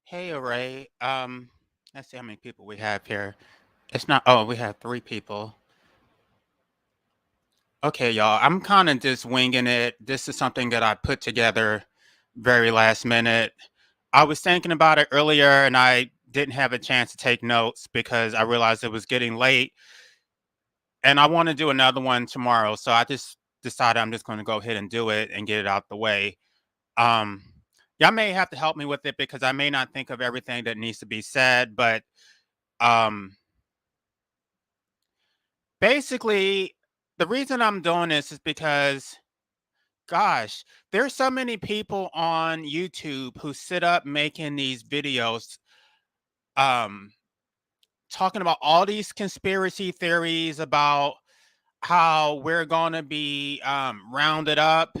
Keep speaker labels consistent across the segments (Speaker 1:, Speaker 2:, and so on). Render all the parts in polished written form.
Speaker 1: Hey, Array. Let's see how many people we have here. It's not, oh, we have three people. Okay, y'all. I'm kind of just winging it. This is something that I put together very last minute. I was thinking about it earlier and I didn't have a chance to take notes because I realized it was getting late and I want to do another one tomorrow. So I just decided I'm just going to go ahead and do it and get it out the way. Um, y'all may have to help me with it because I may not think of everything that needs to be said, but um, basically, the reason I'm doing this is because, gosh, there's so many people on YouTube who sit up making these videos, um, talking about all these conspiracy theories about how we're going to be rounded up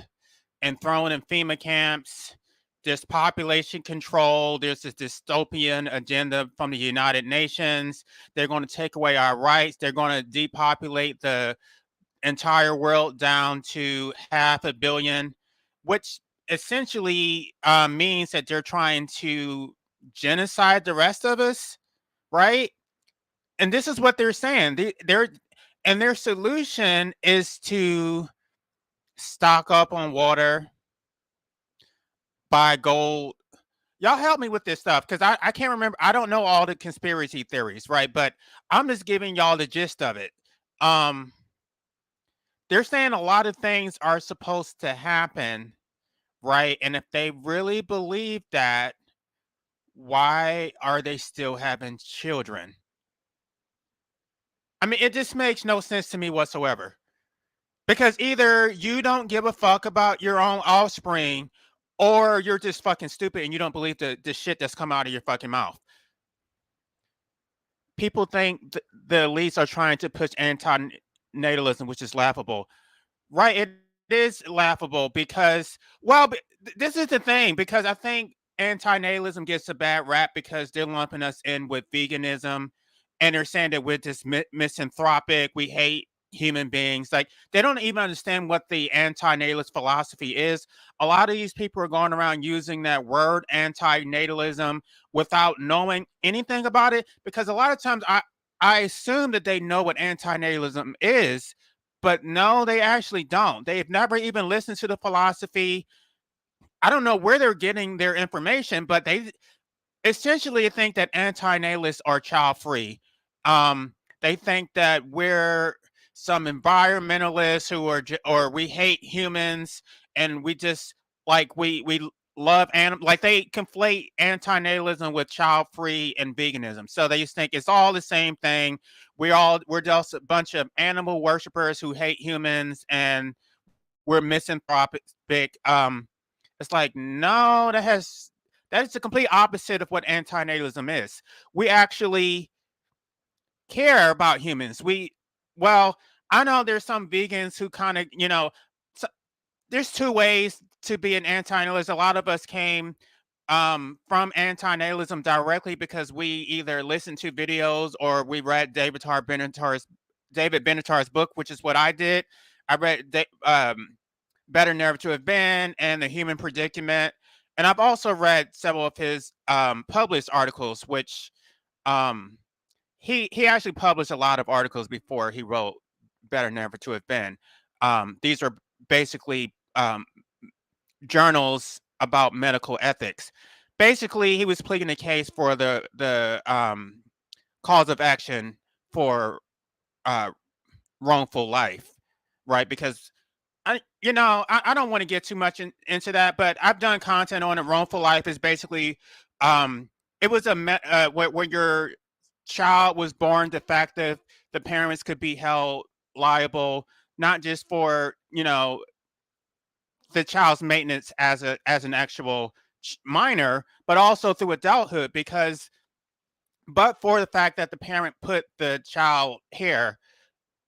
Speaker 1: and thrown in FEMA camps. There's population control. There's this dystopian agenda from the United Nations. They're going to take away our rights. They're going to depopulate the entire world down to 500 million, which essentially means that they're trying to genocide the rest of us, right? And this is what they're saying. And their solution is to stock up on water, buy gold. Y'all help me with this stuff because I can't remember. I don't know all the conspiracy theories, right? But I'm just giving y'all the gist of it. Um, they're saying a lot of things are supposed to happen, right? And if they really believe that, why are they still having children? I mean, it just makes no sense to me whatsoever. Because either you don't give a fuck about your own offspring, or you're just fucking stupid and you don't believe the shit that's come out of your fucking mouth. People think the elites are trying to push anti-natalism, which is laughable. Right, it is laughable because, well, this is the thing, because I think anti-natalism gets a bad rap because they're lumping us in with veganism, and they're saying that we're just misanthropic, we hate human beings. Like, they don't even understand what the anti-natalist philosophy is. A lot of these people are going around using that word anti-natalism without knowing anything about it, because a lot of times I assume that they know what anti-natalism is, but no, they actually don't. They've never even listened to the philosophy. I don't know where they're getting their information, but they essentially think that anti-natalists are child free. They think that we're some environmentalists who are, or we hate humans, and we just like we love animals. Like, they conflate anti-natalism with child free and veganism. So they just think it's all the same thing. We're just a bunch of animal worshippers who hate humans, and we're misanthropic. It's like, no, that is the complete opposite of what antinatalism is. We actually care about humans. Well, I know there's some vegans who kind of, so, there's two ways to be an antinatalist. A lot of us came from antinatalism directly because we either listened to videos or we read David Benatar's book, which is what I did. I read Better Never to Have Been and The Human Predicament. And I've also read several of his published articles, which um, he actually published a lot of articles before he wrote Better Never to Have Been. These are basically journals about medical ethics. Basically, he was pleading the case for the cause of action for uh, wrongful life, right? Because I don't want to get too much into that, but I've done content on it. Wrongful life is basically, um, it was where your child was born defective, the parents could be held liable, not just for, the child's maintenance as an actual minor, but also through adulthood, because but for the fact that the parent put the child here,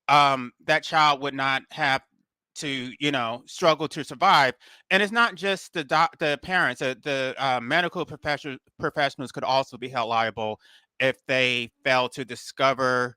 Speaker 1: that child would not have to, struggle to survive. And it's not just the parents. The medical professionals could also be held liable if they fail to discover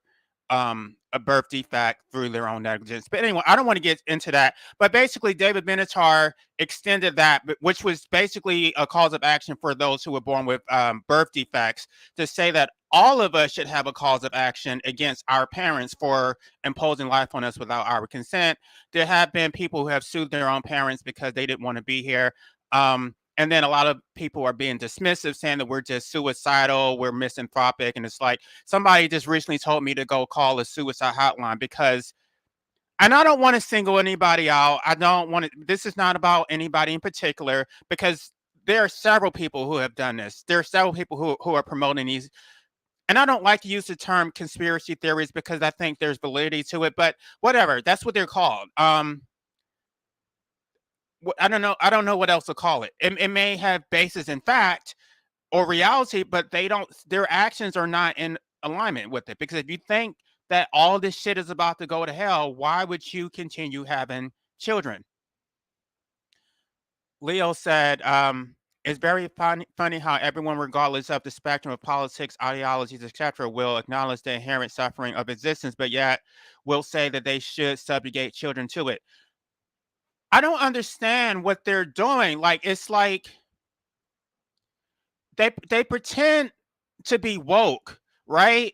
Speaker 1: a birth defect through their own negligence. But anyway, I don't want to get into that. But basically, David Benatar extended that, which was basically a cause of action for those who were born with birth defects, to say that all of us should have a cause of action against our parents for imposing life on us without our consent. There have been people who have sued their own parents because they didn't want to be here. And then a lot of people are being dismissive, saying that we're just suicidal, we're misanthropic. And it's like somebody just recently told me to go call a suicide hotline because, and I don't want to single anybody out. I don't want to, this is not about anybody in particular, because there are several people who have done this. There are several people who are promoting these. And I don't like to use the term conspiracy theories because I think there's validity to it, but whatever, that's what they're called. I don't know. I don't know what else to call it. It may have basis in fact or reality, but they don't. Their actions are not in alignment with it. Because if you think that all this shit is about to go to hell, why would you continue having children? Leo said, "It's very funny how everyone, regardless of the spectrum of politics, ideologies, etc., will acknowledge the inherent suffering of existence, but yet will say that they should subjugate children to it." I don't understand what they're doing. Like it's like they pretend to be woke, right?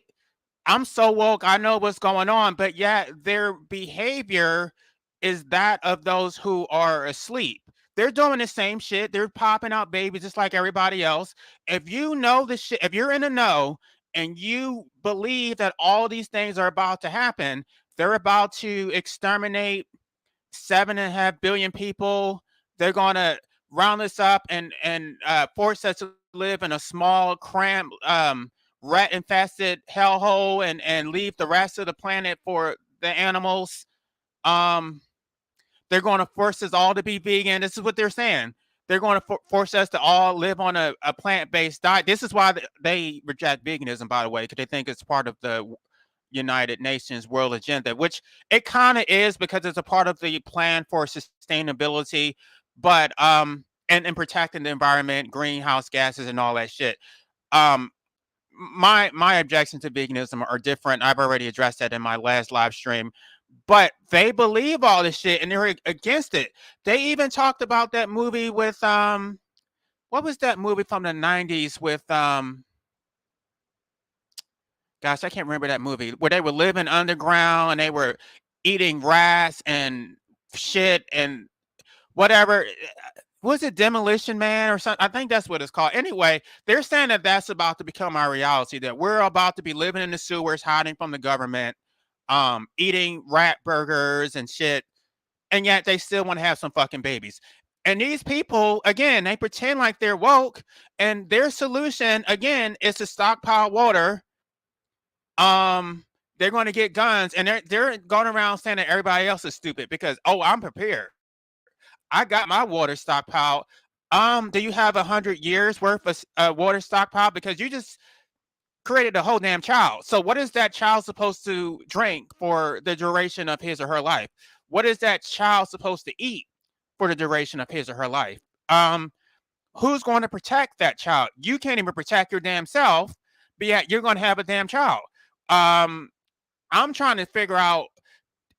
Speaker 1: I'm so woke, I know what's going on, but yet their behavior is that of those who are asleep. They're doing the same shit. They're popping out babies just like everybody else. If you know the shit, if you're in the know and you believe that all these things are about to happen, they're about to exterminate 7.5 billion people. They're gonna round us up and force us to live in a small, cramped, rat-infested hellhole and leave the rest of the planet for the animals. Um, they're going to force us all to be vegan. This is what they're saying. They're going to force us to all live on a plant-based diet. This is why they reject veganism, by the way, because they think it's part of the United Nations world agenda, which it kind of is because it's a part of the plan for sustainability, but and protecting the environment, greenhouse gases, and all that shit. Um, my objections to veganism are different. I've already addressed that in my last live stream. But they believe all this shit and they're against it. They even talked about that movie with what was that movie from the 90s with gosh, I can't remember that movie where they were living underground and they were eating rats and shit and whatever. Was it Demolition Man or something? I think that's what it's called. Anyway, they're saying that that's about to become our reality, that we're about to be living in the sewers, hiding from the government, eating rat burgers and shit, and yet they still want to have some fucking babies. And these people, again, they pretend like they're woke, and their solution, again, is to stockpile water. They're going to get guns, and they're going around saying that everybody else is stupid because, oh, I'm prepared. I got my water stockpile. Do you have 100 years worth of water stockpile? Because you just created a whole damn child. So what is that child supposed to drink for the duration of his or her life? What is that child supposed to eat for the duration of his or her life? Who's going to protect that child? You can't even protect your damn self, but yet you're going to have a damn child. I'm trying to figure out.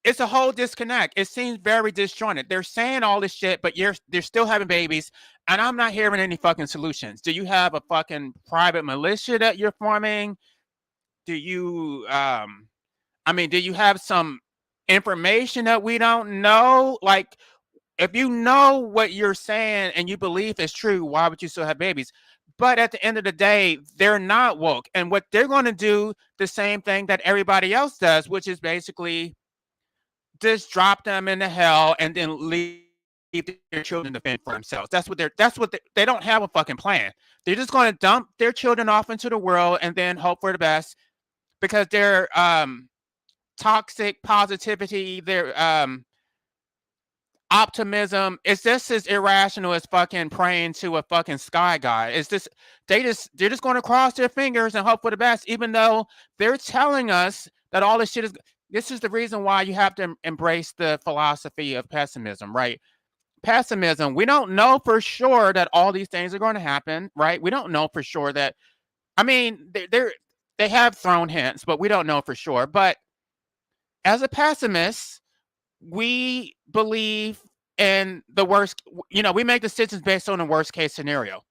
Speaker 1: It's a whole disconnect. It seems very disjointed. They're saying all this shit, but they're still having babies, and I'm not hearing any fucking solutions. Do you have a fucking private militia that you're forming? Do you, do you have some information that we don't know? Like, if you know what you're saying and you believe it's true, why would you still have babies? But at the end of the day, they're not woke, and what they're going to do the same thing that everybody else does, which is basically just drop them into hell and then leave their children to fend for themselves. They don't have a fucking plan. They're just going to dump their children off into the world and then hope for the best because their toxic positivity, their optimism is just as irrational as fucking praying to a fucking sky god. It's just they're just going to cross their fingers and hope for the best, even though they're telling us that all this shit is. This is the reason why you have to embrace the philosophy of pessimism, right? Pessimism, we don't know for sure that all these things are going to happen, right? We don't know for sure that, I mean, they have thrown hints, but we don't know for sure. But as a pessimist, we believe in the worst. We make decisions based on the worst case scenario.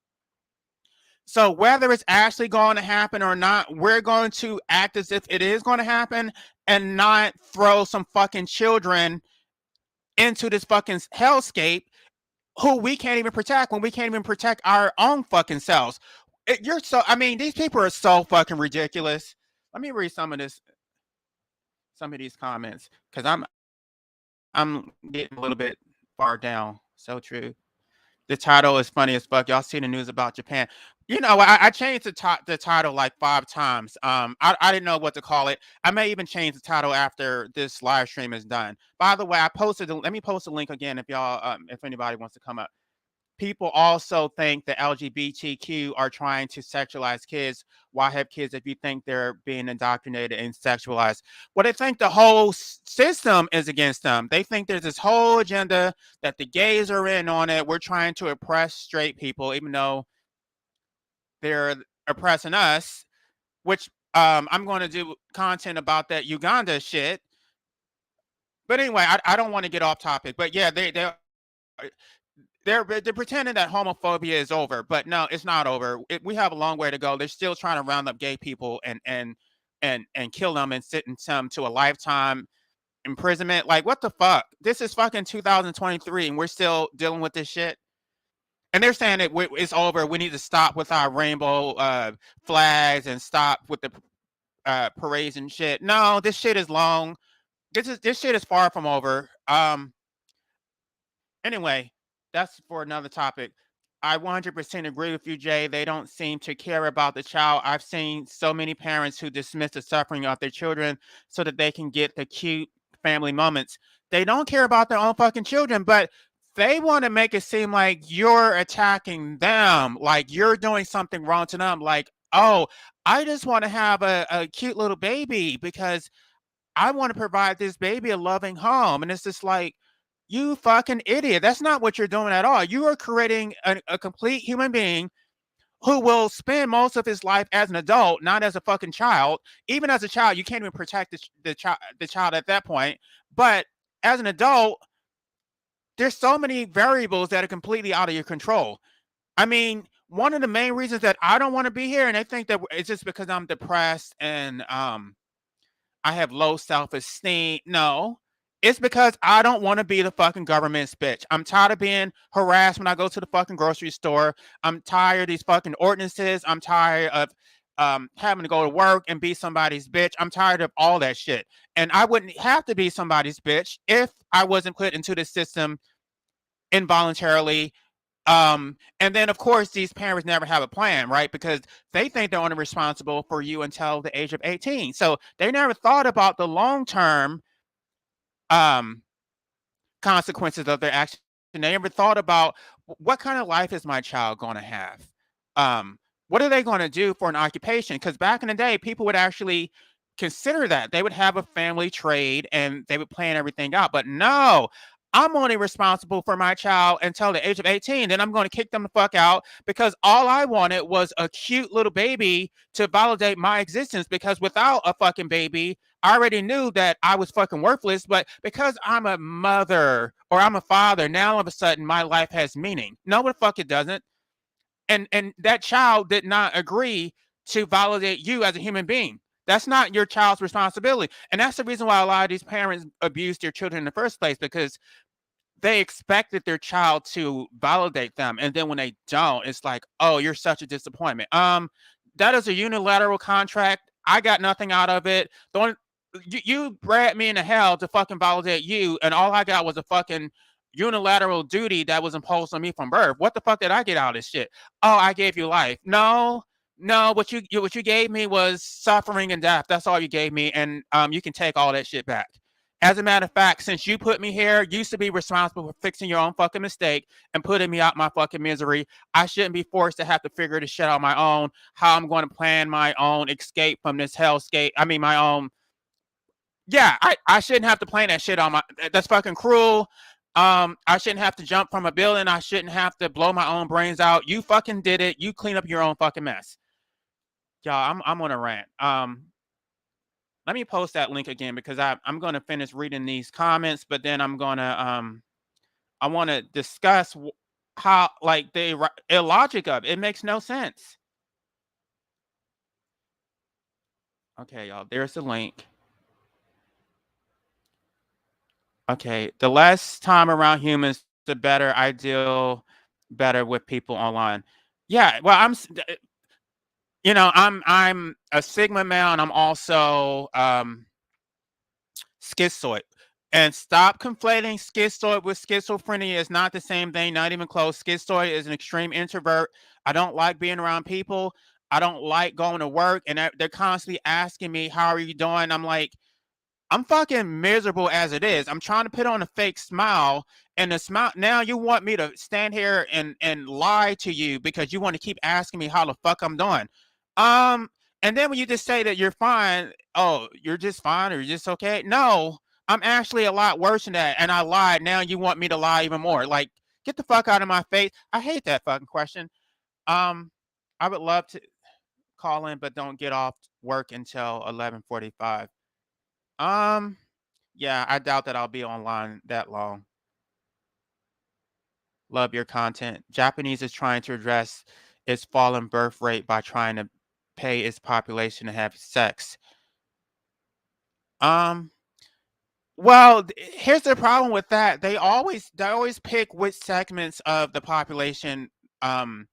Speaker 1: So whether it's actually going to happen or not, we're going to act as if it is going to happen and not throw some fucking children into this fucking hellscape who we can't even protect when we can't even protect our own fucking selves. These people are so fucking ridiculous. Let me read some of these comments because I'm getting a little bit far down. So true. The title is funny as fuck. Y'all seen the news about Japan? I changed the title like 5 times. I didn't know what to call it. I may even change the title after this live stream is done. By the way, let me post a link again if anybody wants to come up. People also think the LGBTQ are trying to sexualize kids. Why have kids if you think they're being indoctrinated and sexualized? Well, they think the whole system is against them. They think there's this whole agenda that the gays are in on it. We're trying to oppress straight people, even though they're oppressing us, which I'm going to do content about that Uganda shit. But anyway, I don't want to get off topic. But yeah, they're pretending that homophobia is over, but no, it's not over. We have a long way to go. They're still trying to round up gay people and kill them and sentence them to a lifetime imprisonment. Like, what the fuck? This is fucking 2023, and we're still dealing with this shit. And they're saying that it's over. We need to stop with our rainbow flags and stop with the parades and shit. No, this shit is long. This shit is far from over. Anyway, that's for another topic. I 100% agree with you, Jay. They don't seem to care about the child. I've seen so many parents who dismiss the suffering of their children so that they can get the cute family moments. They don't care about their own fucking children, but they want to make it seem like you're attacking them, like you're doing something wrong to them. Like, oh, I just want to have a cute little baby because I want to provide this baby a loving home. And it's just like, you fucking idiot. That's not what you're doing at all. You are creating a complete human being who will spend most of his life as an adult, not as a fucking child. Even as a child, you can't even protect the child at that point. But as an adult, there's so many variables that are completely out of your control. I mean, one of the main reasons that I don't want to be here, and I think that it's just because I'm depressed and I have low self-esteem. No, it's because I don't want to be the fucking government's bitch. I'm tired of being harassed when I go to the fucking grocery store. I'm tired of these fucking ordinances. I'm tired of having to go to work and be somebody's bitch. I'm tired of all that shit. And I wouldn't have to be somebody's bitch if I wasn't put into the system involuntarily. And then of course these parents never have a plan, right? Because they think they're only responsible for you until the age of 18. So they never thought about the long-term consequences of their action. They never thought about what kind of life is my child going to have? What are they going to do for an occupation? Because back in the day, people would actually consider that. They would have a family trade and they would plan everything out. But no, I'm only responsible for my child until the age of 18. Then I'm going to kick them the fuck out because all I wanted was a cute little baby to validate my existence. Because without a fucking baby, I already knew that I was fucking worthless. But because I'm a mother or I'm a father, now all of a sudden my life has meaning. No, the fuck it doesn't. And that child did not agree to validate you as a human being. That's not your child's responsibility. And that's the reason why a lot of these parents abuse their children in the first place, because they expected their child to validate them. And then when they don't, it's like, oh, you're such a disappointment. That is a unilateral contract. I got nothing out of it. You bred me into hell to fucking validate you, and all I got was a fucking unilateral duty that was imposed on me from birth. What the fuck did I get out of this shit? Oh, I gave you life. No, what you gave me was suffering and death. That's all you gave me, and you can take all that shit back. As a matter of fact, since you put me here, you should be responsible for fixing your own fucking mistake and putting me out my fucking misery. I shouldn't be forced to have to figure this shit out on my own, how I'm going to plan my own escape from this hellscape. I mean, my own. Yeah, I shouldn't have to plan that shit on my. That's fucking cruel. I shouldn't have to jump from a building. I shouldn't have to blow my own brains out. You fucking did it. You clean up your own fucking mess. Y'all, I'm on a rant. Let me post that link again because I'm gonna finish reading these comments, but then I wanna discuss how like the illogic of it. It makes no sense. Okay, y'all, there's the link. Okay, the less time around humans, the better I deal better with people online. Yeah, well, I'm a Sigma male and I'm also schizoid. And stop conflating schizoid with schizophrenia. It's not the same thing, not even close. Schizoid is an extreme introvert. I don't like being around people. I don't like going to work. And they're constantly asking me, "How are you doing?" I'm like, I'm fucking miserable as it is. I'm trying to put on a fake smile, and the smile now you want me to stand here and lie to you because you want to keep asking me how the fuck I'm doing. Um, and then when you just say that you're fine, oh, you're just fine or you're just okay. No, I'm actually a lot worse than that, and I lied. Now you want me to lie even more. Like, get the fuck out of my face. I hate that fucking question. Um, I would love to call in, but don't get off work until 11:45. Um, yeah, I doubt that I'll be online that long. Love your content. Japanese is trying to address its fallen birth rate by trying to pay its population to have sex. Um, well, here's the problem with that. They always pick which segments of the population um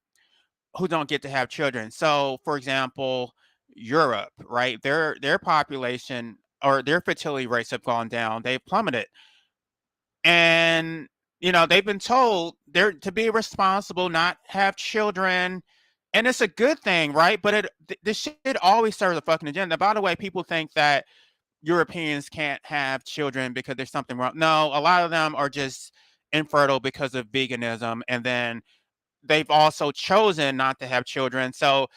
Speaker 1: who don't get to have children. So, for example, Europe, right? Their population or their fertility rates have gone down. They've plummeted. And they've been told they're to be responsible, not have children, and it's a good thing, right? But this shit always serves a fucking agenda. By the way, people think that Europeans can't have children because there's something wrong. No, a lot of them are just infertile because of veganism, and then they've also chosen not to have children. So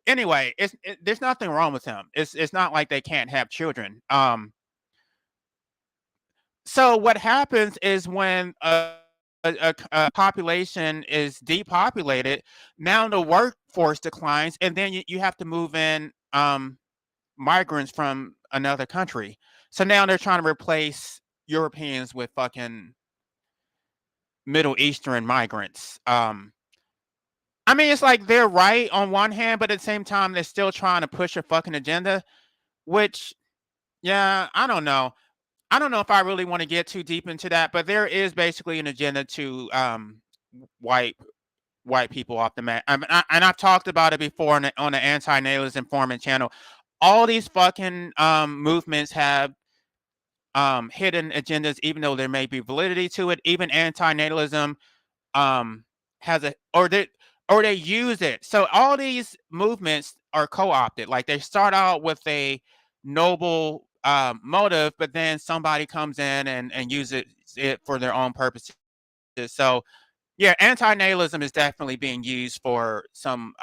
Speaker 1: anyway, there's nothing wrong with them. It's not like they can't have children. So what happens is when a population is depopulated, now the workforce declines, and then you have to move in migrants from another country. So now they're trying to replace Europeans with fucking Middle Eastern migrants. I mean, it's like they're right on one hand, but at the same time, they're still trying to push a fucking agenda, which, yeah, I don't know. I don't know if I really want to get too deep into that, but there is basically an agenda to wipe white people off the map. And I've talked about it before on the anti-natalist informant channel. All these fucking movements have hidden agendas, even though there may be validity to it. Even anti-natalism um, has a or they use it. So all these movements are co-opted. Like they start out with a noble motive, but then somebody comes in and uses it for their own purposes. So yeah, anti-natalism is definitely being used for some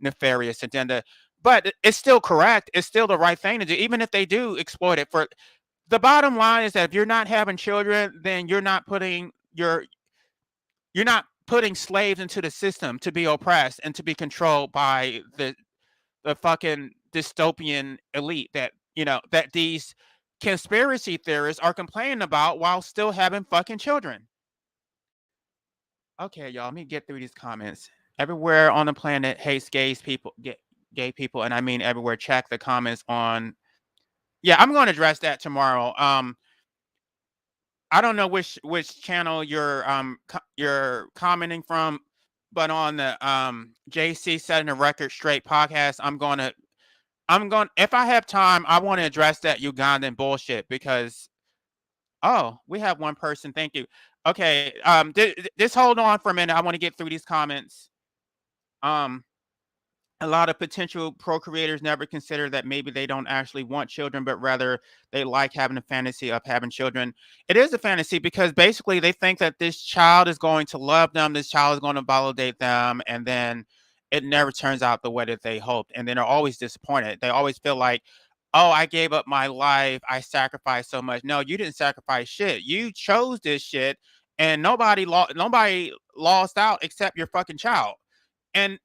Speaker 1: nefarious agenda, but it's still correct. It's still the right thing to do, even if they do exploit it. For the bottom line is that if you're not having children, then you're not putting slaves into the system to be oppressed and to be controlled by the fucking dystopian elite that these conspiracy theorists are complaining about while still having fucking children. Okay, y'all, let me get through these comments. Everywhere on the planet hates gay people, and I mean everywhere. Check the comments on. Yeah, I'm going to address that tomorrow. I don't know which channel you're commenting from, but on the JC Setting the Record Straight podcast, I'm going if I have time, I want to address that Ugandan bullshit because oh, we have one person. Thank you. Okay, just hold on for a minute. I want to get through these comments. Um, a lot of potential procreators never consider that maybe they don't actually want children, but rather they like having a fantasy of having children. It is a fantasy because basically they think that this child is going to love them, this child is going to validate them, and then it never turns out the way that they hoped. And then they're always disappointed. They always feel like, oh, I gave up my life. I sacrificed so much. No, you didn't sacrifice shit. You chose this shit, and nobody lost out except your fucking child. And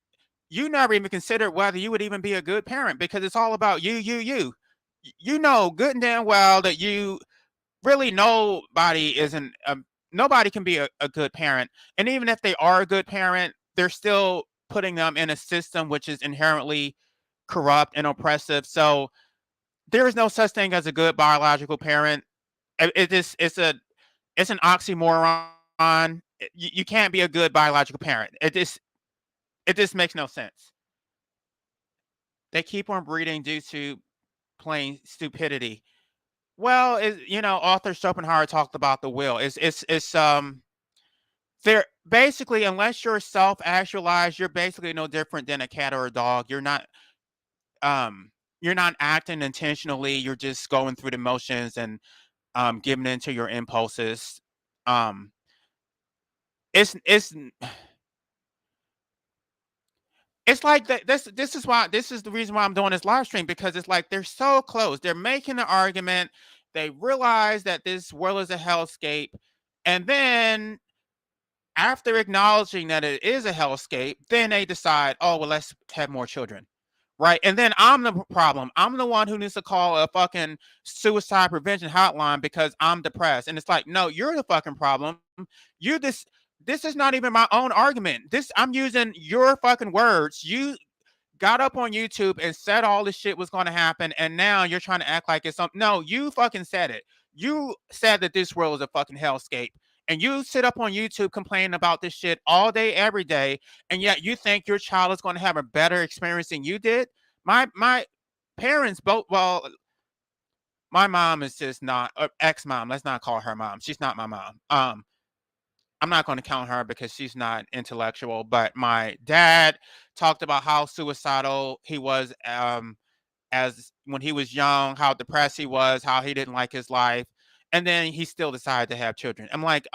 Speaker 1: you never even considered whether you would even be a good parent because it's all about you. You know good and damn well that you really nobody can be a good parent. And even if they are a good parent, they're still putting them in a system which is inherently corrupt and oppressive. So there is no such thing as a good biological parent. It's an oxymoron. You can't be a good biological parent. It just makes no sense. They keep on breeding due to plain stupidity. Well, author Schopenhauer talked about the will. It's there basically, unless you're self-actualized, you're basically no different than a cat or a dog. Um you're not acting intentionally. You're just going through the motions and giving into your impulses. Um it's it's like that. This is the reason why I'm doing this live stream, because it's like they're so close. They're making the argument. They realize that this world is a hellscape, and then after acknowledging that it is a hellscape, then they decide, oh well, let's have more children, right? And then I'm the problem. I'm the one who needs to call a fucking suicide prevention hotline because I'm depressed. And it's like, no, you're the fucking problem. You this is not even my own argument. This I'm using your fucking words. You got up on YouTube and said all this shit was going to happen, and now you're trying to act like it's something. No, you fucking said it. You said that this world is a fucking hellscape, and you sit up on YouTube complaining about this shit all day, every day, and yet you think your child is going to have a better experience than you did. My parents both. Well, my mom is just not ex mom. Let's not call her mom. She's not my mom. I'm not going to count her because she's not intellectual. But my dad talked about how suicidal he was as when he was young, how depressed he was, how he didn't like his life, and then he still decided to have children. I'm like,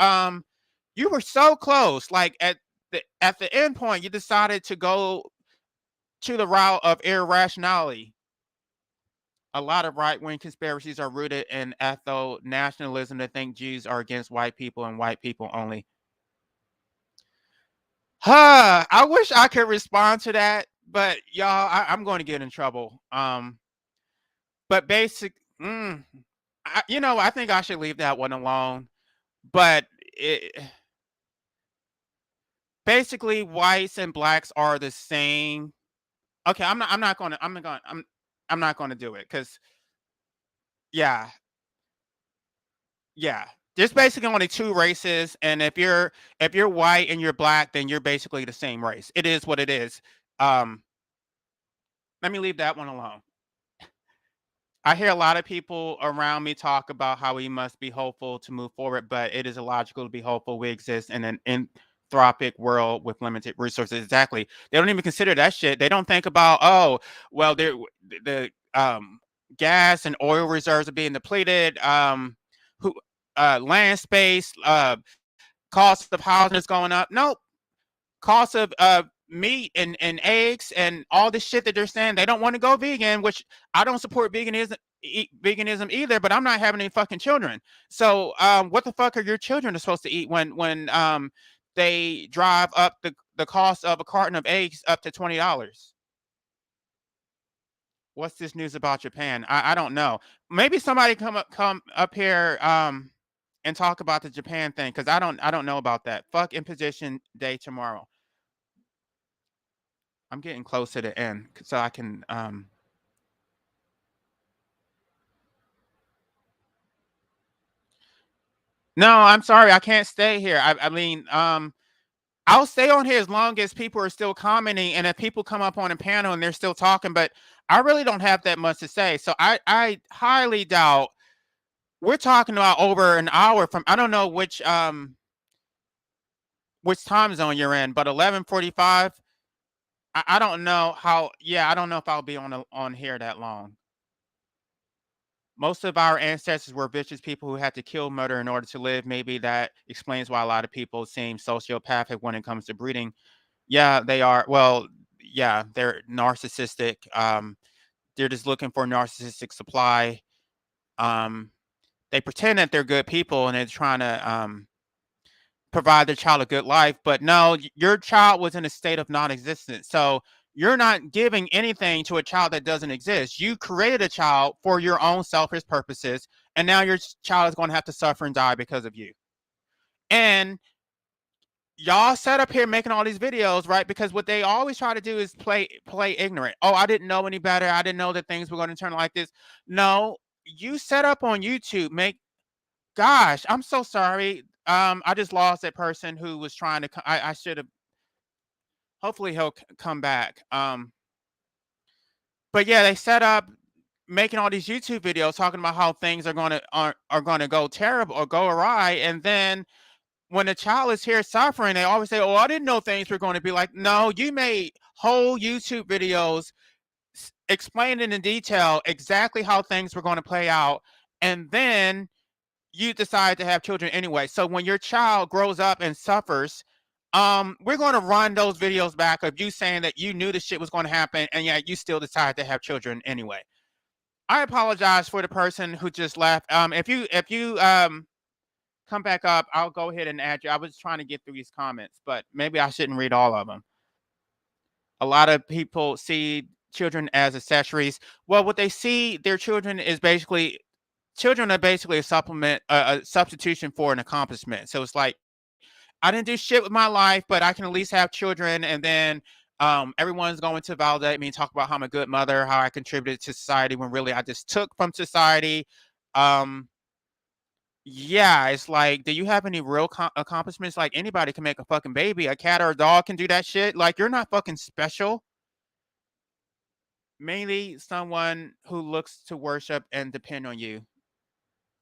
Speaker 1: you were so close. Like at the end point, you decided to go to the route of irrationality. A lot of right wing conspiracies are rooted in ethno nationalism that think Jews are against white people and white people only. Huh, I wish I could respond to that, but y'all, I'm going to get in trouble. But I think I should leave that one alone. But basically, whites and blacks are the same. Okay, I'm not going to do it because yeah, yeah. There's basically only two races, and if you're white and you're black, then you're basically the same race. It is what it is. Um, Let me leave that one alone. I hear a lot of people around me talk about how we must be hopeful to move forward, but it is illogical to be hopeful. We exist in an anthropic world with limited resources. Exactly. They don't even consider that shit. They don't think about, oh, well, the gas and oil reserves are being depleted. Who Land space, cost of housing is going up. Nope, cost of meat and eggs and all this shit that they're saying they don't want to go vegan, which I don't support veganism either, but I'm not having any fucking children. So what the fuck are your children supposed to eat when they drive up the cost of a carton of eggs up to $20? What's this news about Japan? I don't know. Maybe somebody come up here and talk about the Japan thing, because I don't know about that. Fuck imposition day tomorrow. I'm getting close to the end, so I can. No, I'm sorry, I can't stay here. I mean, I'll stay on here as long as people are still commenting, and if people come up on a panel and they're still talking, but I really don't have that much to say. So I highly doubt we're talking about over an hour from. I don't know which time zone you're in, but 11:45. I don't know how. Yeah, I don't know if I'll be on here that long. Most of our ancestors were vicious people who had to kill, murder in order to live. Maybe that explains why a lot of people seem sociopathic when it comes to breeding. Yeah, they are. Well, yeah, they're narcissistic. They're just looking for narcissistic supply. Um, they pretend that they're good people and they're trying to provide their child a good life, but no, your child was in a state of non-existence. So You're not giving anything to a child that doesn't exist. You created a child for your own selfish purposes, and now your child is going to have to suffer and die because of you. And y'all set up here making all these videos, right? Because what they always try to do is play ignorant. Oh, I didn't know any better. I didn't know that things were going to turn like this. No, you set up on YouTube. Gosh, I'm so sorry. I just lost that person who was trying to. I should have. Hopefully, he'll come back. But yeah, they set up making all these YouTube videos talking about how things are going to go terrible or go awry, and then when a child is here suffering, they always say, "Oh, I didn't know things were going to be like." No, you made whole YouTube videos explaining in detail exactly how things were going to play out, and then you decide to have children anyway. So when your child grows up and suffers, we're going to run those videos back of you saying that you knew the shit was going to happen, and yet you still decided to have children anyway. I apologize for the person who just left. If you come back up, I'll go ahead and add you. I was trying to get through these comments, but maybe I shouldn't read all of them. A lot of people see children as accessories. Well, what they see their children is basically children are basically a substitution for an accomplishment. So it's like I didn't do shit with my life, but I can at least have children, and then everyone's going to validate me and talk about how I'm a good mother, how I contributed to society when really I just took from society. Um, yeah, it's like, do you have any real accomplishments? Like anybody can make a fucking baby. A cat or a dog can do that shit. Like you're not fucking special. Mainly someone who looks to worship and depend on you.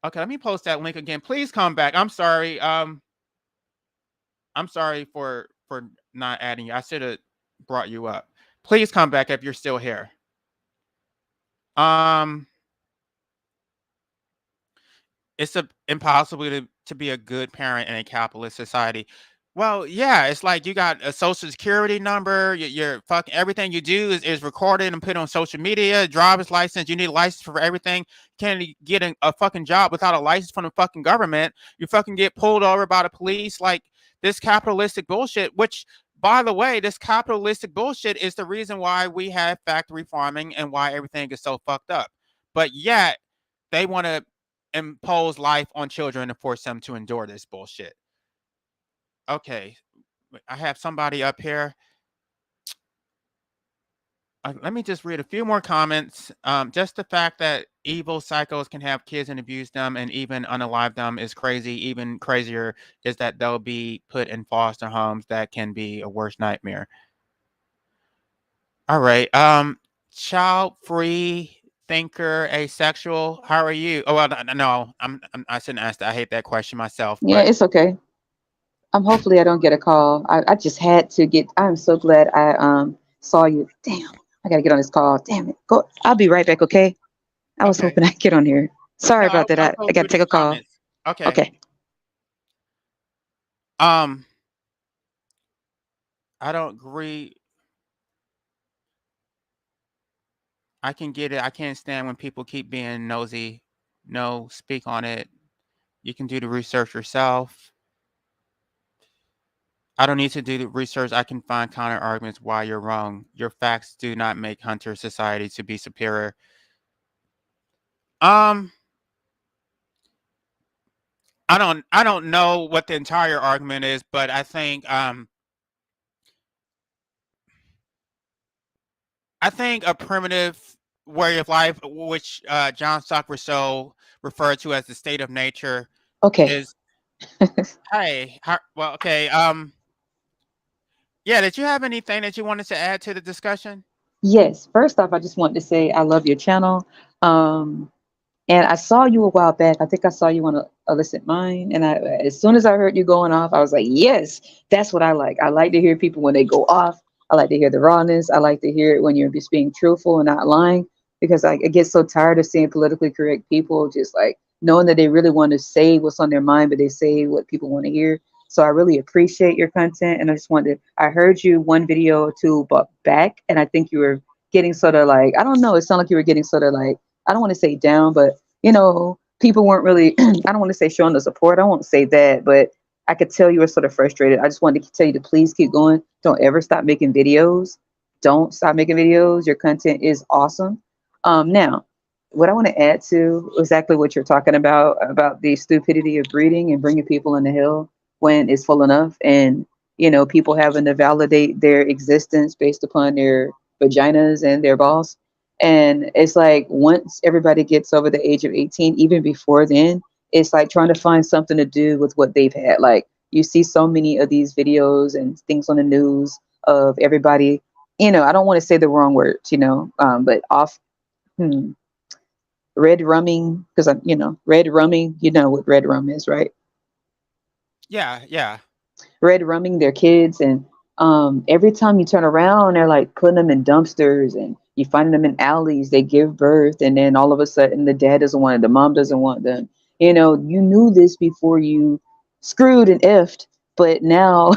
Speaker 1: Okay, let me post that link again. Please come back. I'm sorry. I'm sorry for not adding you. I should have brought you up. Please come back if you're still here. Um, it's impossible to be a good parent in a capitalist society. Well, yeah, it's like you got a social security number. Your fucking everything you do is recorded and put on social media. Driver's license. You need a license for everything. Can't get a fucking job without a license from the fucking government. You fucking get pulled over by the police. Like this capitalistic bullshit. Which, by the way, this capitalistic bullshit is the reason why we have factory farming and why everything is so fucked up. But yet they want to impose life on children and force them to endure this bullshit. Okay, I have somebody up here. Let me just read a few more comments. Just the fact that evil psychos can have kids and abuse them and even unalive them is crazy. Even crazier is that they'll be put in foster homes. That can be a worse nightmare. All right. Child free thinker, asexual. How are you? Oh well, no, I shouldn't ask that. I hate that question myself.
Speaker 2: Yeah,
Speaker 1: But
Speaker 2: it's okay. Hopefully I don't get a call. I just had to get. I'm so glad I saw you. Damn, I gotta get on this call. Damn it. Go. I'll be right back. Okay. I was
Speaker 1: okay,
Speaker 2: hoping I'd get on here. Sorry
Speaker 1: no,
Speaker 2: about that.
Speaker 1: I'll
Speaker 2: I
Speaker 1: go
Speaker 2: gotta
Speaker 1: through
Speaker 2: take a
Speaker 1: these
Speaker 2: call.
Speaker 1: comments. Okay.
Speaker 2: Okay.
Speaker 1: Um, I don't agree. I can get it. I can't stand when people keep being nosy. No, speak on it. You can do the research yourself. I don't need to do the research. I can find counter arguments why you're wrong. Your facts do not make Hunter society to be superior. Um, I don't know what the entire argument is, but I think a primitive way of life, which John Stock Rousseau referred to as the state of nature,
Speaker 2: Okay.
Speaker 1: is hey, well, okay. Yeah, did you have anything that you wanted to add to the discussion?
Speaker 2: Yes. First off, I just wanted to say I love your channel. Um, And I saw you a while back. I think I saw you on a Illicit Mind. And as soon as I heard you going off, I was like, yes, that's what I like. I like to hear people when they go off. I like to hear the rawness. I like to hear it when you're just being truthful and not lying because I get so tired of seeing politically correct people just like knowing that they really want to say what's on their mind, but they say what people want to hear. So I really appreciate your content. And I just wanted, I heard you one video or two but back, and I think you were getting sort of like, I don't know, it sounded like you were getting sort of like, I don't want to say down, but people weren't really, I don't want to say showing the support. I won't say that, but I could tell you were sort of frustrated. I just wanted to tell you to please keep going. Don't ever stop making videos. don't stop making videos. Your content is awesome. Now, what I want to add to exactly what you're talking about the stupidity of breeding and bringing people in the hill when it's full enough, and people having to validate their existence based upon their vaginas and their balls. And it's like once everybody gets over the age of 18, even before then, it's like trying to find something to do with what they've had. Like you see so many of these videos and things on the news of everybody, I don't want to say the wrong words, but off, hmm, red rumming, because red rumming, you know what red rum is, right?
Speaker 1: Yeah, yeah.
Speaker 2: Red rumming their kids, and every time you turn around they're like putting them in dumpsters, and you find them in alleys. They give birth, and then all of a sudden the dad doesn't want it, the mom doesn't want them. You knew this before you screwed and effed, but now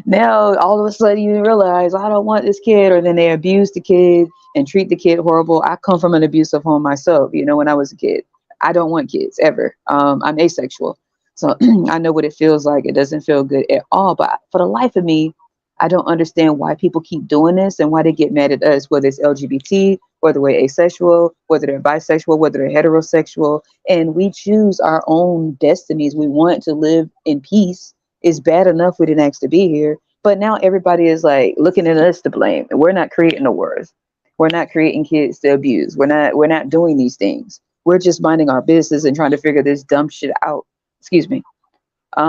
Speaker 2: now all of a sudden you realize I don't want this kid, or then they abuse the kid and treat the kid horrible. I come from an abusive home myself, when I was a kid. I don't want kids ever. I'm asexual, so I know what it feels like. It doesn't feel good at all. But for the life of me, I don't understand why people keep doing this and why they get mad at us, whether it's LGBT, whether we're asexual, whether they're bisexual, whether they're heterosexual. And we choose our own destinies. We want to live in peace. It's bad enough we didn't ask to be here. But now everybody is like looking at us to blame. And we're not creating the wars. We're not creating kids to abuse. We're not doing these things. We're just minding our business and trying to figure this dumb shit out. Excuse me.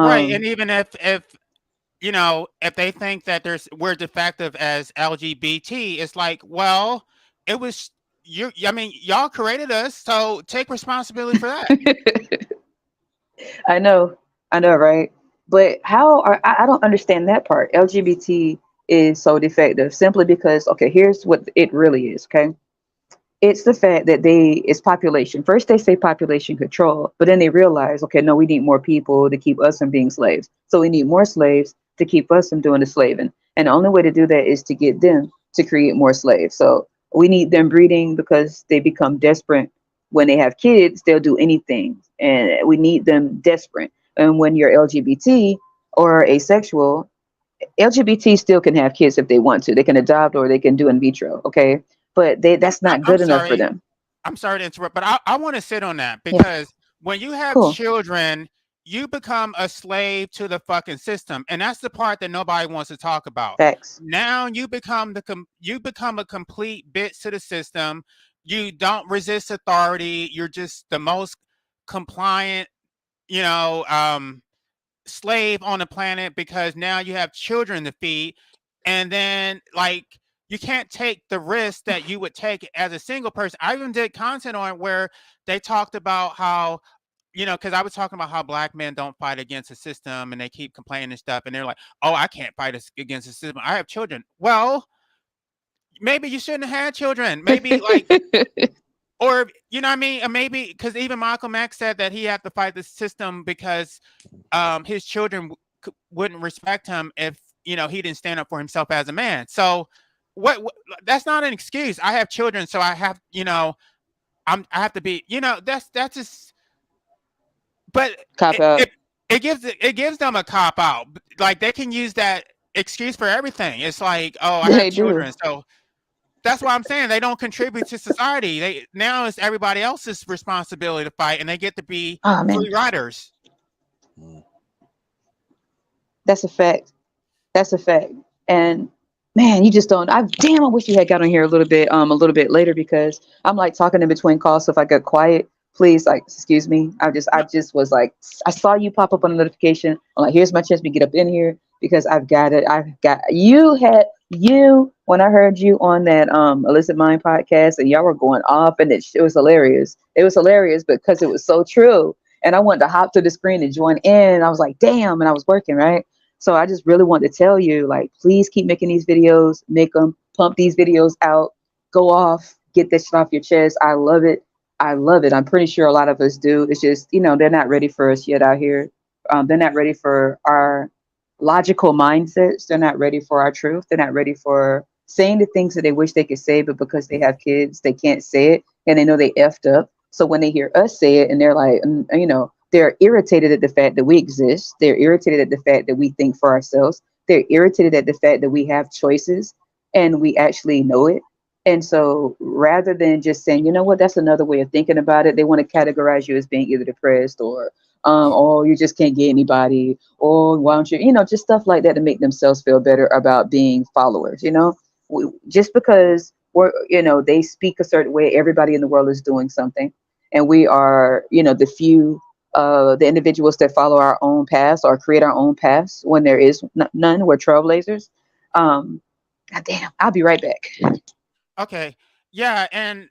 Speaker 1: Right. And
Speaker 2: Um,
Speaker 1: even if they think that we're defective as LGBT, it's like, well, it was you. I mean, y'all created us, so take responsibility for that.
Speaker 2: I know, right? But I don't understand that part. LGBT is so defective simply because, okay, here's what it really is, okay? It's the fact that it's population. First, they say population control, but then they realize, okay, no, we need more people to keep us from being slaves. So we need more slaves to keep us from doing the slaving. And the only way to do that is to get them to create more slaves. So we need them breeding because they become desperate. When they have kids, they'll do anything. And we need them desperate. And when you're LGBT or asexual, LGBT still can have kids if they want to. They can adopt or they can do in vitro, okay? But that's
Speaker 1: I,
Speaker 2: not
Speaker 1: I'm
Speaker 2: good enough for
Speaker 1: sorry.
Speaker 2: them.
Speaker 1: I'm sorry to interrupt, but I want to sit on that
Speaker 2: Yeah,
Speaker 1: because when you have
Speaker 2: cool.
Speaker 1: children, you become a slave to the fucking system, and that's the part that nobody wants to talk about.
Speaker 2: Facts.
Speaker 1: Now you become you become a complete bitch to the system. You don't resist authority. You're just the most compliant, you know, um, slave on the planet because now you have children to feed, and then like you can't take the risk that you would take as a single person. I even did content on it where they talked about how, because I was talking about how black men don't fight against the system and they keep complaining and stuff, and they're like, oh, I can't fight against the system, I have children. Well, maybe you shouldn't have had children, maybe, like, or you know what I mean, maybe because even Malcolm X said that he had to fight the system because his children wouldn't respect him if he didn't stand up for himself as a man. So what that's not an excuse. I have children, so I have I have to be that's just. But
Speaker 2: Cop
Speaker 1: it,
Speaker 2: out.
Speaker 1: it it gives them a cop out. Like they can use that excuse for everything. It's like, oh, I have
Speaker 2: They do.
Speaker 1: children, so that's why I'm saying they don't contribute to society. Now it's everybody else's responsibility to fight, and they get to be
Speaker 2: Oh man,
Speaker 1: free riders.
Speaker 3: Mm.
Speaker 2: that's a fact. That's a fact. And man, you just don't. I wish you had got on here a little bit later, because I'm like talking in between calls. So if I get quiet, please, like, excuse me. I
Speaker 1: No,
Speaker 2: just was like, I saw you pop up on a notification. I'm like, here's my chance to get up in here because I've got it. I've got you when I heard you on that Illicit Mind podcast, and y'all were going off, and it was hilarious. It was hilarious because it was so true. And I wanted to hop to the screen and join in. And I was like, damn. And I was working, right? So I just really want to tell you, like, please keep making these videos, make them, pump these videos out, go off, get that shit off your chest. I love it. I love it. I'm pretty sure a lot of us do. It's just, they're not ready for us yet out here. They're not ready for our logical mindsets. They're not ready for our truth. They're not ready for saying the things that they wish they could say, but because they have kids, they can't say it, and they know they effed up. So when they hear us say it, and they're like, they're irritated at the fact that we exist. They're irritated at the fact that we think for ourselves. They're irritated at the fact that we have choices. and we actually know it. And so rather than just saying, you know what, that's another way of thinking about it, they want to categorize you as being either depressed or oh, you just can't get anybody, or why don't you, just stuff like that to make themselves feel better about being followers. Just because they speak a certain way, everybody in the world is doing something, and we are, the few, the individuals that follow our own paths or create our own paths when there is none. We're trailblazers. God damn, I'll be right back.
Speaker 1: Okay. Yeah, and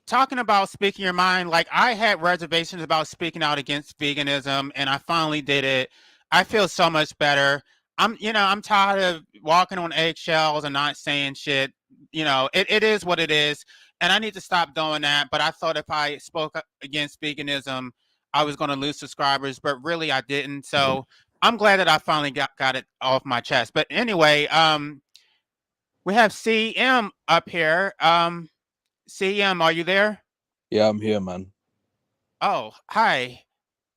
Speaker 1: talking about speaking your mind, like I had reservations about speaking out against veganism, and I finally did it. I feel so much better. I'm tired of walking on eggshells and not saying shit. It is what it is, and I need to stop doing that. But I thought if I spoke against veganism, I was going to lose subscribers, but really I didn't. So I'm glad that I finally got it off my chest. But anyway, we have CM up here. CM, are you there?
Speaker 3: Yeah, I'm here, man.
Speaker 1: Oh, hi.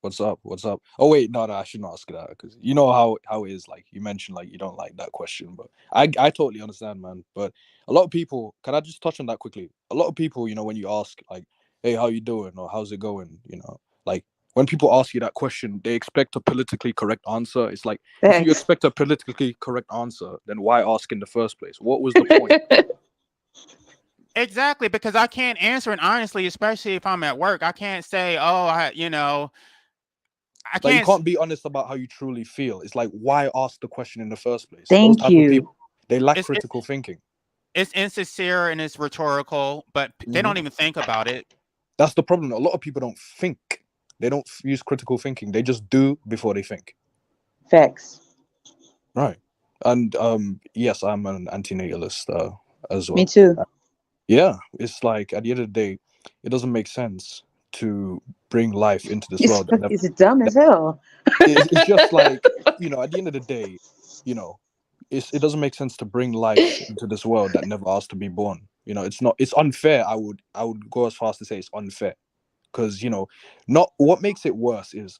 Speaker 3: What's up? What's up? Oh wait, no, I shouldn't ask that because you know how it is. Like you mentioned, like you don't like that question, but I totally understand, man. But a lot of people, can I just touch on that quickly? A lot of people, when you ask like, "Hey, how you doing?" or "How's it going?" like when people ask you that question, they expect a politically correct answer. It's like if you
Speaker 2: Thanks.
Speaker 3: expect a politically correct answer, then why ask in the first place? What was the point?
Speaker 1: Exactly, because I can't answer it honestly, especially if I'm at work. I can't say, "Oh, I
Speaker 3: Like you
Speaker 1: can't."
Speaker 3: can't be honest about how you truly feel. It's like why ask the question in the first place? Those
Speaker 2: Thank
Speaker 3: type of
Speaker 2: you.
Speaker 3: people, they lack
Speaker 1: It's
Speaker 3: critical thinking.
Speaker 1: it's insincere and it's rhetorical, but they
Speaker 3: Hmm.
Speaker 1: don't even think about it.
Speaker 3: That's the problem. A lot of people don't think. They don't use critical thinking. They just do before they think.
Speaker 2: Facts.
Speaker 3: Right. And yes, I'm an anti-natalist as
Speaker 2: Me
Speaker 3: well.
Speaker 2: too.
Speaker 3: Yeah, it's like at the end of the day, it doesn't make sense to bring life into this
Speaker 2: It's
Speaker 3: world that never.
Speaker 2: it's dumb as hell.
Speaker 3: It's just like at the end of the day, you know, it doesn't make sense to bring life into this world that never asked to be born. It's not. It's unfair. I would go as far as to say it's unfair because not what makes it worse is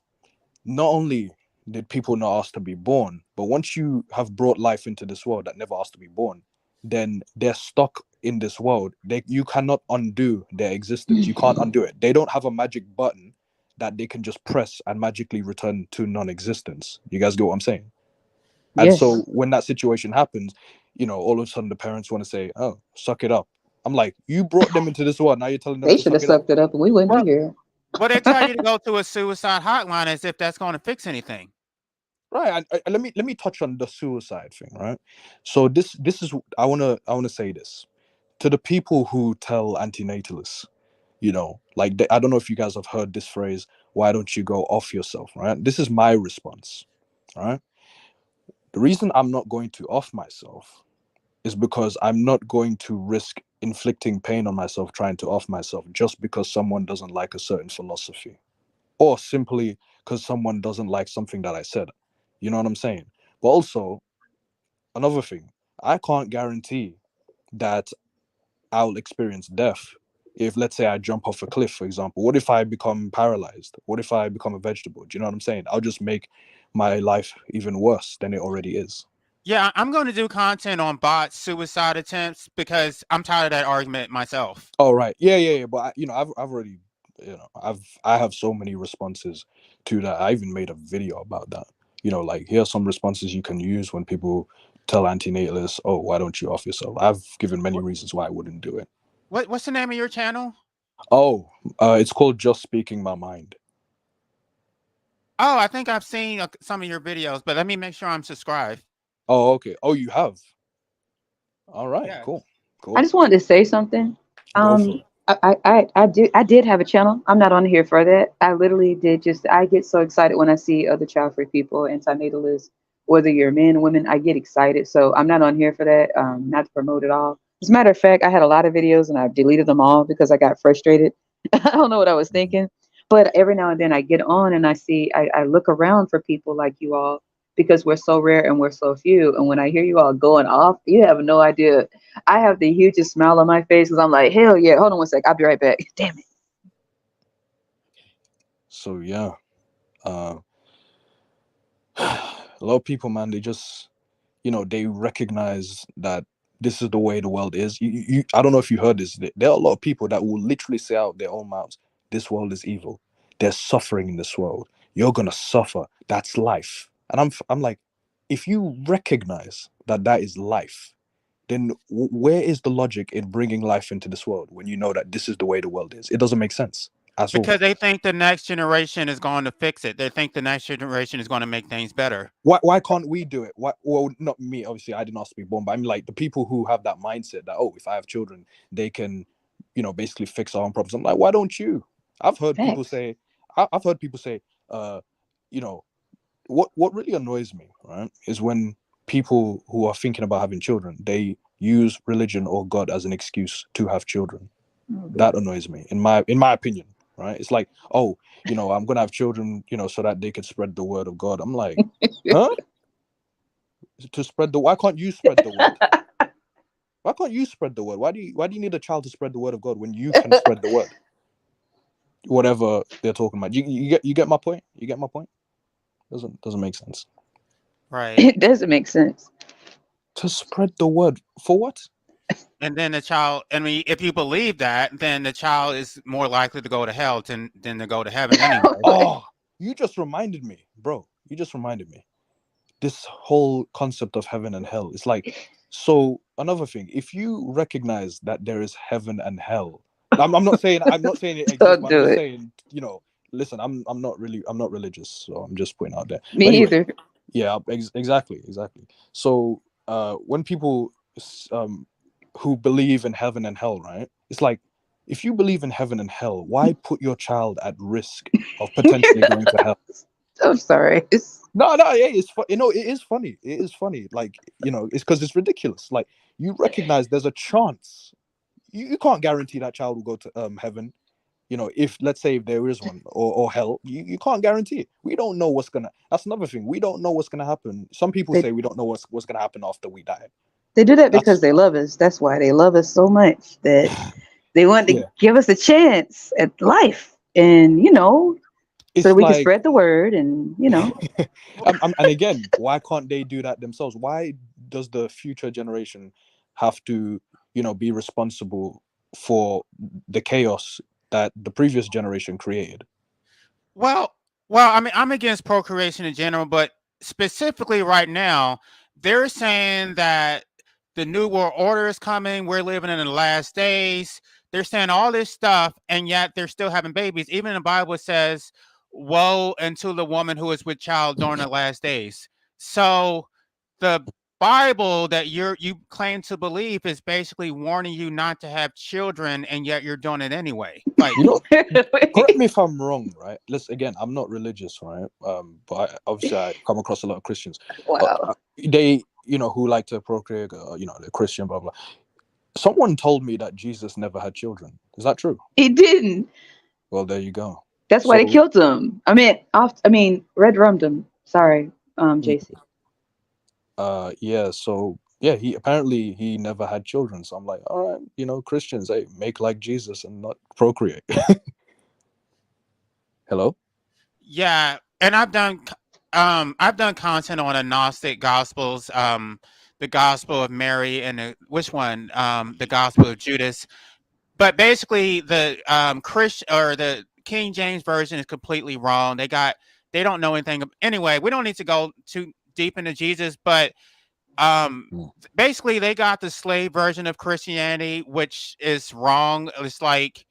Speaker 3: not only did people not ask to be born, but once you have brought life into this world that never asked to be born, then they're stuck in this world. You cannot undo their existence. You can't undo it. They don't have a magic button that they can just press and magically return to non-existence. You guys get what I'm saying? And so
Speaker 2: Yes.
Speaker 3: when that situation happens, all of a sudden the parents want to say, "Oh, suck it up." I'm like, you brought them into this world. Now you're telling them
Speaker 2: They
Speaker 3: to
Speaker 2: should
Speaker 3: suck
Speaker 2: have
Speaker 3: it up.
Speaker 2: sucked it up and we wouldn't be
Speaker 1: Well,
Speaker 2: here.
Speaker 1: well, they tell you to go to a suicide hotline as if that's going to fix anything.
Speaker 3: Right. And let me touch on the suicide thing. Right. So this is I wanna say this to the people who tell antinatalists, like I don't know if you guys have heard this phrase. Why don't you go off yourself? Right. This is my response. All right. The reason I'm not going to off myself is because I'm not going to risk inflicting pain on myself trying to off myself just because someone doesn't like a certain philosophy or simply because someone doesn't like something that I said. You know what I'm saying? But also, another thing, I can't guarantee that I'll experience death if, let's say, I jump off a cliff, for example. What if I become paralyzed? What if I become a vegetable? Do you know what I'm saying? I'll just make my life even worse than it already is.
Speaker 1: Yeah, I'm going to do content on bot suicide attempts because I'm tired of that argument myself.
Speaker 3: Oh right, yeah. But I've already, I have so many responses to that. I even made a video about that. Like here are some responses you can use when people tell antinatalists, "Oh, why don't you off yourself?" I've given many reasons why I wouldn't do it.
Speaker 1: What's the name of your channel?
Speaker 3: Oh, it's called Just Speaking My Mind.
Speaker 1: Oh, I think I've seen some of your videos, but let me make sure I'm subscribed.
Speaker 3: Oh, okay. Oh, you have. All right.
Speaker 1: Yeah.
Speaker 3: Cool.
Speaker 2: I
Speaker 3: Cool.
Speaker 2: just wanted to say something.
Speaker 3: Go for it.
Speaker 2: I did have a channel. I'm not on here for that. I literally did just I get so excited when I see other child free people, antinatalists, whether you're men or women, I get excited. So I'm not on here for that. Not to promote it all. As a matter of fact, I had a lot of videos and I deleted them all because I got frustrated. I don't know what I was thinking. But every now and then I get on and I look around for people like you all because we're so rare and we're so few. And when I hear you all going off, you have no idea. I have the hugest smile on my face because I'm like, hell yeah. Hold on one sec. I'll be right back. Damn it.
Speaker 3: So yeah, uh, a lot of people, man, they just, they recognize that this is the way the world is. I don't know if you heard this. There are a lot of people that will literally say out their own mouths, this world is evil. There's suffering in this world. You're gonna suffer. That's life. And I'm like, if you recognize that that is life, then where is the logic in bringing life into this world when you know that this is the way the world is? It doesn't make sense at all.
Speaker 1: Because they think the next generation is going to fix it. They think the next generation is going to make things better.
Speaker 3: Why can't we do it? Why? Well, not me. Obviously, I didn't ask to be born, but I'm like the people who have that mindset that, oh, if I have children, they can, basically fix our own problems. I'm like, why don't you? I've heard people
Speaker 2: Facts.
Speaker 3: say, I've heard people say, what really annoys me, right, is when people who are thinking about having children, they use religion or God as an excuse to have children. That annoys me, in my opinion, right? It's like, oh, I'm gonna have children, so that they could spread the word of God. I'm like, huh? To spread why can't you spread the word? Why can't you spread the word? Why do you need a child to spread the word of God when you can spread the word? Whatever they're talking about. You get my point? You get my point? Doesn't make sense.
Speaker 1: Right.
Speaker 2: It doesn't make sense.
Speaker 3: To spread the word for what?
Speaker 1: And then the child, I mean, if you believe that, then the child is more likely to go to hell than to go to heaven anyway.
Speaker 3: Oh, you just reminded me, bro. You just reminded me. This whole concept of heaven and hell. It's like, so another thing, if you recognize that there is heaven and hell, I'm not saying it exists,
Speaker 2: Don't
Speaker 3: but
Speaker 2: do
Speaker 3: I'm just
Speaker 2: it.
Speaker 3: saying, listen, I'm not religious, so I'm just putting out there.
Speaker 2: Me
Speaker 3: But anyway,
Speaker 2: either.
Speaker 3: yeah, exactly. So when people who believe in heaven and hell, right? It's like, if you believe in heaven and hell, why put your child at risk of potentially going to hell?
Speaker 2: I'm sorry.
Speaker 3: No, yeah, it's it is funny. It is funny. Like, it's because it's ridiculous. Like, you recognize there's a chance. You can't guarantee that child will go to heaven. If, let's say, if there is one, or hell, you can't guarantee it. We don't know what's gonna. That's another thing. We don't know what's gonna happen. Some people say we don't know what's gonna happen after we die.
Speaker 2: They do that because they love us. That's why they love us so much that they want to give us a chance at life, and
Speaker 3: it's
Speaker 2: so we can
Speaker 3: like,
Speaker 2: spread the word, and
Speaker 3: and again, why can't they do that themselves? Why does the future generation have to, be responsible for the chaos that the previous generation created?
Speaker 1: Well, I mean, I'm against procreation in general, but specifically right now, they're saying that the new world order is coming. We're living in the last days. They're saying all this stuff, and yet they're still having babies. Even the Bible says, "Woe unto the woman who is with child during the last days." So the Bible that you claim to believe is basically warning you not to have children, and yet you're doing it anyway. Like,
Speaker 3: correct me if I'm wrong, right? Again, I'm not religious, right? But obviously I come across a lot of Christians.
Speaker 2: wow.
Speaker 3: They, who like to procreate, they're Christian, blah blah. Someone told me that Jesus never had children. Is that true?
Speaker 2: He didn't.
Speaker 3: Well, there you go.
Speaker 2: That's why they killed him. I mean, Red rummed him. Sorry, JC.
Speaker 3: Yeah. So yeah, he never had children. So I'm like, all right, Christians, hey, make like Jesus and not procreate. Hello.
Speaker 1: yeah, and I've done content on the Gnostic Gospels, the Gospel of Mary, and the Gospel of Judas. But basically, the Christian or the King James version is completely wrong. They don't know anything. Anyway, we don't need to go too deep into Jesus, but basically, they got the slave version of Christianity, which is wrong. It's like,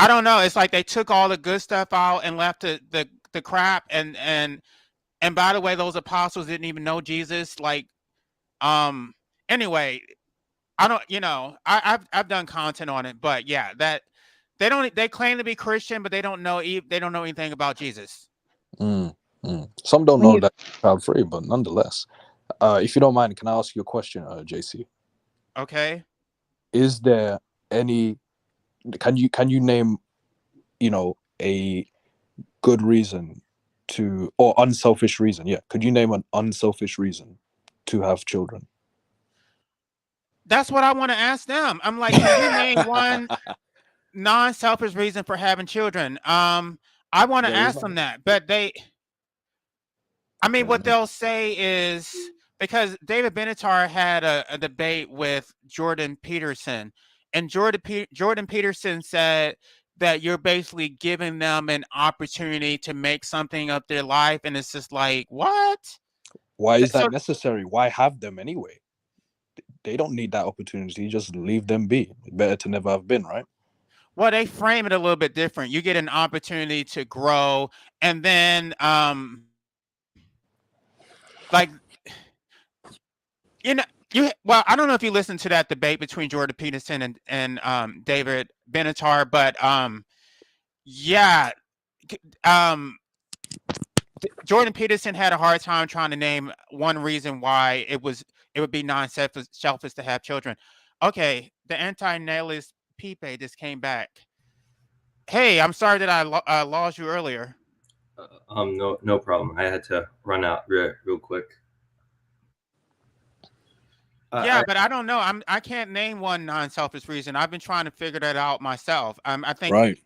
Speaker 1: I don't know. It's like they took all the good stuff out and left the crap. And by the way, those apostles didn't even know Jesus. Like, anyway, I don't, I've done content on it, but yeah, that they claim to be Christian, but they don't know anything about Jesus.
Speaker 3: Some don't know that child free, but nonetheless, if you don't mind, can I ask you a question, JC?
Speaker 1: Okay.
Speaker 3: Is there any? Can you name, a good reason or unselfish reason? Yeah, could you name an unselfish reason to have children?
Speaker 1: That's what I want to ask them. I'm like, can you name one non-selfish reason for having children? I want to ask them that, but what they'll say is because David Benatar had a debate with Jordan Peterson, and Jordan Peterson said that you're basically giving them an opportunity to make something of their life, and it's just like, what?
Speaker 3: Why is
Speaker 1: So
Speaker 3: that necessary? Why have them anyway? They don't need that opportunity. Just leave them be. Better to never have been, right?
Speaker 1: well, they frame it a little bit different. You get an opportunity to grow, and then like you know you well, I don't know if you listened to that debate between Jordan Peterson and David Benatar, but yeah, um Jordan Peterson had a hard time trying to name one reason why it would be non-selfish to have children. Okay, the anti-natalist Pipe just came back. Hey, I'm sorry that I lost you earlier.
Speaker 4: No problem. I had to run out real quick.
Speaker 1: Yeah, but I don't know. I can't name one non-selfish reason. I've been trying to figure that out myself. I think
Speaker 3: Right.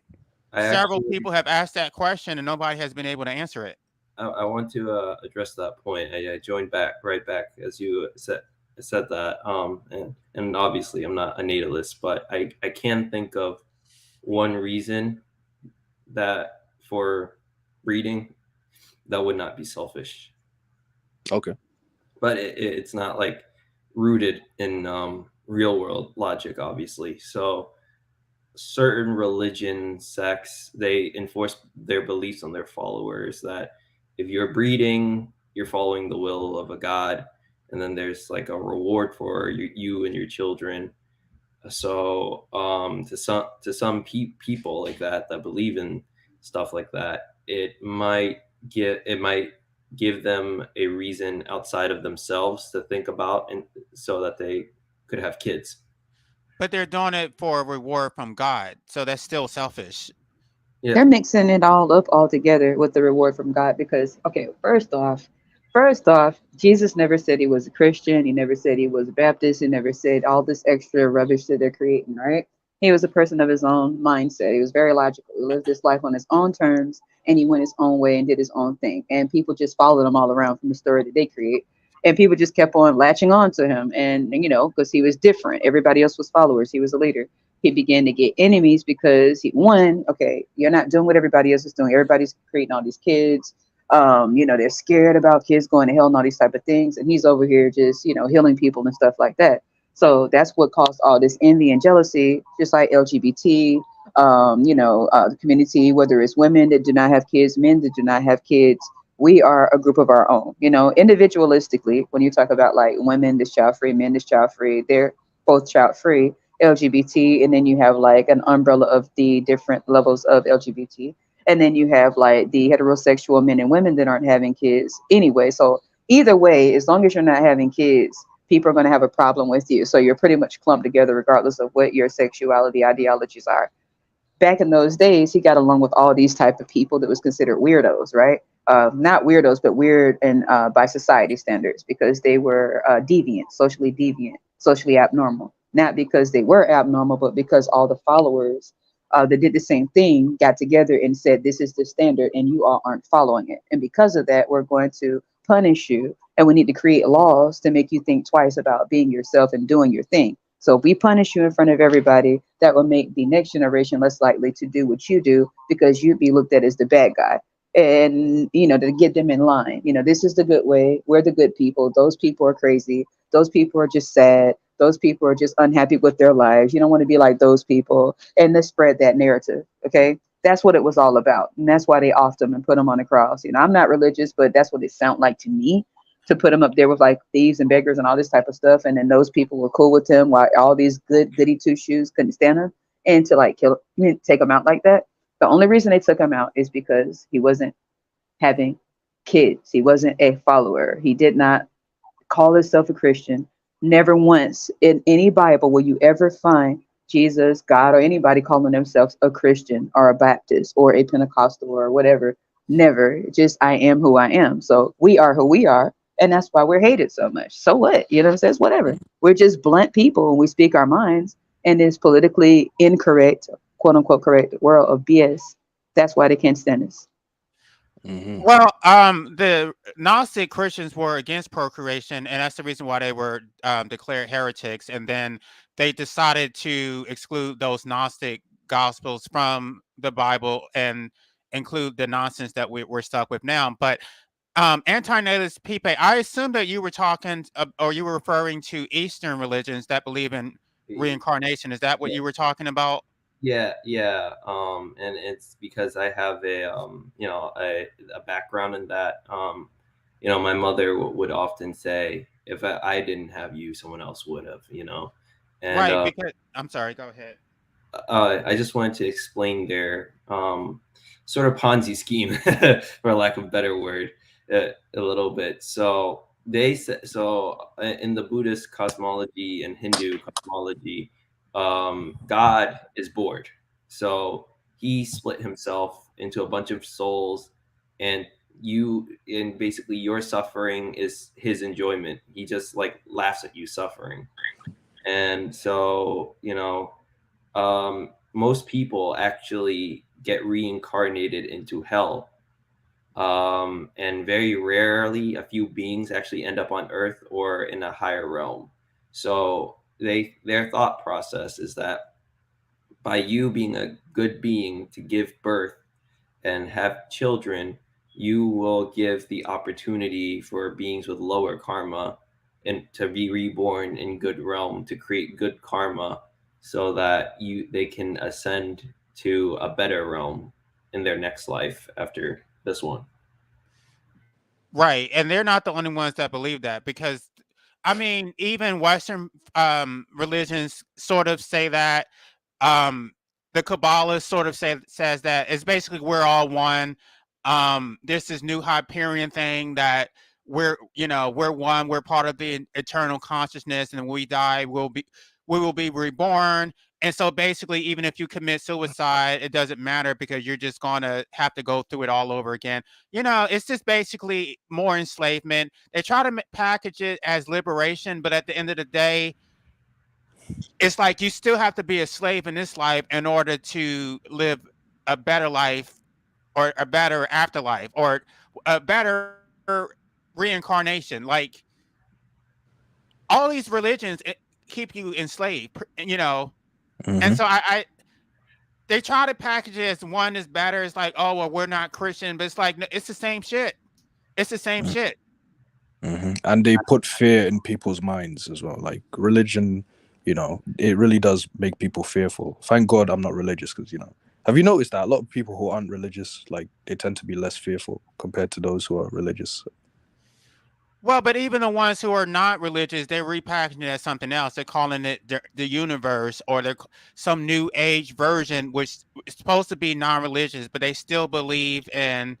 Speaker 1: several people have asked that question and nobody has been able to answer it.
Speaker 4: I want to address that point. I joined right back as you said that. And obviously I'm not a natalist, but I can think of one reason that for breeding that would not be selfish.
Speaker 3: Okay.
Speaker 4: But it's not like rooted in real world logic, obviously. So certain religion, sects, they enforce their beliefs on their followers that if you're breeding, you're following the will of a god, and then there's like a reward for you and your children. So to some people like that believe in stuff like that, it might give them a reason outside of themselves to think about, and so that they could have kids.
Speaker 1: But they're doing it for a reward from God, so that's still selfish.
Speaker 4: Yeah.
Speaker 2: They're mixing it all up all together with the reward from God because, okay, first off, Jesus never said he was a Christian. He never said he was a Baptist. He never said all this extra rubbish that they're creating, right? He was a person of his own mindset. He was very logical. He lived his life on his own terms and he went his own way and did his own thing. And people just followed him all around from the story that they create. And people just kept on latching on to him. And, because he was different. Everybody else was followers. He was a leader. He began to get enemies because okay, you're not doing what everybody else is doing. Everybody's creating all these kids. They're scared about kids going to hell and all these type of things. And he's over here just, healing people and stuff like that. So that's what caused all this envy and jealousy, just like LGBT, the community, whether it's women that do not have kids, men that do not have kids. We are a group of our own, individualistically. When you talk about like women that's child free, men that's child free, they're both child free. LGBT, and then you have like an umbrella of the different levels of LGBT, and then you have like the heterosexual men and women that aren't having kids anyway. So either way, as long as you're not having kids, people are going to have a problem with you. So you're pretty much clumped together regardless of what your sexuality ideologies are. Back in those days, he got along with all these type of people that was considered weirdos, right? Not weirdos, but weird and by society standards, because they were deviant, socially abnormal. Not because they were abnormal, but because all the followers that did the same thing got together and said, this is the standard and you all aren't following it. And because of that, we're going to punish you. And we need to create laws to make you think twice about being yourself and doing your thing. So if we punish you in front of everybody, that will make the next generation less likely to do what you do because you'd be looked at as the bad guy. And, to get them in line, this is the good way. We're the good people. Those people are crazy. Those people are just sad. Those people are just unhappy with their lives. You don't want to be like those people. And let's spread that narrative. Okay. That's what it was all about. And that's why they offed him and put him on the cross. I'm not religious, but that's what it sounded like to me, to put him up there with like thieves and beggars and all this type of stuff. And then those people were cool with him while all these goody two shoes couldn't stand him, and to like take him out like that. The only reason they took him out is because he wasn't having kids. He wasn't a follower. He did not call himself a Christian. Never once in any Bible will you ever find Jesus, God, or anybody calling themselves a Christian or a Baptist or a Pentecostal or whatever. Never. Just I am who I am. So we are who we are. And that's why we're hated so much. So what? You know what I'm saying? It's whatever. We're just blunt people and we speak our minds in this politically incorrect, quote unquote, correct world of BS. That's why they can't stand us.
Speaker 3: Hmm.
Speaker 1: Well, the Gnostic Christians were against procreation, and that's the reason why they were declared heretics. And then they decided to exclude those Gnostic gospels from the Bible and include the nonsense that we're stuck with now. But anti-natalist Pipe, I assume that you were talking or you were referring to Eastern religions that believe in reincarnation. Is that what
Speaker 4: Yeah.
Speaker 1: you were talking about?
Speaker 4: Yeah. And it's because I have a background in that. My mother would often say, if I didn't have you, someone else would have, and
Speaker 1: Right, because I'm sorry, go ahead.
Speaker 4: I just wanted to explain their sort of Ponzi scheme, for lack of a better word, a little bit. So in the Buddhist cosmology and Hindu cosmology, God is bored. So he split himself into a bunch of souls, and basically your suffering is his enjoyment. He just like laughs at you suffering. And so, most people actually get reincarnated into hell. And very rarely a few beings actually end up on Earth or in a higher realm. So their thought process is that by you being a good being to give birth and have children, you will give the opportunity for beings with lower karma and to be reborn in good realm to create good karma so that they can ascend to a better realm in their next life after this one.
Speaker 1: Right, and they're not the only ones that believe that because, I mean, even Western religions sort of say that. Um, the Kabbalah sort of says that it's basically we're all one. There's this new Hyperion thing that we're one. We're part of the eternal consciousness, and when we die, we will be reborn. And so basically, even if you commit suicide, it doesn't matter because you're just gonna have to go through it all over again. It's just basically more enslavement. They try to package it as liberation, but at the end of the day, it's like you still have to be a slave in this life in order to live a better life or a better afterlife or a better reincarnation. Like all these religions keep you enslaved, and
Speaker 3: Hmm.
Speaker 1: so I they try to package it as one is better. It's like, oh well, we're not Christian, but it's like it's the same shit. It's the same shit.
Speaker 3: Hmm. And they put fear in people's minds as well. Like religion, it really does make people fearful. Thank God I'm not religious because, have you noticed that a lot of people who aren't religious, like they tend to be less fearful compared to those who are religious?
Speaker 1: Well, but even the ones who are not religious, they're repackaging it as something else. They're calling it the universe or some new age version, which is supposed to be non-religious, but they still believe in.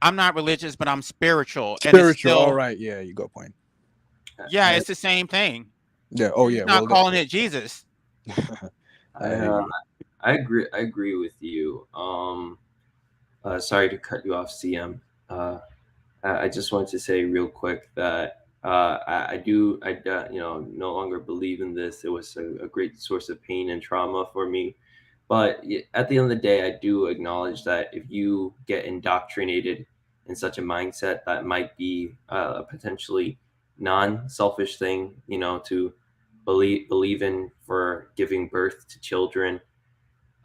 Speaker 1: I'm not religious, but I'm spiritual, and it's
Speaker 3: Spiritual, all
Speaker 1: still,
Speaker 3: right, yeah, you got a point.
Speaker 1: yeah,
Speaker 4: I
Speaker 1: it's the same thing.
Speaker 3: Yeah, oh
Speaker 1: You're
Speaker 3: yeah,
Speaker 1: just not
Speaker 3: well,
Speaker 1: calling it Jesus.
Speaker 3: I
Speaker 4: I,
Speaker 3: hear
Speaker 4: uh,
Speaker 3: you.
Speaker 4: I agree with you. Sorry to cut you off, CM. I just wanted to say real quick that no longer believe in this. It was a great source of pain and trauma for me. But at the end of the day, I do acknowledge that if you get indoctrinated in such a mindset, that might be a potentially non-selfish thing, to believe in for giving birth to children.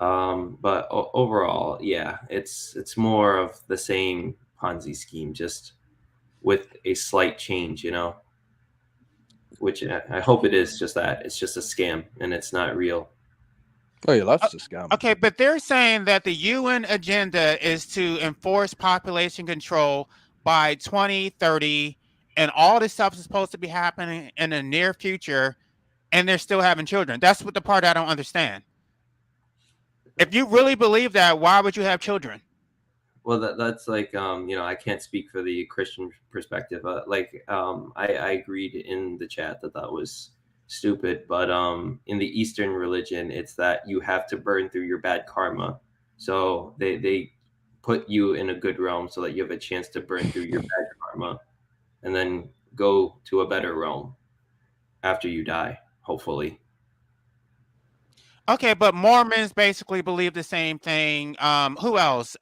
Speaker 4: But overall, yeah, it's more of the same Ponzi scheme, just with a slight change, which I hope it is just that. It's just a scam and it's not real.
Speaker 3: Oh yeah,
Speaker 1: Uh,
Speaker 3: life's a scam.
Speaker 1: Okay, but they're saying that the UN agenda is to enforce population control by 2030, and all this stuff is supposed to be happening in the near future, and they're still having children. That's what the part I don't understand. If you really believe that, why would you have children?
Speaker 4: Well, that's like I can't speak for the Christian perspective. I agreed in the chat that was stupid, but in the Eastern religion, it's that you have to burn through your bad karma. So they put you in a good realm so that you have a chance to burn through your bad karma and then go to a better realm after you die, hopefully.
Speaker 1: Okay, but Mormons basically believe the same thing. Who else?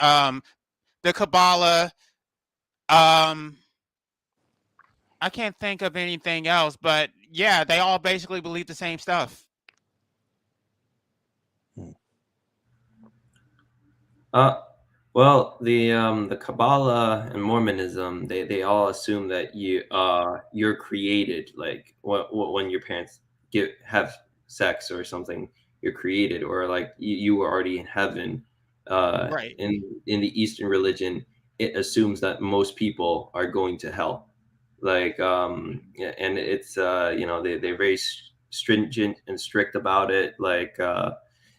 Speaker 1: The Kabbalah. Um, I can't think of anything else, but yeah, they all basically believe the same stuff.
Speaker 4: Uh, well, the Kabbalah and Mormonism, they all assume that you're created, like when your parents have sex or something, you're created, or like you were already in heaven.
Speaker 1: Right.
Speaker 4: In the Eastern religion, it assumes that most people are going to hell. Like yeah, and it's they're very stringent and strict about it. Like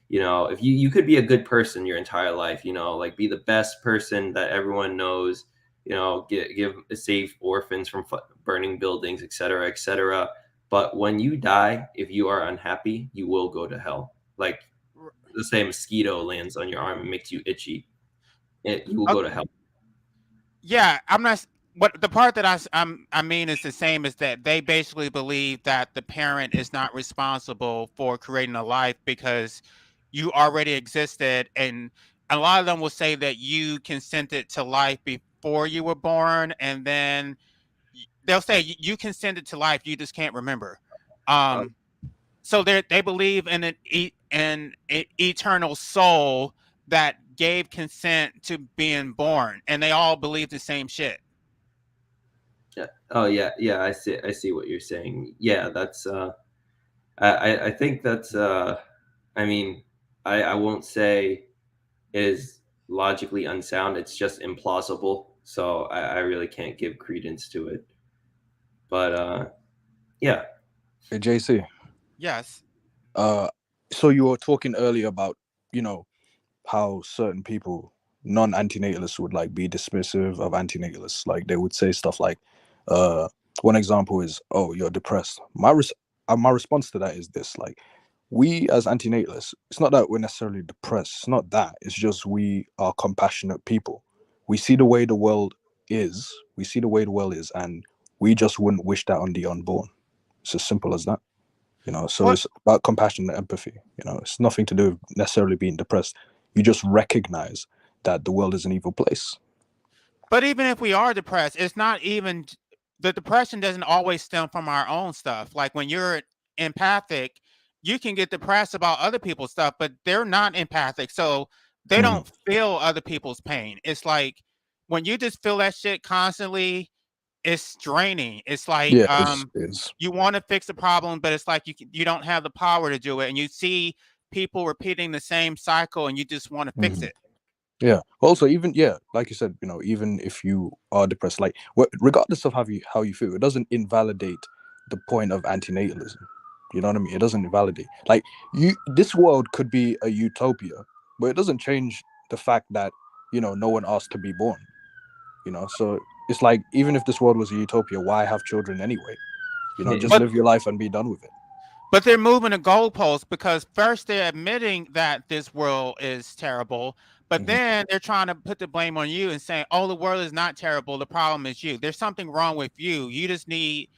Speaker 4: if you could be a good person your entire life, like be the best person that everyone knows, give save orphans from burning buildings, etc., etc. But when you die, if you are unhappy, you will go to hell. Like
Speaker 1: R-
Speaker 4: the same mosquito lands on your arm and makes you itchy, you will
Speaker 1: o-
Speaker 4: go to hell.
Speaker 1: Yeah, I'm not. What the part that I mean is the same, is that they basically believe that the parent is not responsible for creating a life because you already existed, and a lot of them will say that you consented to life before you were born, and then they'll say you consented to life, you just can't remember.
Speaker 4: Uh,
Speaker 1: Um, so they believe in an eternal soul that gave consent to being born, and they all believe the same shit.
Speaker 4: yeah. Oh yeah, yeah. I see what you're saying. Yeah, that's. I think that's. I mean, I won't say is logically unsound. It's just implausible. So I really can't give credence to it. But yeah.
Speaker 3: Hey, JC.
Speaker 1: Yes.
Speaker 3: Uh, so you were talking earlier about, you know, how certain people, non-antinatalists, would like be dismissive of antinatalists. Like they would say stuff like, one example is, "Oh, you're depressed." My response to that is this: like, we as antinatalists, it's not that we're necessarily depressed. It's not that. It's just we are compassionate people. We see the way the world is. We see the way the world is, and we just wouldn't wish that on the unborn. It's as simple as that. So
Speaker 1: What?
Speaker 3: it's about compassion and empathy. It's nothing to do with necessarily being depressed. You just recognize that the world is an evil place.
Speaker 1: But even if we are depressed, it's not even the depression doesn't always stem from our own stuff. Like when you're empathic, you can get depressed about other people's stuff, but they're not empathic. So they
Speaker 3: Mhm.
Speaker 1: don't feel other people's pain. It's like when you just feel that shit constantly, it's draining. It's like
Speaker 3: Yeah, it's
Speaker 1: you want to fix the problem, but it's like you don't have the power to do it, and you see people repeating the same cycle, and you just want to fix
Speaker 3: mhm.
Speaker 1: it.
Speaker 3: Yeah. Also, even like you said, even if you are depressed, like regardless of how you feel, it doesn't invalidate the point of antinatalism. You know what I mean? It doesn't invalidate. Like this world could be a utopia, but it doesn't change the fact that no one asked to be born. So it's like even if this world was a utopia, why have children anyway? Just
Speaker 1: But
Speaker 3: live your life and be done with it.
Speaker 1: But they're moving the goalposts because first they're admitting that this world is terrible, but
Speaker 3: Mhm.
Speaker 1: then they're trying to put the blame on you and saying, "Oh, the world is not terrible. The problem is you. There's something wrong with you. You just need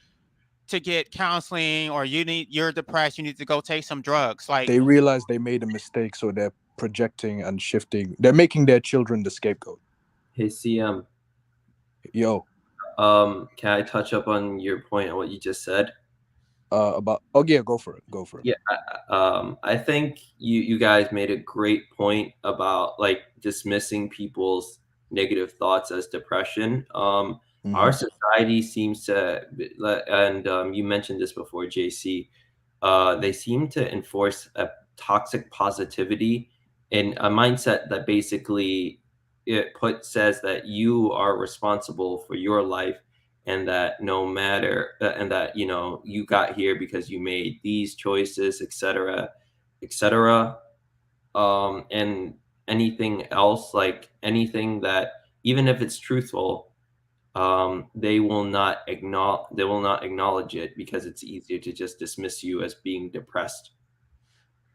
Speaker 1: to get counseling, or you're depressed. You need to go take some drugs." Like,
Speaker 3: They realize they made a mistake, so they're projecting and shifting. They're making their children the scapegoat.
Speaker 4: Hey, CM.
Speaker 3: Yo,
Speaker 4: Can I touch up on your point on what you just said?
Speaker 3: about oh yeah, go for it. Go for it.
Speaker 4: Yeah, I think you guys made a great point about like dismissing people's negative thoughts as depression. Our
Speaker 3: Mhm.
Speaker 4: society seems to, and you mentioned this before, JC. They seem to enforce a toxic positivity and a mindset that basically says that you are responsible for your life, and that no matter and that you got here because you made these choices, etc., etc. And anything else, like anything that, even if it's truthful, they will not acknowledge it because it's easier to just dismiss you as being depressed.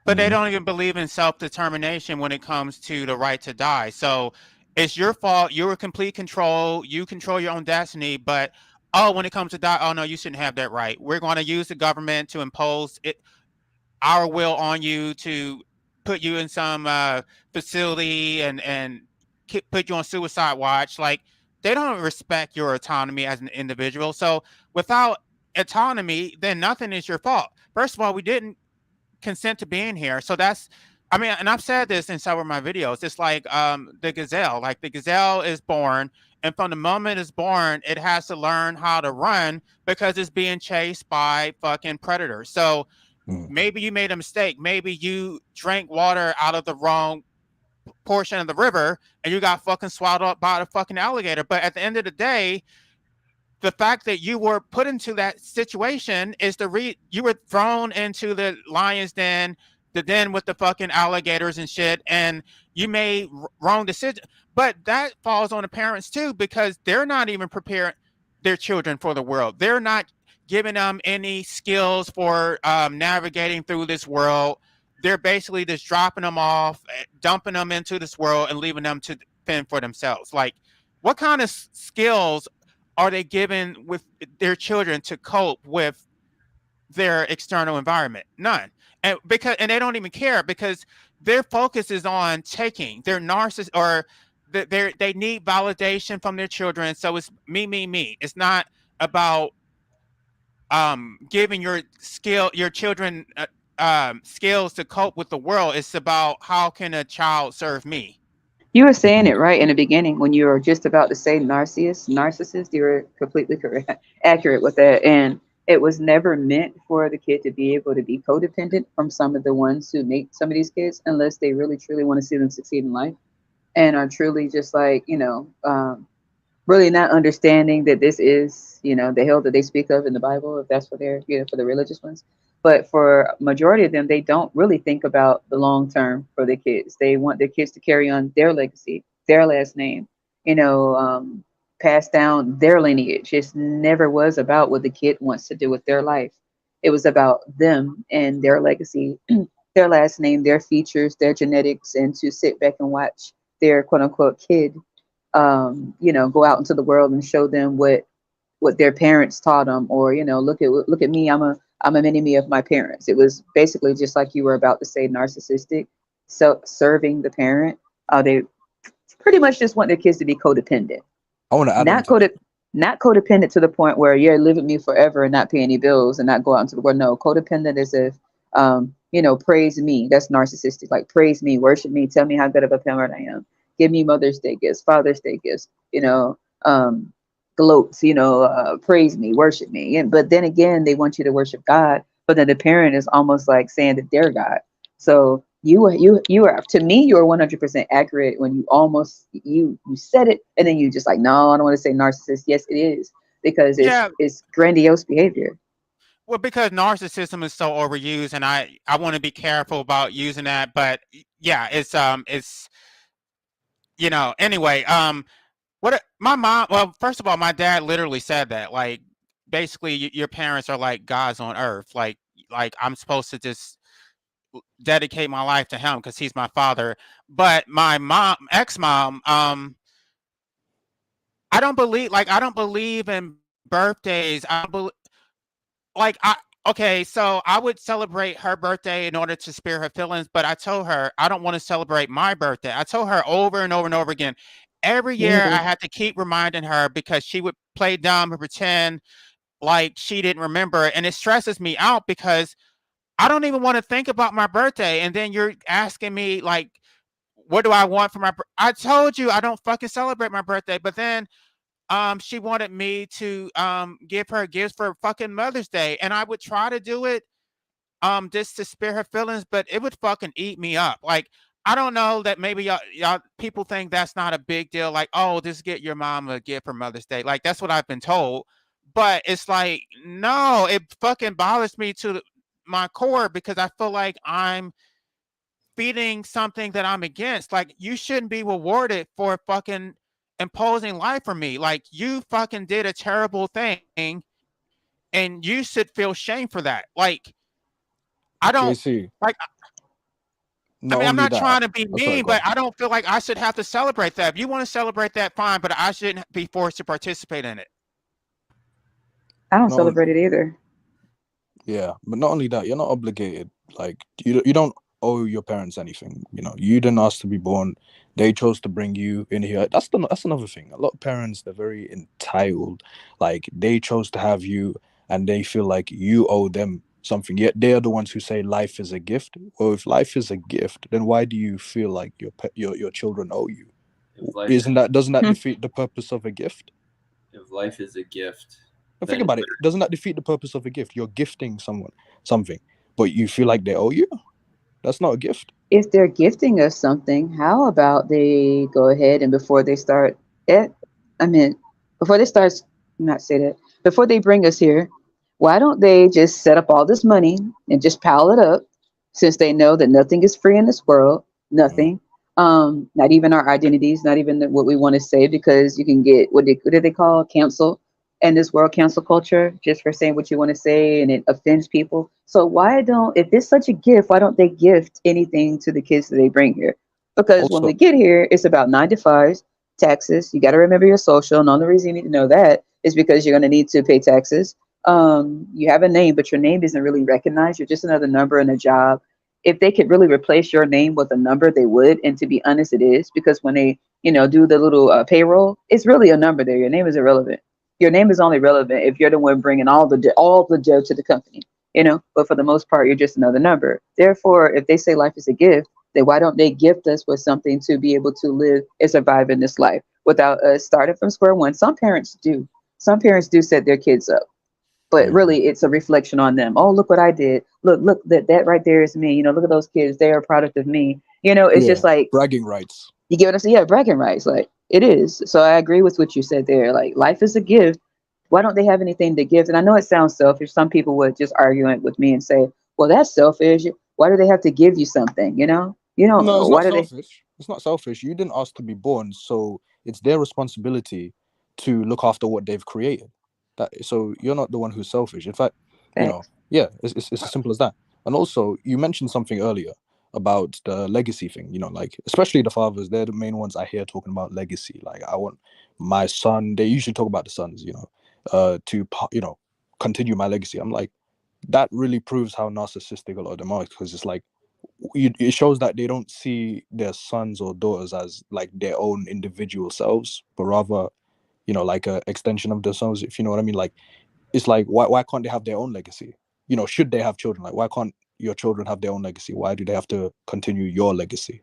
Speaker 1: but they
Speaker 3: Mhm.
Speaker 1: don't even believe in self-determination when it comes to the right to die. So it's your fault. You're in complete control. You control your own destiny. But oh, when it comes to die, oh no, you shouldn't have that right. We're going to use the government to impose our will on you, to put you in some facility and put you on suicide watch. Like they don't respect your autonomy as an individual. So without autonomy, then nothing is your fault. First of all, we didn't consent to being here. So that's, I mean, and I've said this in several of my videos. It's like the gazelle. Like the gazelle is born, and from the moment it's born, it has to learn how to run because it's being chased by fucking predators. So maybe you made a mistake. Maybe you drank water out of the wrong portion of the river and you got fucking swallowed up by the fucking alligator. But at the end of the day, the fact that you were put into that situation is you were thrown into the lion's den, the den with the fucking alligators and shit, and you made wrong decision. But that falls on the parents too, because they're not even preparing their children for the world. They're not giving them any skills for navigating through this world. They're basically just dropping them off, dumping them into this world, and leaving them to fend for themselves. Like, what kind of skills are they given with their children to cope with their external environment? None. And they don't even care, because their focus is on taking. They're narcissists, or they need validation from their children. So it's me. It's not about giving your children skills to cope with the world. It's about, how can a child serve me?
Speaker 2: You were saying it right in the beginning when you were just about to say narcissist. You were completely correct, accurate with that. And it was never meant for the kid to be able to be codependent from some of the ones who make some of these kids, unless they really truly want to see them succeed in life and are truly just like, really not understanding that this is, the hell that they speak of in the Bible, if that's for their, for the religious ones. But for majority of them, they don't really think about the long term for the kids. They want their kids to carry on their legacy, their last name, pass down their lineage. It never was about what the kid wants to do with their life. It was about them and their legacy, their last name, their features, their genetics, and to sit back and watch their quote unquote kid, go out into the world and show them what their parents taught them, or look at me, I'm a mini me of my parents. It was basically just like you were about to say, narcissistic, so serving the parent. They pretty much just want their kids to be codependent.
Speaker 3: I want to add
Speaker 2: not codependent to the point where you're live with me forever and not pay any bills and not go out into the world. No, codependent is if praise me. That's narcissistic. Like, praise me, worship me, tell me how good of a parent I am. Give me Mother's Day gifts, Father's Day gifts, gloats, praise me, worship me. But then again, they want you to worship God, but then the parent is almost like saying that they're God. So you are, to me, you are 100% accurate when you said it, and then you just like, no, I don't want to say narcissist. Yes, it is, because it's grandiose behavior.
Speaker 1: Well, because narcissism is so overused, and I want to be careful about using that. But yeah, it's anyway, what my mom, well, first of all, my dad literally said that, like, basically your parents are like gods on earth. Like I'm supposed to just dedicate my life to him because he's my father. But my ex-mom, I don't believe in birthdays. Okay, so I would celebrate her birthday in order to spare her feelings, but I told her I don't want to celebrate my birthday. I told her over and over and over again. Every year I had to keep reminding her, because she would play dumb and pretend like she didn't remember. And it stresses me out, because I don't even want to think about my birthday. And then you're asking me, like, what do I want for my birthday? I told you I don't fucking celebrate my birthday. But then she wanted me to give her gifts for fucking Mother's Day, and I would try to do it just to spare her feelings, but it would fucking eat me up. Like, I don't know, that maybe y'all people think that's not a big deal, like, oh, just get your mom a gift for Mother's Day. Like, that's what I've been told. But it's like, no, it fucking bothers me to my core, because I feel like I'm feeding something that I'm against. Like, you shouldn't be rewarded for fucking imposing life for me. Like, you fucking did a terrible thing, and you should feel shame for that. Like, I don't
Speaker 3: JC,
Speaker 1: like.
Speaker 3: not
Speaker 1: I mean, I'm
Speaker 3: only
Speaker 1: not
Speaker 3: that.
Speaker 1: trying to be
Speaker 3: Oh, sorry,
Speaker 1: mean,
Speaker 3: go on.
Speaker 1: but I don't feel like I should have to celebrate that. If you want to celebrate that, fine, but I shouldn't be forced to participate in it.
Speaker 2: I don't
Speaker 3: No,
Speaker 2: celebrate it either.
Speaker 3: yeah, but not only that, you're not obligated. Like, you don't owe your parents anything. You know, you didn't ask to be born. They chose to bring you in here. That's another thing. A lot of parents, they're very entitled. Like, they chose to have you, and they feel like you owe them something. Yet they are the ones who say life is a gift. Well, if life is a gift, then why do you feel like your children owe you? Doesn't that
Speaker 2: Hmm.
Speaker 3: defeat the purpose of a gift?
Speaker 4: If life is a gift,
Speaker 3: And think
Speaker 4: then
Speaker 3: about it. Doesn't that defeat the purpose of a gift? You're gifting someone something, but you feel like they owe you. That's not a gift.
Speaker 2: If they're gifting us something, how about they go ahead and before they start it, I mean, before they start, not say that, before they bring us here, why don't they just set up all this money and just pile it up since they know that nothing is free in this world,
Speaker 3: Mm.
Speaker 2: nothing, not even our identities, not even what we want to say, because you can get, what do they call, cancel in this world, cancel culture, just for saying what you want to say and it offends people. So why don't, if it's such a gift, why don't they gift anything to the kids that they bring here? Because when we
Speaker 3: Also,
Speaker 2: get here, it's about 9 to 5, taxes. You got to remember your social. And the only reason you need to know that is because you're going to need to pay taxes. You have a name, but your name isn't really recognized. You're just another number in a job. If they could really replace your name with a number, they would. And to be honest, it is, because when they, do the little payroll, it's really a number there. Your name is irrelevant. Your name is only relevant if you're the one bringing all the dough to the company. But for the most part, you're just another number. Therefore, if they say life is a gift, then why don't they gift us with something to be able to live and survive in this life without us starting from square one? Some parents do. Some parents do set their kids up, but
Speaker 3: mhm,
Speaker 2: really it's a reflection on them. Oh, look what I did. Look, that right there is me. Look at those kids. They are a product of me. It's
Speaker 3: yeah,
Speaker 2: just like,
Speaker 3: bragging rights.
Speaker 2: you get what I'm saying? Yeah, bragging rights. Like, it is. So I agree with what you said there. Like, life is a gift. Why don't they have anything to give? And I know it sounds selfish. Some people would just argue it with me and say, well, that's selfish. Why do they have to give you something? You don't,
Speaker 3: No, it's not
Speaker 2: why do they?
Speaker 3: selfish. It's not selfish. You didn't ask to be born, so it's their responsibility to look after what they've created. So you're not the one who's selfish. In fact,
Speaker 2: Facts.
Speaker 3: yeah, it's as simple as that. And also, you mentioned something earlier about the legacy thing. Like, especially the fathers, they're the main ones I hear talking about legacy. Like, I want my son. They usually talk about the sons. To continue my legacy. I'm like, that really proves how narcissistic a lot of them are, because it's like, it shows that they don't see their sons or daughters as like their own individual selves, but rather, like a extension of themselves, if you know what I mean. Like, it's like, why can't they have their own legacy? Should they have children? Like, why can't your children have their own legacy? Why do they have to continue your legacy?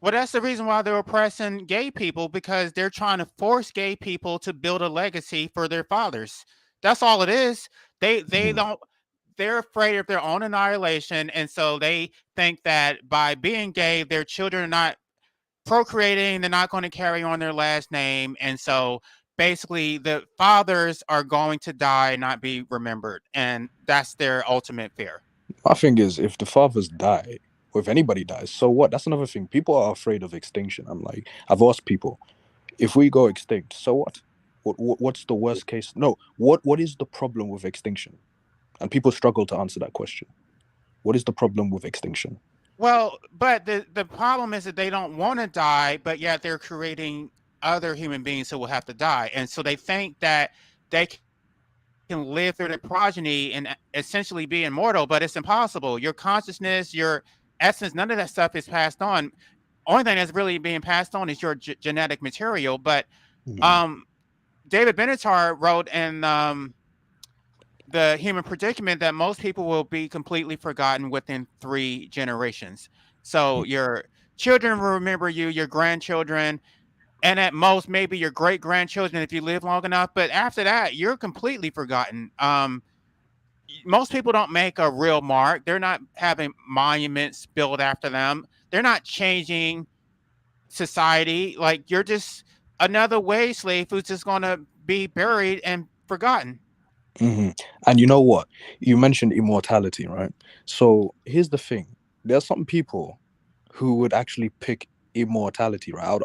Speaker 1: Well, that's the reason why they're oppressing gay people, because they're trying to force gay people to build a legacy for their fathers. That's all it is. They
Speaker 3: Mhm.
Speaker 1: don't they're afraid of their own annihilation, and so they think that by being gay, their children are not procreating, they're not going to carry on their last name, and so basically the fathers are going to die and not be remembered, and that's their ultimate fear.
Speaker 3: My thing is, if the fathers die, or if anybody dies, so what? That's another thing. People are afraid of extinction. I'm like, I've asked people, if we go extinct, so what? What's the worst case? No, what is the problem with extinction? And people struggle to answer that question. What is the problem with extinction?
Speaker 1: Well, but the problem is that they don't want to die, but yet they're creating other human beings who will have to die, and so they think that they can live through their progeny and essentially be immortal, but it's impossible. Your consciousness, your essence, none of that stuff is passed on. Only thing that's really being passed on is your genetic material. But
Speaker 3: Mm.
Speaker 1: um, David Benatar wrote in The Human Predicament that most people will be completely forgotten within 3 generations. So your children will remember you, your grandchildren, and at most maybe your great grandchildren if you live long enough. But after that, you're completely forgotten. Most people don't make a real mark. They're not having monuments built after them. They're not changing society. Like, you're just another wage slave who's just going to be buried and forgotten.
Speaker 3: Hmm. And you know what? You mentioned immortality, right? So here's the thing: there are some people who would actually pick immortality, right?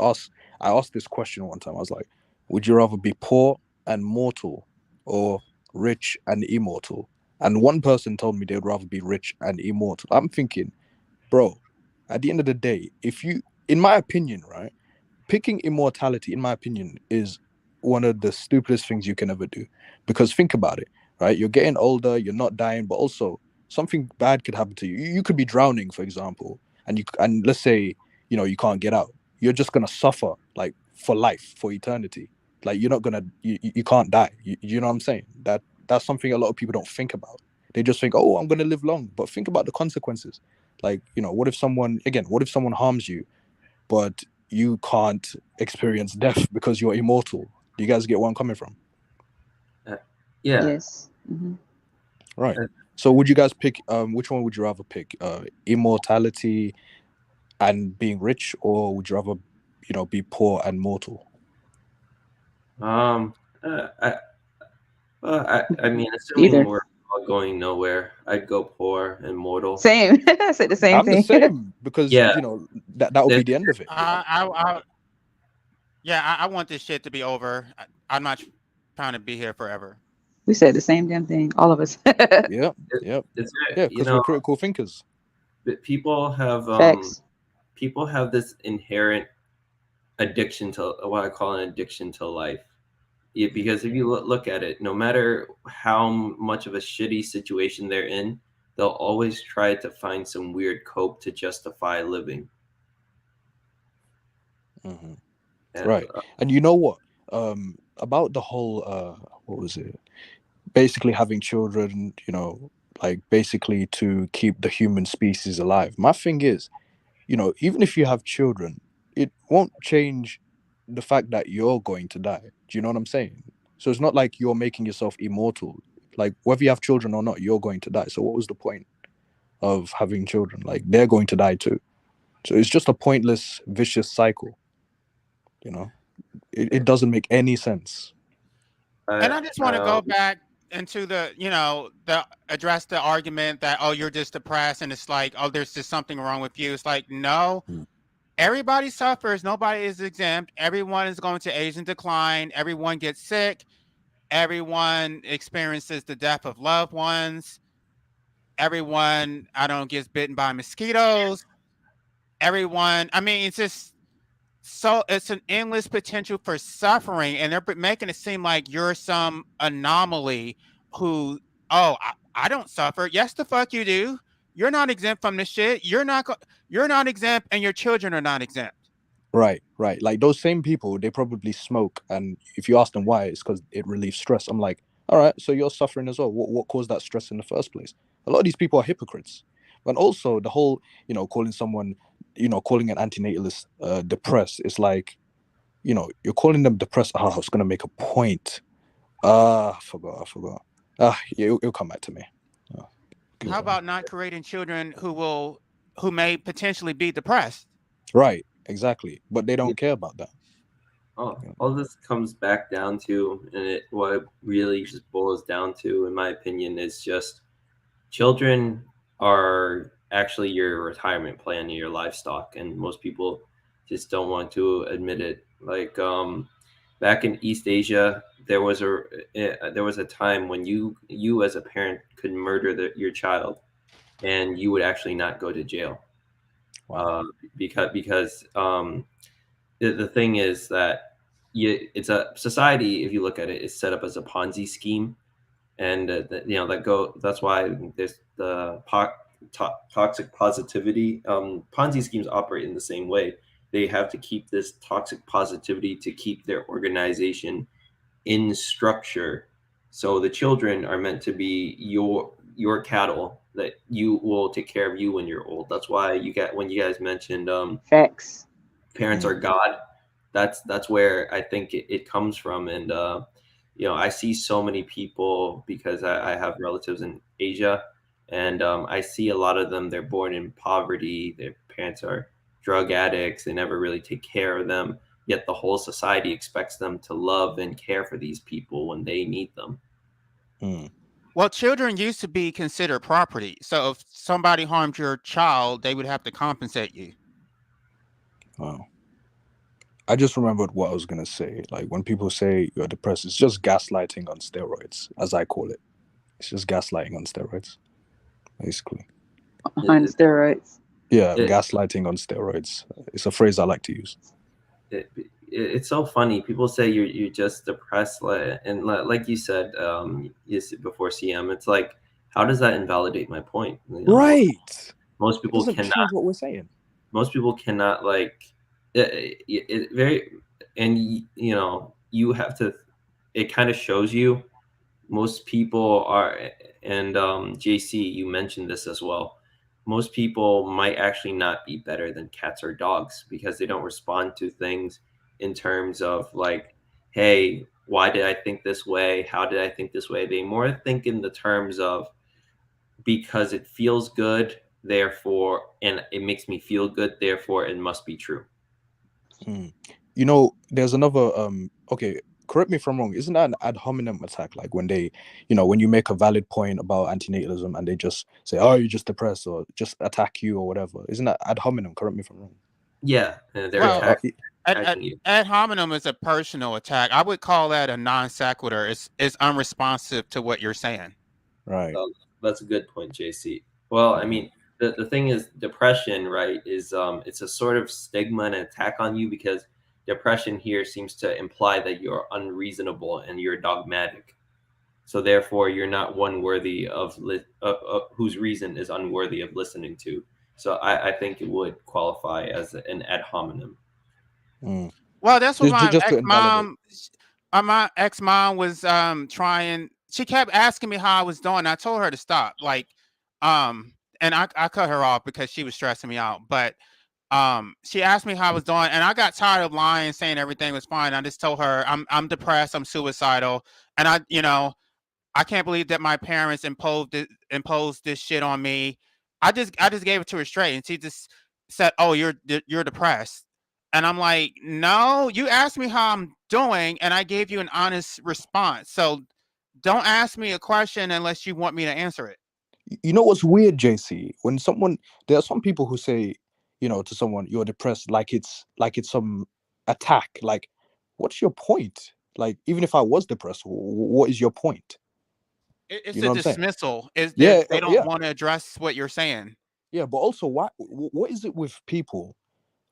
Speaker 3: I asked this question one time. I was like, would you rather be poor and mortal, or rich and immortal? And one person told me they'd rather be rich and immortal. I'm thinking, bro, at the end of the day, in my opinion, right, picking immortality, in my opinion, is one of the stupidest things you can ever do. Because think about it, right? You're getting older, you're not dying, but also something bad could happen to you. You could be drowning, for example, and let's say, you can't get out, you're just gonna suffer like for life, for eternity. Like you're not gonna, you can't die. You know what I'm saying? That's something a lot of people don't think about. They just think, oh, I'm gonna live long, but think about the consequences. Like, what if someone harms you, but you can't experience death because you're immortal? Do you guys get where I'm coming from?
Speaker 4: Yeah.
Speaker 2: Yes. Hmm.
Speaker 3: Right. So would you guys pick, which one would you rather pick? Immortality and being rich, or would you rather, be poor and mortal?
Speaker 4: I mean, assuming
Speaker 2: Either.
Speaker 4: we're all going nowhere, I'd go poor and mortal.
Speaker 2: Same. I said the same
Speaker 3: I'm the
Speaker 2: thing.
Speaker 3: same, because
Speaker 4: Yeah.
Speaker 3: that would be the end of it.
Speaker 1: I want this shit to be over. I'm not trying to be here forever.
Speaker 2: We said the same damn thing, all of us.
Speaker 3: Yeah, yeah,
Speaker 4: It's
Speaker 3: yeah, because we're critical thinkers.
Speaker 4: but people have
Speaker 2: Facts.
Speaker 4: this inherent addiction to what I call an addiction to life. Because if you look at it, no matter how much of a shitty situation they're in, they'll always try to find some weird cope to justify living.
Speaker 3: Hmm.
Speaker 4: And,
Speaker 3: Right. And you know what? About the whole, what was it? Basically having children, like basically to keep the human species alive. My thing is, even if you have children, it won't change the fact that you're going to die. Do you know what I'm saying? So it's not like you're making yourself immortal. Like whether you have children or not, you're going to die. So what was the point of having children? Like they're going to die too. So it's just a pointless, vicious cycle. It doesn't make any sense.
Speaker 1: And I just want to go back into the address the argument that, oh, you're just depressed, and it's like, oh, there's just something wrong with you. It's like, no, everybody suffers. Nobody is exempt. Everyone is going to age and decline. Everyone gets sick. Everyone experiences the death of loved ones. Everyone, gets bitten by mosquitoes. Everyone, I mean, it's just, so it's an endless potential for suffering, and they're making it seem like you're some anomaly who, oh, I don't suffer. Yes, the fuck you do. You're not exempt from this shit. You're not exempt, and your children are not exempt.
Speaker 3: Right. Like those same people, they probably smoke, and if you ask them why, it's because it relieves stress. I'm like, all right, so you're suffering as well. What caused that stress in the first place? A lot of these people are hypocrites. And also the whole, calling someone, calling an antinatalist depressed. It's like, you're calling them depressed. I was gonna make a point. I forgot. It'll come back to me.
Speaker 1: How about not creating children who may potentially be depressed?
Speaker 3: Right, exactly. But they don't care about that.
Speaker 4: All this comes back down to, and what it really just boils down to, in my opinion, is just children are actually your retirement plan and your livestock, and most people just don't want to admit it. Like back in East Asia, there was a time when you as a parent could murder your child, and you would actually not go to jail.
Speaker 3: Wow.
Speaker 4: Because the thing is that it's a society. If you look at it, it's set up as a Ponzi scheme, and that's why there's the toxic positivity. Ponzi schemes operate in the same way. They have to keep this toxic positivity to keep their organization in structure. So the children are meant to be your cattle that you will take care of you when you're old. That's why when you guys mentioned
Speaker 2: Facts.
Speaker 4: parents are God. That's where I think it comes from. And I see so many people, because I have relatives in Asia, and I see a lot of them. They're born in poverty. Their parents are drug addicts. They never really take care of them. Yet the whole society expects them to love and care for these people when they need them.
Speaker 1: Well, children used to be considered property. So if somebody harmed your child, they would have to compensate you.
Speaker 3: Wow. I just remembered what I was going to say. Like when people say you're depressed, it's just gaslighting on steroids, as I call it. It's just gaslighting on steroids, basically.
Speaker 2: On steroids.
Speaker 3: Yeah, gaslighting on steroids. It's a phrase I like to use.
Speaker 4: It's so funny. People say you're just depressed, and like you said before, CM. It's like, how does that invalidate my point?
Speaker 3: Right.
Speaker 4: Most
Speaker 3: It
Speaker 4: people
Speaker 3: doesn't
Speaker 4: cannot.
Speaker 3: change what we're saying.
Speaker 4: Most people cannot like it very, and you know, you have to. It kind of shows you. Most people are, and JC, you mentioned this as well. Most people might actually not be better than cats or dogs because they don't respond to things in terms of like, hey, why did I think this way? How did I think this way? They more think in the terms of because it feels good, therefore, and it makes me feel good, therefore, it must be true.
Speaker 3: Mm. You know, there's another okay, correct me if I'm wrong, isn't that an ad hominem attack? Like when they, you know, when you make a valid point about antinatalism and they just say, oh, you're just depressed, or just attack you or whatever. Isn't that ad hominem? Correct me if I'm wrong.
Speaker 4: Yeah, they're
Speaker 1: Well,
Speaker 4: attacking you.
Speaker 1: ad hominem is a personal attack. I would call that a non sequitur. It's unresponsive to what you're saying.
Speaker 3: Right.
Speaker 4: That's a good point, JC. Well, I mean, the thing is, depression, right, is it's a sort of stigma and attack on you because depression here seems to imply that you're unreasonable and you're dogmatic. So therefore, you're not one worthy of whose reason is unworthy of listening to. So I think it would qualify as an ad hominem.
Speaker 3: Mm.
Speaker 1: Well, that's what
Speaker 3: Just to invalidate.
Speaker 1: my ex mom was trying. She kept asking me how I was doing. I told her to stop. Like, and I cut her off because she was stressing me out. But she asked me how I was doing, and I got tired of lying, saying everything was fine. I just told her I'm depressed, I'm suicidal, and I can't believe that my parents imposed this shit on me. I just gave it to her straight, and she just said, "Oh, you're depressed," and I'm like, "No, you asked me how I'm doing, and I gave you an honest response. So don't ask me a question unless you want me to answer it."
Speaker 3: You know what's weird, JC? When someone, there are some people who say, you know, to someone, you're depressed, like it's some attack. Like, what's your point? Like, even if I was depressed, what is your point?
Speaker 1: It's
Speaker 3: You know
Speaker 1: a
Speaker 3: what I'm saying?
Speaker 1: dismissal. Is
Speaker 3: Yeah,
Speaker 1: that they don't
Speaker 3: yeah,
Speaker 1: want to address what you're saying?
Speaker 3: yeah. But also, what is it with people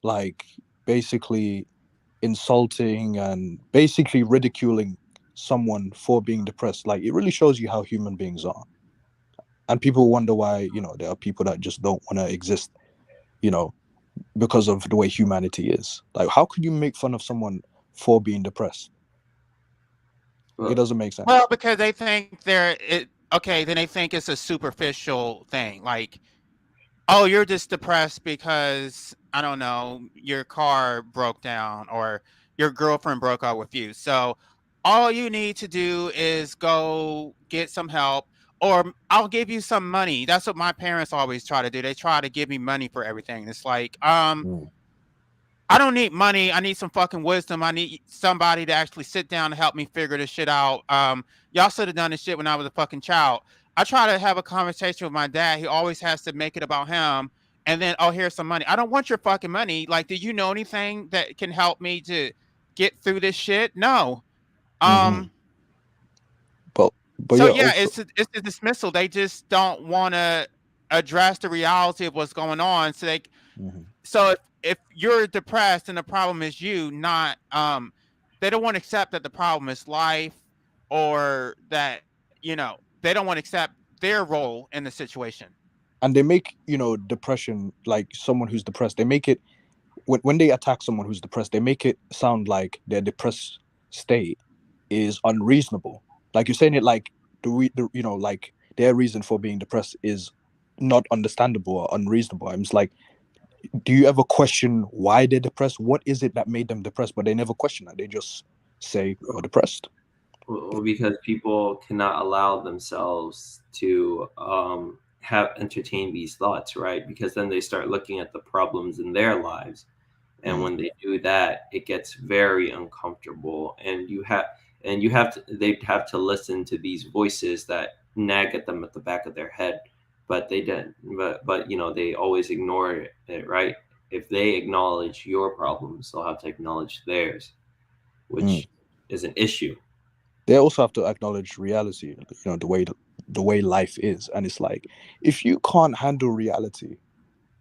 Speaker 3: like basically insulting and basically ridiculing someone for being depressed? Like, it really shows you how human beings are. And people wonder why, you know, there are people that just don't want to exist, you know, because of the way humanity is. Like, how could you make fun of someone for being depressed? It doesn't make sense.
Speaker 1: Well, because they think okay, then they think it's a superficial thing. Like, oh, you're just depressed because I don't know, your car broke down or your girlfriend broke up with you. So all you need to do is go get some help, or I'll give you some money. That's what my parents always try to do. They try to give me money for everything. It's like,
Speaker 3: Mm.
Speaker 1: I don't need money. I need some fucking wisdom. I need somebody to actually sit down and help me figure this shit out. Y'all should have done this shit when I was a fucking child. I try to have a conversation with my dad. He always has to make it about him. And then, oh, here's some money. I don't want your fucking money. Like, do you know anything that can help me to get through this shit? No.
Speaker 3: Mm-hmm. But
Speaker 1: So
Speaker 3: yeah,
Speaker 1: yeah,
Speaker 3: also,
Speaker 1: it's a dismissal. They just don't want to address the reality of what's going on.
Speaker 3: mm-hmm.
Speaker 1: So if you're depressed and the problem is you, not they don't want to accept that the problem is life, or that they don't want to accept their role in the situation.
Speaker 3: And they make, you know, depression, like someone who's depressed, they make it, when they attack someone who's depressed, they make it sound like their depressed state is unreasonable. Like, you're saying it like you know, like their reason for being depressed is not understandable or unreasonable. I'm just like, do you ever question why they're depressed? What is it that made them depressed? But they never question that. They just say you're depressed.
Speaker 4: Well, because people cannot allow themselves to have entertain these thoughts, right? Because then they start looking at the problems in their lives, and when they do that, it gets very uncomfortable, and they'd have to listen to these voices that nag at them at the back of their head, but they didn't. But you know, they always ignore it, right? If they acknowledge your problems, they'll have to acknowledge theirs, which is an issue.
Speaker 3: They also have to acknowledge reality, you know, the way life is. And it's like, if you can't handle reality,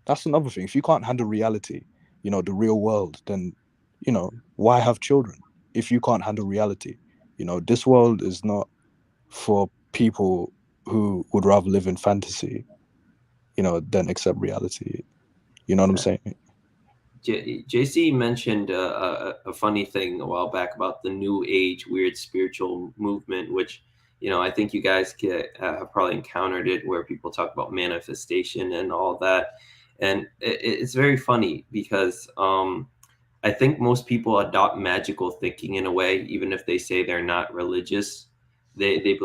Speaker 3: that's another thing. If you can't handle reality, you know, the real world, then, you know, why have children if you can't handle reality? You know, this world is not for people who would rather live in fantasy. then accept reality. You know what I'm saying?
Speaker 4: JC mentioned a funny thing a while back about the New Age weird spiritual movement, which I think you guys have probably encountered it, where people talk about manifestation and all that, and it's very funny because I think most people adopt magical thinking in a way, even if they say they're not religious. They don't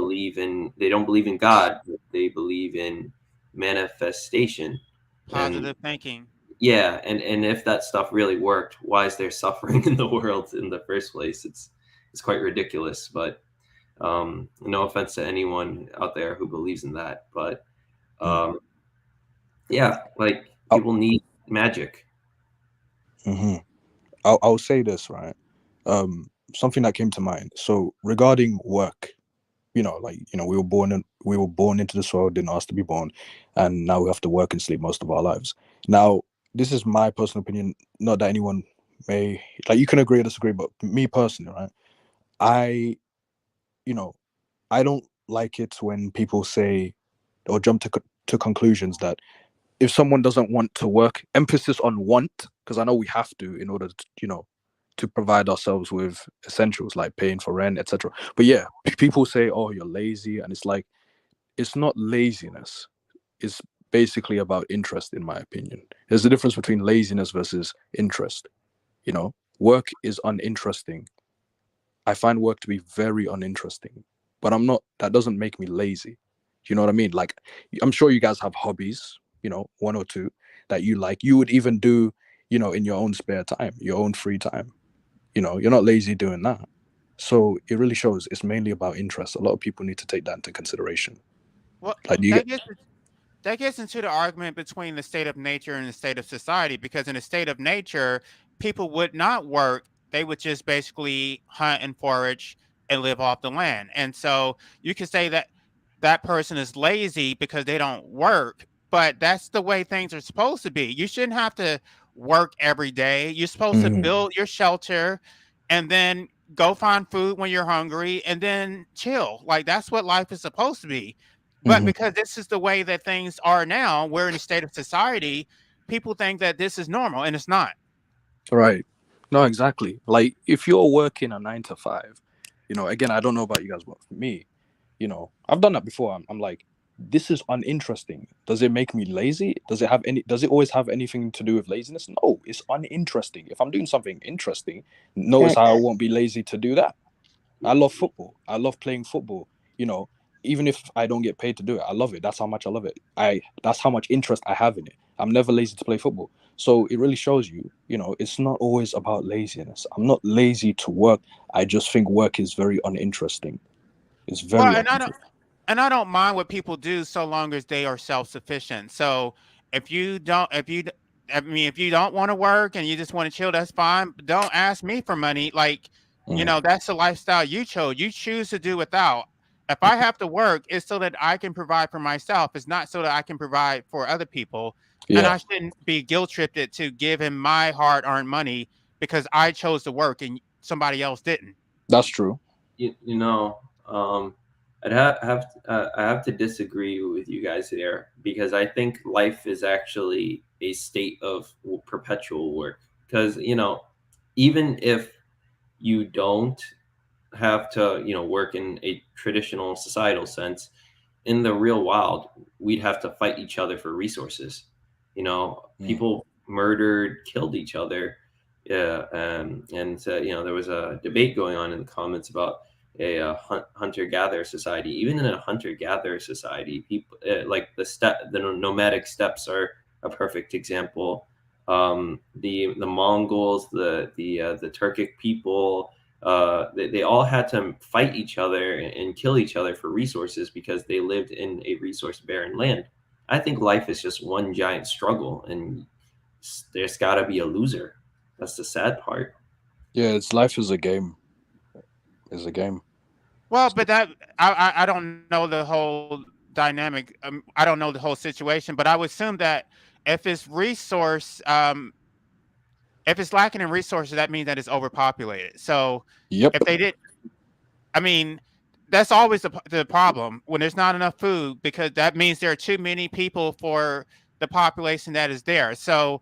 Speaker 4: believe in God, but they believe in manifestation. And
Speaker 1: Positive thinking.
Speaker 4: yeah, and if that stuff really worked, why is there suffering in the world in the first place? It's quite ridiculous. But no offense to anyone out there who believes in that, but yeah, like
Speaker 3: Oh.
Speaker 4: people need magic.
Speaker 3: Mm-hmm. I'll say this, right? Something that came to mind. So regarding work, we were born into this world, didn't ask to be born, and now we have to work and sleep most of our lives. Now, this is my personal opinion. Not that anyone may you can agree or disagree, but me personally, right? I don't like it when people say or jump to conclusions that if someone doesn't want to work, emphasis on want, because I know we have to in order to provide ourselves with essentials like paying for rent, etc. But yeah, people say, "Oh, you're lazy," and it's like, it's not laziness. It's basically about interest, in my opinion. There's a difference between laziness versus interest. Work is uninteresting. I find work to be very uninteresting, but I'm not. That doesn't make me lazy. You know what I mean? Like, I'm sure you guys have hobbies, one or two that you like. You would even do, in your own spare time, your own free time. You're not lazy doing that. So it really shows it's mainly about interest. A lot of people need to take that into consideration.
Speaker 1: Well,
Speaker 3: Like, do you
Speaker 1: that
Speaker 3: get?
Speaker 1: gets that gets into the argument between the state of nature and the state of society, because in the state of nature, people would not work. They would just basically hunt and forage and live off the land. And so you could say that that person is lazy because they don't work, but that's the way things are supposed to be. You shouldn't have to work every day. You're supposed to
Speaker 3: Mhm,
Speaker 1: build your shelter and then go find food when you're hungry and then chill. Like that's what life is supposed to be. But
Speaker 3: mhm.
Speaker 1: because this is the way that things are now, we're in a state of society, people think that this is normal and it's not.
Speaker 3: Right. No, exactly. Like, if you're working a 9 to 5, again, I don't know about you guys, but for me, I've done that before. I'm like, this is uninteresting. Does it make me lazy? Does it always have anything to do with laziness? No, it's uninteresting. If I'm doing something interesting, notice how I won't be lazy to do that. I love football. I love playing football. You know, Even if I don't get paid to do it, I love it. That's how much I love it. That's how much interest I have in it. I'm never lazy to play football. So it really shows you, it's not always about laziness. I'm not lazy to work. I just think work is very uninteresting. It's
Speaker 1: Well,
Speaker 3: very uninteresting.
Speaker 1: and I don't mind what people do so long as they are self-sufficient. So if you don't want to work and you just want to chill, that's fine. But don't ask me for money. Like,
Speaker 3: Mm.
Speaker 1: that's the lifestyle you chose. You choose to do without. If I have to work, it's so that I can provide for myself. It's not so that I can provide for other people. And
Speaker 3: Yeah,
Speaker 1: I shouldn't be guilt tripped to give him my hard-earned money because I chose to work and somebody else didn't.
Speaker 3: that's true.
Speaker 4: You know, I have to disagree with you guys there, because I think life is actually a state of perpetual work. Because even if you don't have to work in a traditional societal sense, in the real wild we'd have to fight each other for resources.
Speaker 3: Mm.
Speaker 4: People murdered, killed each other. Yeah. And there was a debate going on in the comments about a hunter-gatherer society. Even in a hunter-gatherer society, people like the nomadic steppes are a perfect example. The Mongols, the Turkic people, they all had to fight each other and kill each other for resources because they lived in a resource barren land. I think life is just one giant struggle, and there's got to be a loser. That's the sad part.
Speaker 3: Yeah, it's life is a game. Is a game.
Speaker 1: Well, but I don't know the whole dynamic. I don't know the whole situation, but I would assume that if it's resource, if it's lacking in resources, that means that it's overpopulated. So
Speaker 3: Yep.
Speaker 1: if they did, I mean, that's always the problem when there's not enough food, because that means there are too many people for the population that is there. So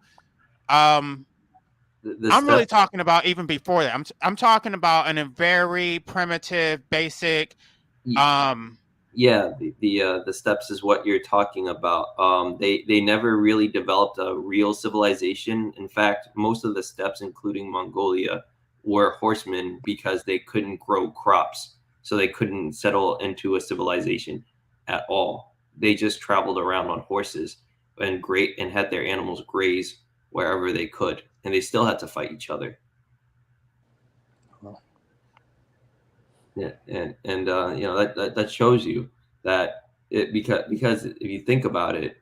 Speaker 1: um,
Speaker 4: The
Speaker 1: I'm really
Speaker 4: step,
Speaker 1: talking about even before that. I'm talking about in a very primitive, basic. Um,
Speaker 4: yeah, the steps is what you're talking about. They never really developed a real civilization. In fact, most of the steppes, including Mongolia, were horsemen because they couldn't grow crops, so they couldn't settle into a civilization at all. They just traveled around on horses and had their animals graze wherever they could, and they still had to fight each other. Yeah, and that shows you that it because if you think about it,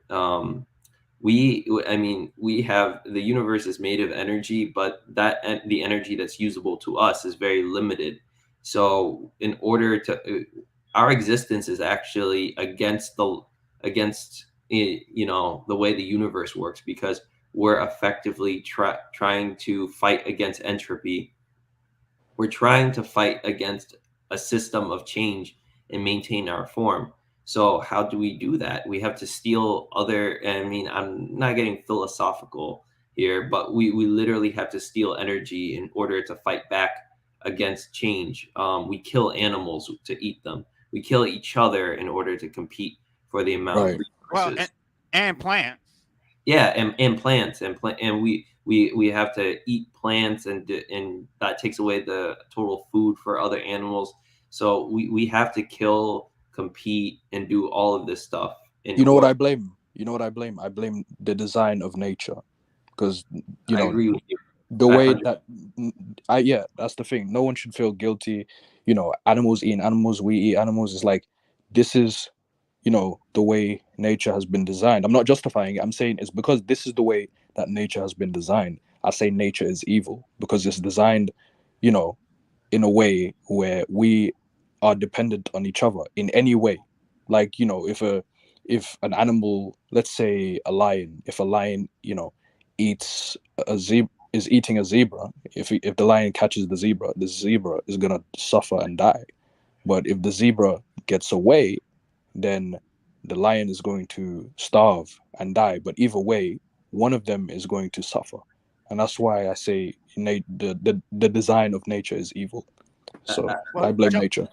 Speaker 4: we have the universe is made of energy, but the energy that's usable to us is very limited. So in order to our existence is actually against the way the universe works, because we're effectively trying to fight against entropy. We're trying to fight against a system of change and maintain our form. So how do we do that? We have to steal other, I mean, I'm not getting philosophical here, but we literally have to steal energy in order to fight back against change. We kill animals to eat them. We kill each other in order to compete for the amount of
Speaker 3: Right.
Speaker 1: well,
Speaker 4: resources.
Speaker 1: and plants.
Speaker 4: Yeah, and plants and we have to eat plants, and that takes away the total food for other animals. So we have to kill, compete, and do all of this stuff in
Speaker 3: You know what
Speaker 4: order.
Speaker 3: I blame? You know what I blame? I blame the design of nature, because
Speaker 4: I agree with you.
Speaker 3: the
Speaker 4: I
Speaker 3: way
Speaker 4: 100
Speaker 3: that that's the thing. No one should feel guilty. Animals eating animals, we eat animals. It's like, this is the way nature has been designed. I'm not justifying it. I'm saying it's because this is the way that nature has been designed. I say nature is evil because it's designed, you know, in a way where we are dependent on each other in any way. Like, if an animal, let's say a lion, if a lion, eats a zebra, is eating a zebra, if the lion catches the zebra is gonna suffer and die. But if the zebra gets away, then the lion is going to starve and die. But either way, one of them is going to suffer. And that's why I say the design of nature is evil. So
Speaker 1: Well,
Speaker 3: I blame nature.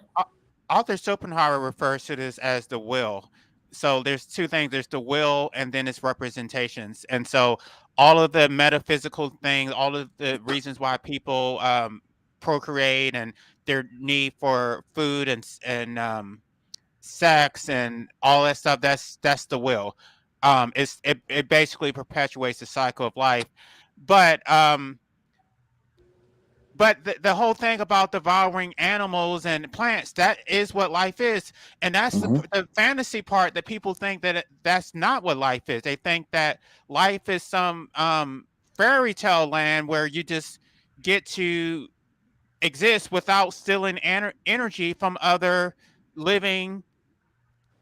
Speaker 1: Arthur Schopenhauer refers to this as the will. So there's two things. There's the will and then its representations. And so all of the metaphysical things, all of the reasons why people procreate and their need for food and sex and all that stuff, that's the will. It basically perpetuates the cycle of life. But the whole thing about devouring animals and plants, that is what life is. And that's
Speaker 3: Mhm.
Speaker 1: the fantasy part, that people think that that's not what life is. They think that life is some fairy tale land where you just get to exist without stealing energy from other living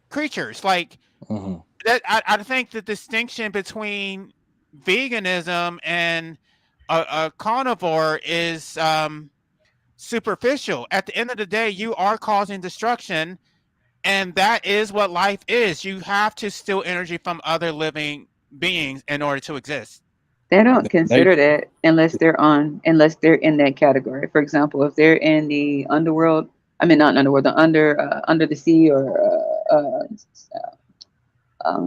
Speaker 1: creatures. Like
Speaker 3: Mhm.
Speaker 1: that, I think the distinction between veganism and a carnivore is superficial. At the end of the day, you are causing destruction, and that is what life is. You have to steal energy from other living beings in order to exist.
Speaker 2: They don't
Speaker 3: Now
Speaker 2: consider that unless they're in that category. For example, if they're in the underworld, I mean not underworld, the under the sea, or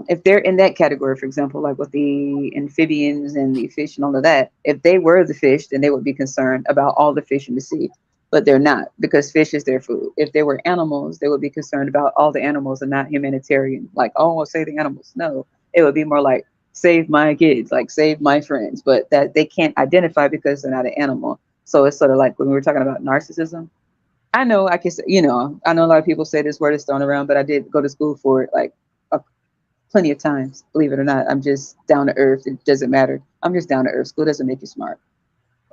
Speaker 2: if they're in that category, for example, like with the amphibians and the fish and all of that, if they were the fish, then they would be concerned about all the fish in the sea. But they're not, because fish is their food. If they were animals, they would be concerned about all the animals and not humanitarian. Like, oh, well, save the animals. No, it would be more like save my kids, like save my friends. But that they can't identify because they're not an animal. So it's sort of like when we were talking about narcissism. I know I can say, I know a lot of people say this word is thrown around, but I did go to school for it, like plenty of times. Believe it or not, I'm just down to earth. It doesn't matter. I'm just down to earth. School doesn't make you smart,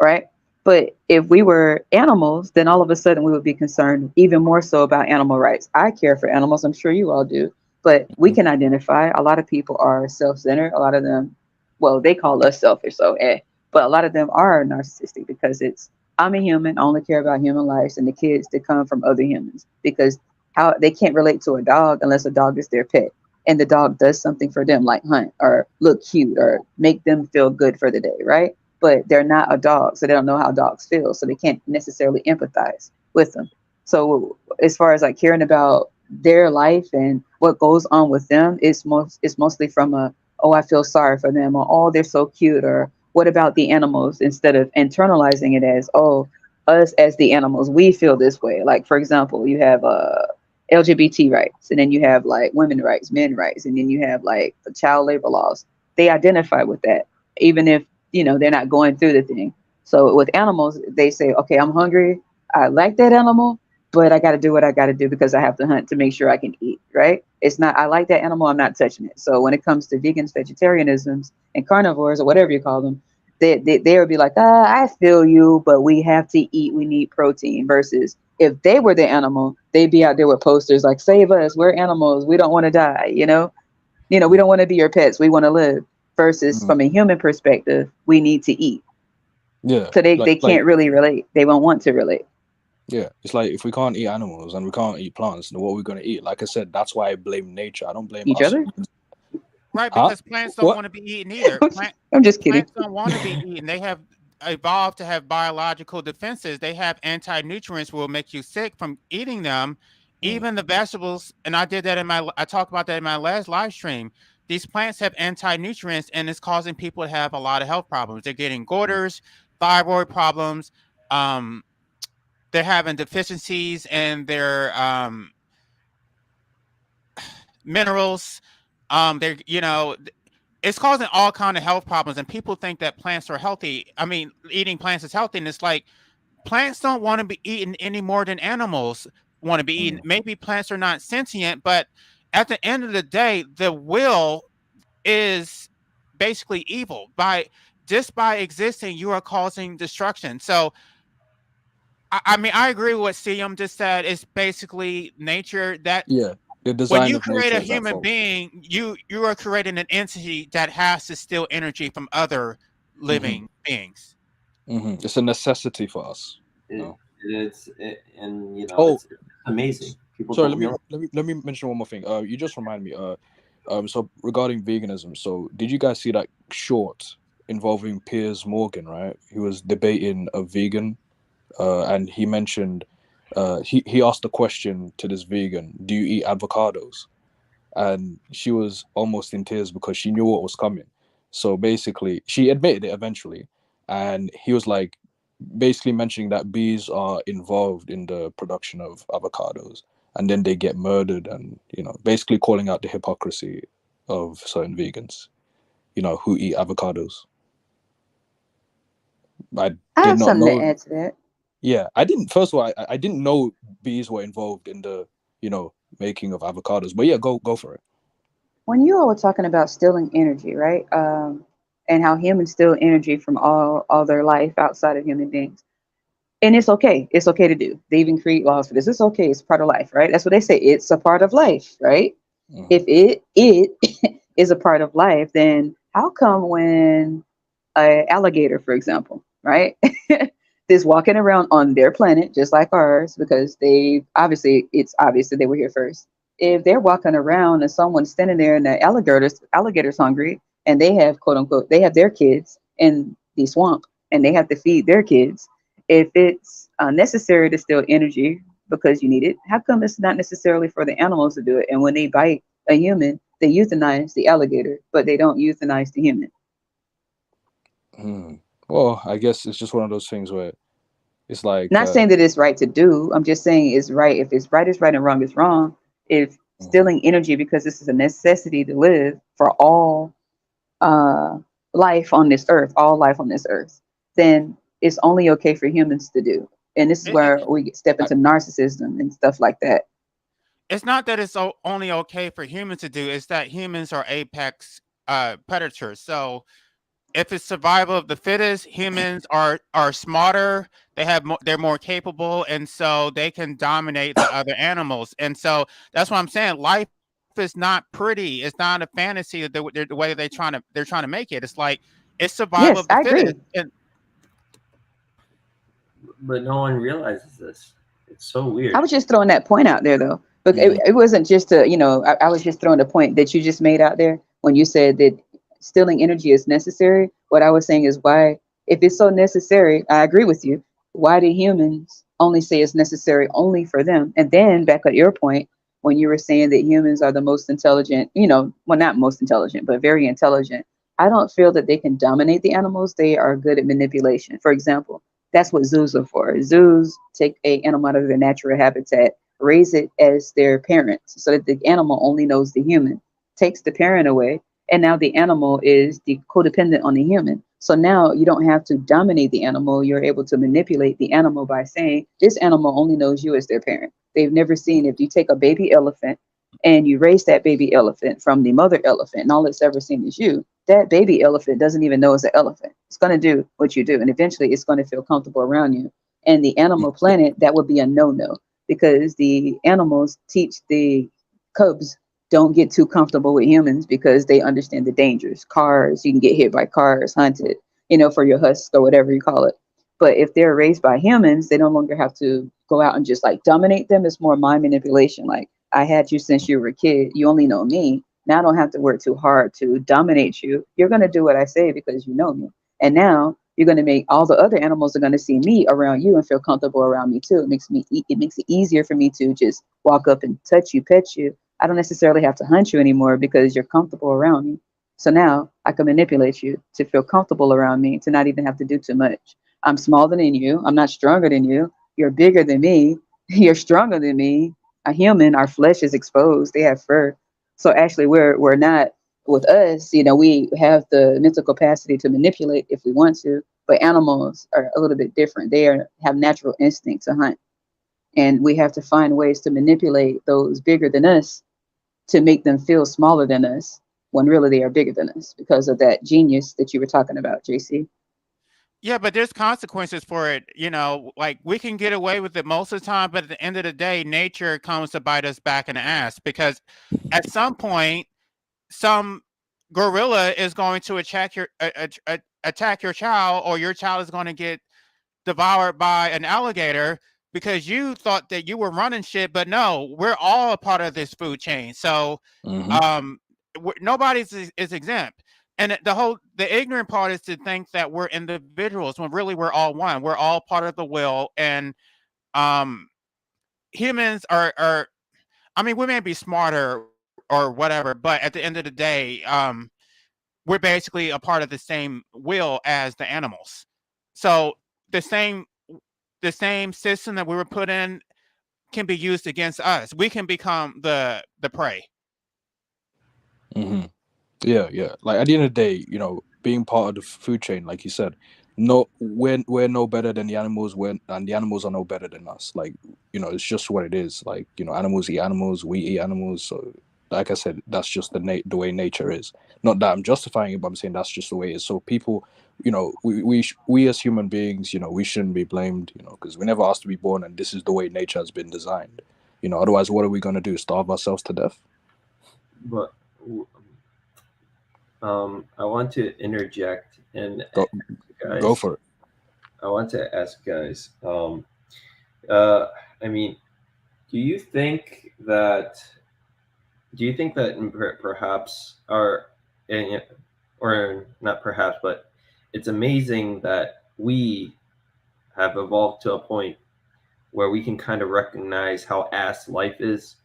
Speaker 2: right? But if we were animals, then all of a sudden we would be concerned even more so about animal rights. I care for animals. I'm sure you all do. But we can identify a lot of people are self-centered. A lot of them, well, they call us selfish, so but a lot of them are narcissistic because it's, I'm a human, I only care about human lives and the kids that come from other humans, because how they can't relate to a dog unless a dog is their pet. and the dog does something for them, like hunt or look cute or make them feel good for the day, right? But they're not a dog, so they don't know how dogs feel, so they can't necessarily empathize with them. So as far as like caring about their life and what goes on with them, it's mostly from a, oh, I feel sorry for them, or oh, they're so cute, or what about the animals, instead of internalizing it as, oh, us as the animals, we feel this way. Like for example, you have LGBT rights, and then you have like women rights, men rights, and then you have like the child labor laws. They identify with that, even if they're not going through the thing. So with animals, they say, okay, I'm hungry, I like that animal, but I got to do what I got to do because I have to hunt to make sure I can eat, right? It's not, I like that animal, I'm not touching it. So when it comes to vegans, vegetarianisms, and carnivores, or whatever you call them, they would be like, I feel you, but we have to eat, we need protein. Versus if they were the animal, they'd be out there with posters like, save us, we're animals, we don't want to die, we don't want to be your pets, we want to live. Versus
Speaker 3: Mm.
Speaker 2: from a human perspective, we need to eat.
Speaker 3: Yeah.
Speaker 2: So they
Speaker 3: Like
Speaker 2: can't really relate. They won't want to relate.
Speaker 3: yeah, it's like if we can't eat animals and we can't eat plants, then what are we gonna eat? Like I said, that's why I blame nature. I don't blame
Speaker 2: Each
Speaker 3: us.
Speaker 2: other?
Speaker 1: Right,
Speaker 3: Huh?
Speaker 1: because plants don't
Speaker 3: What?
Speaker 1: want to be eaten either.
Speaker 2: I'm just kidding.
Speaker 1: Plants don't want to be eaten. They have evolved to have biological defenses. They have anti-nutrients will make you sick from eating them. Even the vegetables, and I talked about that in my last live stream. These plants have anti-nutrients, and it's causing people to have a lot of health problems. They're getting goiters, thyroid problems. They're having deficiencies in their minerals. They're it's causing all kind of health problems, and people think that plants are healthy. I mean, eating plants is healthy, and it's like plants don't want to be eaten any more than animals want to be eaten. Maybe plants are not sentient, but at the end of the day, the will is basically evil. By existing, you are causing destruction. So I mean, I agree with what Siam just said. It's basically nature that
Speaker 3: Yeah, the
Speaker 1: when
Speaker 3: design
Speaker 1: you
Speaker 3: of
Speaker 1: create
Speaker 3: nature
Speaker 1: a
Speaker 3: is at
Speaker 1: human
Speaker 3: fault.
Speaker 1: being, you are creating an entity that has to steal energy from other living beings.
Speaker 3: It's a necessity for us.
Speaker 4: And
Speaker 3: Oh,
Speaker 4: it's amazing. People
Speaker 3: sorry,
Speaker 4: don't realize.
Speaker 3: let me mention one more thing. You just remind me. So regarding veganism, so did you guys see that short involving Piers Morgan? Right, he was debating a vegan, and he mentioned, he asked the question to this vegan, "Do you eat avocados?" And she was almost in tears because she knew what was coming. So basically, she admitted it eventually, and he was like, basically mentioning that bees are involved in the production of avocados, and then they get murdered, and basically calling out the hypocrisy of certain vegans, who eat avocados. I
Speaker 2: I
Speaker 3: did
Speaker 2: have
Speaker 3: not
Speaker 2: something to
Speaker 3: know.
Speaker 2: add to that.
Speaker 3: Yeah, I didn't. First of all, I didn't know bees were involved in the making of avocados. But yeah, go for it.
Speaker 2: When you all were talking about stealing energy, right? And how humans steal energy from all their life outside of human beings. And it's okay. It's okay to do. They even create laws for this. It's okay. It's part of life, right? That's what they say. It's a part of life, right?
Speaker 3: Mhm.
Speaker 2: If it is a part of life, then how come when an alligator, for example, right, is walking around on their planet just like ours, because it's obvious that they were here first. If they're walking around and someone's standing there and the alligator's hungry, and they have, quote unquote, they have their kids in the swamp and they have to feed their kids. If it's necessary to steal energy because you need it, how come it's not necessarily for the animals to do it? And when they bite a human, they euthanize the alligator, but they don't euthanize the human.
Speaker 3: Well, I guess it's just one of those things where it's like,
Speaker 2: Not saying that it's right to do. I'm just saying it's right. If it's right, it's right, and wrong is wrong. If stealing energy because this is a necessity to live for all life on this earth, then it's only okay for humans to do. And this is where we step into narcissism and stuff like that.
Speaker 1: It's not that it's only okay for humans to do. It's that humans are apex predators. So if it's survival of the fittest, humans are smarter. They're more capable, and so they can dominate the other animals. And so that's what I'm saying. Life is not pretty. It's not a fantasy. The way they're trying to make it. It's like it's survival of the fittest.
Speaker 4: But no one realizes this. It's so weird.
Speaker 2: I was just throwing that point out there, though, But
Speaker 3: Mhm.
Speaker 2: it wasn't just a, I was just throwing a point that you just made out there when you said that stealing energy is necessary. What I was saying is why, if it's so necessary, I agree with you. Why do humans only say it's necessary only for them? And then back at your point, when you were saying that humans are the most intelligent, well, not most intelligent, but very intelligent. I don't feel that they can dominate the animals. They are good at manipulation. For example, that's what zoos are for. Zoos take a animal out of their natural habitat, raise it as their parent so that the animal only knows the human, takes the parent away, and now the animal is the codependent on the human. So now you don't have to dominate the animal. You're able to manipulate the animal by saying this animal only knows you as their parent. They've never seen, if you take a baby elephant and you raise that baby elephant from the mother elephant and all it's ever seen is you, that baby elephant doesn't even know it's an elephant. It's going to do what you do, and eventually it's going to feel comfortable around you. And the animal planet, that would be a no-no, because the animals teach the cubs don't get too comfortable with humans because they understand the dangers. Cars, you can get hit by cars, hunted, for your husk or whatever you call it. But if they're raised by humans, they no longer have to go out and just like dominate them. It's more mind manipulation. Like, I had you since you were a kid. You only know me. Now I don't have to work too hard to dominate you. You're going to do what I say because you know me. And now you're going to make all the other animals are going to see me around you and feel comfortable around me too. It makes it easier for me to just walk up and touch you, pet you. I don't necessarily have to hunt you anymore because you're comfortable around me. So now I can manipulate you to feel comfortable around me, to not even have to do too much. I'm smaller than you. I'm not stronger than you. You're bigger than me. You're stronger than me. A human, our flesh is exposed. They have fur. So actually, we're not, with us. We have the mental capacity to manipulate if we want to. But animals are a little bit different. Have natural instinct to hunt, and we have to find ways to manipulate those bigger than us to make them feel smaller than us when really they are bigger than us because of that genius that you were talking about, JC.
Speaker 1: Yeah, but there's consequences for it. Like we can get away with it most of the time, but at the end of the day, nature comes to bite us back in the ass because at some point, some gorilla is going to attack your child, or your child is going to get devoured by an alligator because you thought that you were running shit, but no, we're all a part of this food chain. So
Speaker 3: Mhm.
Speaker 1: nobody's is exempt. And the ignorant part is to think that we're individuals when really we're all one. We're all part of the will, and um, humans are. I mean, we may be smarter or whatever, but at the end of the day, we're basically a part of the same will as the animals. So the same the same system that we were put in can be used against us. We can become the prey.
Speaker 3: Mhm. Yeah, yeah. Like at the end of the day, being part of the food chain, like you said, no, we're no better than the animals. And the animals are no better than us. Like, it's just what it is. Like, animals eat animals, we eat animals. So, like I said, that's just the way nature is. Not that I'm justifying it, but I'm saying that's just the way it is. So people, we as human beings, we shouldn't be blamed, because we never asked to be born, and this is the way nature has been designed. Otherwise, what are we gonna do? Starve ourselves to death?
Speaker 4: But I want to interject and
Speaker 3: Go,
Speaker 4: guys.
Speaker 3: go for it.
Speaker 4: I want to ask guys. Uh, I mean, do you think that perhaps or not perhaps, but it's amazing that we have evolved to a point where we can kind of recognize how ass life is,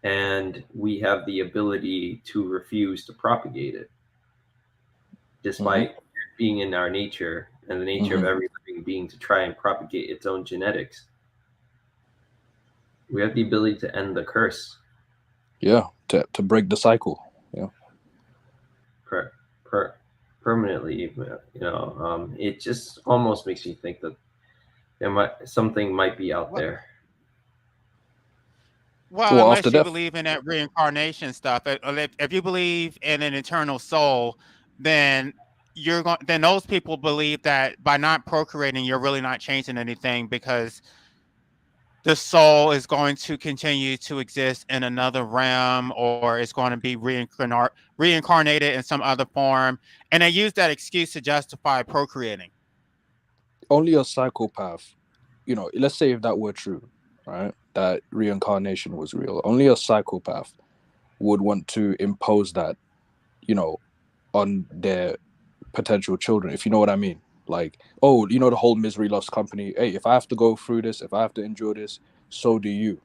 Speaker 4: and we have the ability to refuse to propagate it, despite being in our nature and the nature of every living being to try and propagate its own genetics. We have the ability to end the curse.
Speaker 3: Yeah, to break the cycle. Yeah.
Speaker 4: Permanently. It just almost makes me think that something might be out there.
Speaker 1: Well,
Speaker 3: Well, after
Speaker 1: unless you
Speaker 3: death.
Speaker 1: believe in that reincarnation stuff, if you believe in an eternal soul, then then those people believe that by not procreating, you're really not changing anything because the soul is going to continue to exist in another realm, or it's going to be reincarnated in some other form, and they use that excuse to justify procreating.
Speaker 3: Only a psychopath. Let's say if that were true, right? that reincarnation was real. Only a psychopath would want to impose that, you know, on their potential children, if you know what I mean. Like, oh, you know, the whole misery loves company. Hey, if I have to go through this, if I have to endure this, so do you.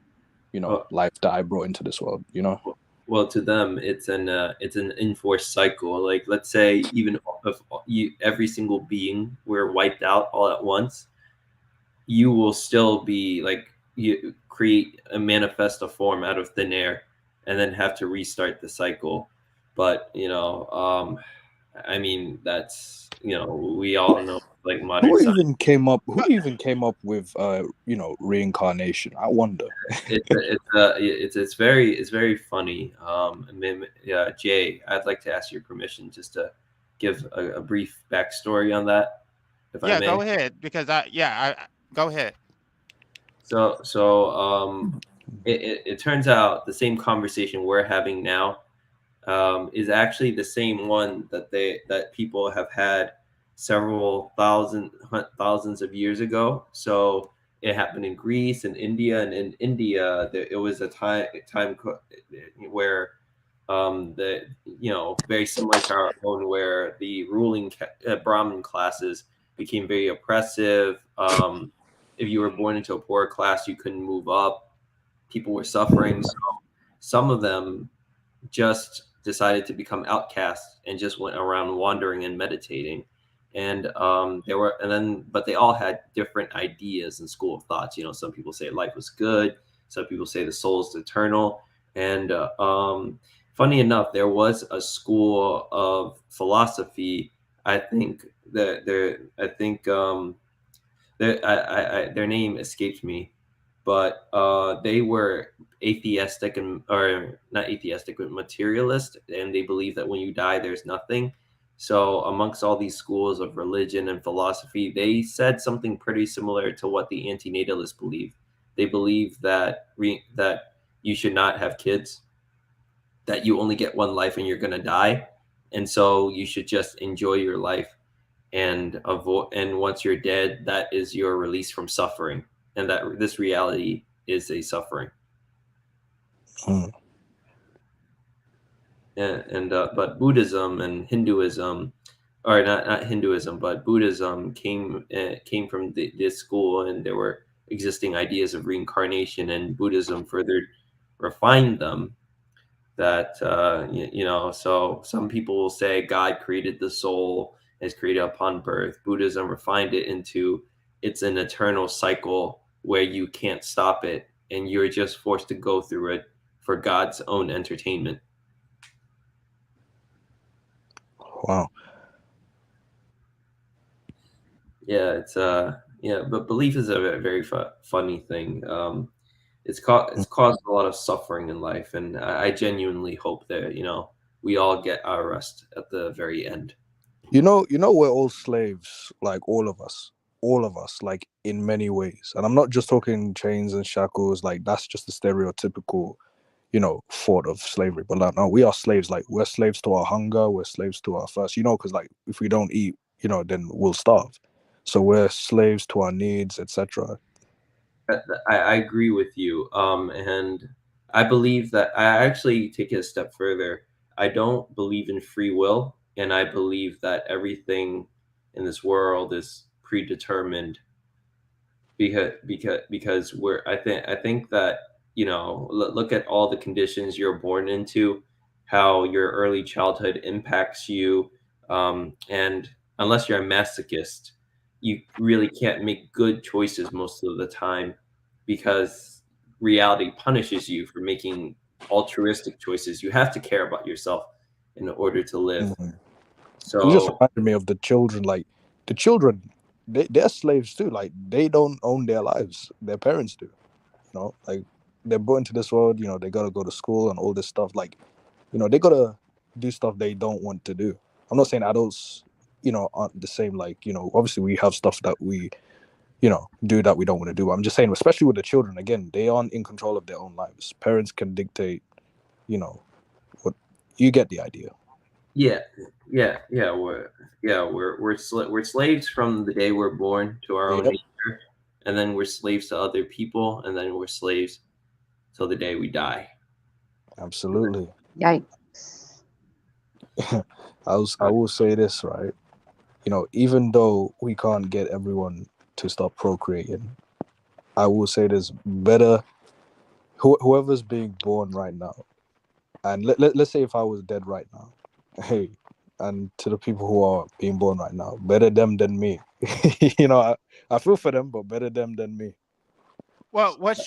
Speaker 3: You know,
Speaker 4: Well,
Speaker 3: life that I brought into this world. You know.
Speaker 4: well, to them, it's an enforced cycle. Like, let's say even if every single being were wiped out all at once, you will still be like, you create a manifest a form out of thin air and then have to restart the cycle. But I mean, that's, we all know, like, modern
Speaker 3: Who
Speaker 4: science.
Speaker 3: even came up? Who even came up with reincarnation? I wonder.
Speaker 4: It's very funny. Yeah, Jay, I'd like to ask your permission just to give a brief backstory on that, if I
Speaker 1: Yeah,
Speaker 4: may.
Speaker 1: go ahead because I go ahead.
Speaker 4: It turns out the same conversation we're having now is actually the same one that people have had several thousands of years ago. So it happened in Greece and India, and in India it was a time where very similar to our own, where the ruling Brahmin classes became very oppressive. If you were born into a poor class, you couldn't move up. People were suffering. So some of them just decided to become outcasts and just went around wandering and meditating. And but they all had different ideas and school of thoughts. Some people say life was good. Some people say the soul is eternal. And funny enough, there was a school of philosophy. I think that their name escapes me, but they were atheistic or not atheistic, but materialist, and they believe that when you die, there's nothing. So amongst all these schools of religion and philosophy, they said something pretty similar to what the antinatalists believe. They believe that that you should not have kids, that you only get one life and you're going to die, and so you should just enjoy your life and avoid. And once you're dead, that is your release from suffering, and that this reality is a suffering.
Speaker 3: Mm.
Speaker 4: But Buddhism and Hinduism, or not Hinduism, but Buddhism came from this school, and there were existing ideas of reincarnation, and Buddhism further refined them. That so some people will say God created the soul, is created upon birth. Buddhism refined it into it's an eternal cycle where you can't stop it, and you're just forced to go through it for God's own entertainment.
Speaker 3: Wow.
Speaker 4: Yeah, it's but belief is a very funny thing. It's caused a lot of suffering in life, and I genuinely hope that we all get our rest at the very end.
Speaker 3: You know, we're all slaves, like all of us, like in many ways. And I'm not just talking chains and shackles, like that's just the stereotypical, thought of slavery. But like, no, we are slaves. Like we're slaves to our hunger, we're slaves to our thirst. Because like if we don't eat, then we'll starve. So we're slaves to our needs, etc.
Speaker 4: I agree with you, and I believe that I actually take it a step further. I don't believe in free will, and I believe that everything in this world is predetermined, because I think that look at all the conditions you're born into, how your early childhood impacts you, and unless you're a masochist, you really can't make good choices most of the time, because reality punishes you for making altruistic choices. You have to care about yourself in order to live.
Speaker 3: Mhm.
Speaker 4: So
Speaker 3: You just reminded me of the children. Like the children, they're slaves too. Like they don't own their lives. Their parents do. Like they're brought into this world. They gotta go to school and all this stuff. Like, they gotta do stuff they don't want to do. I'm not saying adults, aren't the same. Like, obviously we have stuff that we, do that we don't want to do. I'm just saying, especially with the children, again, they aren't in control of their own lives. Parents can dictate, what you get the idea.
Speaker 4: yeah, we're slaves from the day we're born to our own
Speaker 3: Yep.
Speaker 4: nature, and then we're slaves to other people, and then we're slaves till the day we die.
Speaker 3: Absolutely.
Speaker 2: Yikes.
Speaker 3: I will say this, right? You know, even though we can't get everyone to stop procreating, I will say this: better whoever's being born right now, and let's say if I was dead right now, hey, and to the people who are being born right now, better them than me. You know, I feel for them, but better them than me.
Speaker 1: Well, what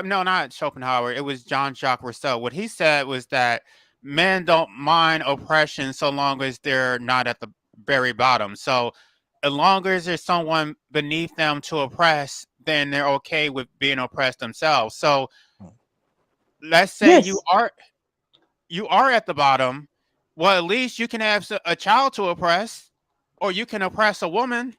Speaker 1: no, not Schopenhauer, it was Jean-Jacques Rousseau. What he said was that men don't mind oppression so long as they're not at the very bottom. So, as long as there's someone beneath them to oppress, then they're okay with being oppressed themselves. So, let's say
Speaker 2: Yes.
Speaker 1: you are at the bottom. Well, at least you can have a child to oppress, or you can oppress a woman.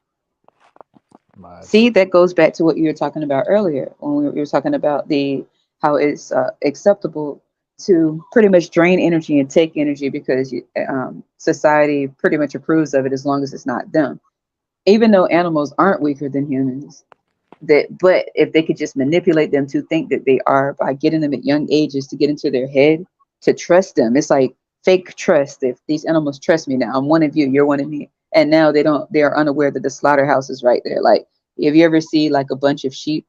Speaker 3: Mad.
Speaker 2: See, that goes back to what you were talking about earlier when we were talking about the how it's acceptable to pretty much drain energy and take energy because society pretty much approves of it as long as it's not them. Even though animals aren't weaker than humans, but if they could just manipulate them to think that they are by getting them at young ages to get into their head to trust them, it's like fake trust. If these animals trust me now, I'm one of you, you're one of me, and now they are unaware that the slaughterhouse is right there. Like if you ever see like a bunch of sheep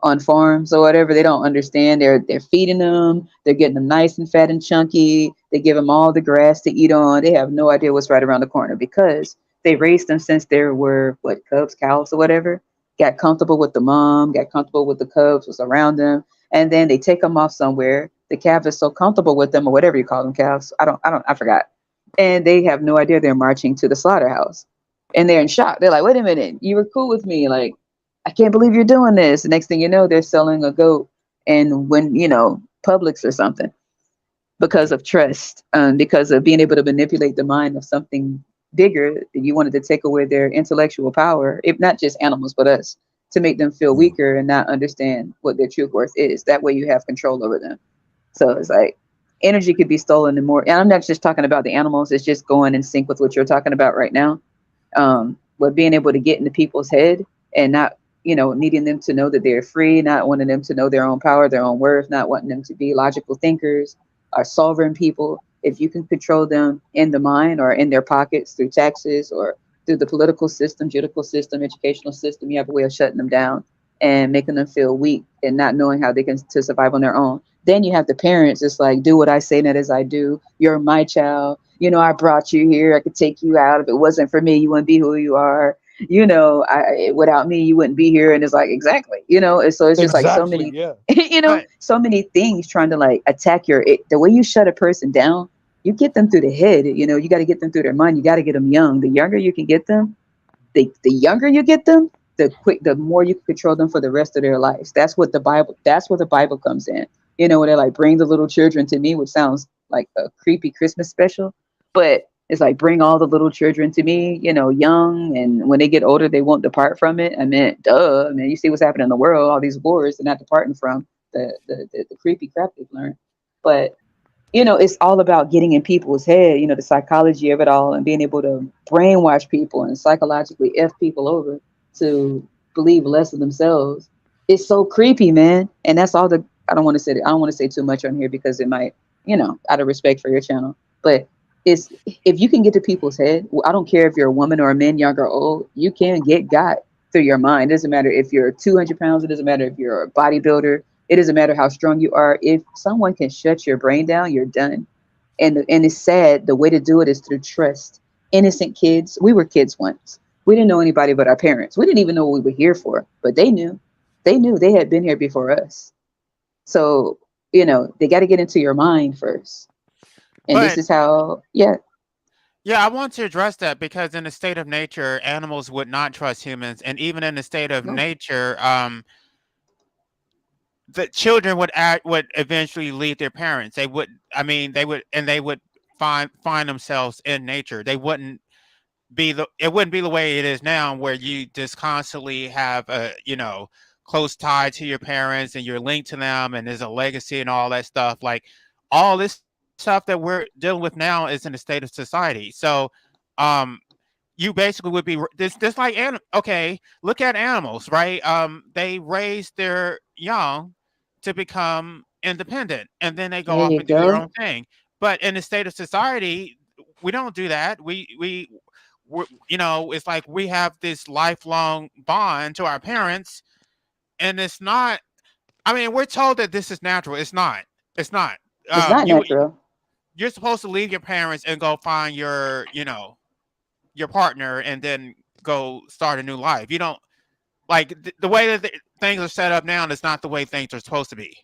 Speaker 2: on farms or whatever, they don't understand. They're feeding them, they're getting them nice and fat and chunky, they give them all the grass to eat on. They have no idea what's right around the corner because they raised them since they were what, cubs, cows or whatever, got comfortable with the mom, got comfortable with the cubs was around them, and then they take them off somewhere. The calf is so comfortable with them or whatever you call them, calves, I forgot, and they have no idea they're marching to the slaughterhouse, and they're in shock. They're like, wait a minute, you were cool with me, like I can't believe you're doing this. The next thing you know, they're selling a goat and when, Publix or something because of trust, because of being able to manipulate the mind of something bigger that you wanted to take away their intellectual power, if not just animals, but us, to make them feel weaker and not understand what their true worth is. That way you have control over them. So it's like energy could be stolen and more. And I'm not just talking about the animals. It's just going in sync with what you're talking about right now. But being able to get into people's head and not, needing them to know that they're free, not wanting them to know their own power, their own worth, not wanting them to be logical thinkers or sovereign people. If you can control them in the mind or in their pockets through taxes or through the political system, judicial system, educational system, you have a way of shutting them down and making them feel weak and not knowing how they can to survive on their own. Then you have the parents. It's like, do what I say, not as I do. You're my child. I brought you here. I could take you out. If it wasn't for me, you wouldn't be who you are. Without me, you wouldn't be here. And it's like, exactly, and so it's just like so
Speaker 3: Exactly.
Speaker 2: many,
Speaker 3: Yeah.
Speaker 1: But
Speaker 2: so many things trying to like attack the way you shut a person down, you get them through the head, you got to get them through their mind. You got to get them young. The younger you can get them, the younger you get them, the more you can control them for the rest of their lives. That's where the Bible comes in. When they're like, bring the little children to me, which sounds like a creepy Christmas special, but it's like, bring all the little children to me, young, and when they get older, they won't depart from it. I mean, duh. I mean, you see what's happening in the world, all these wars, they're not departing from the creepy crap they've learned. But, it's all about getting in people's head, the psychology of it all and being able to brainwash people and psychologically F people over to believe less of themselves. It's so creepy, man. And that's all I don't want to say too much on here because it might, out of respect for your channel, but is if you can get to people's head, I don't care if you're a woman or a man, young or old, you can get God through your mind. It doesn't matter if you're 200 pounds. It doesn't matter if you're a bodybuilder. It doesn't matter how strong you are. If someone can shut your brain down, you're done. And it's sad. The way to do it is through trust. Innocent kids. We were kids once. We didn't know anybody but our parents. We didn't even know what we were here for, but they knew. They knew they had been here before us. So, they got to get into your mind first. And this
Speaker 1: but
Speaker 2: is how, yeah.
Speaker 1: yeah, I want to address that because in the state of nature, animals would not trust humans, and even in the state of
Speaker 2: No.
Speaker 1: nature, the children would eventually leave their parents. They would, I mean, they would find themselves in nature. They wouldn't it wouldn't be the way it is now, where you just constantly have a close tie to your parents and you're linked to them, and there's a legacy and all that stuff. Like all this stuff that we're dealing with now is in a state of society. So, um, you basically would be this like okay, look at animals, right? They raise their young to become independent, and then they go
Speaker 2: There
Speaker 1: off
Speaker 2: you
Speaker 1: and do their
Speaker 2: go.
Speaker 1: own thing. But in the state of society, we don't do that. You know, it's like we have this lifelong bond to our parents, and it's not. I mean, we're told that this is natural. It's not. It's not.
Speaker 2: It's not
Speaker 1: You
Speaker 2: natural.
Speaker 1: you're supposed to leave your parents and go find your, you know, your partner, and then go start a new life. You don't like the way that things are set up now. Is not the way things are supposed to be.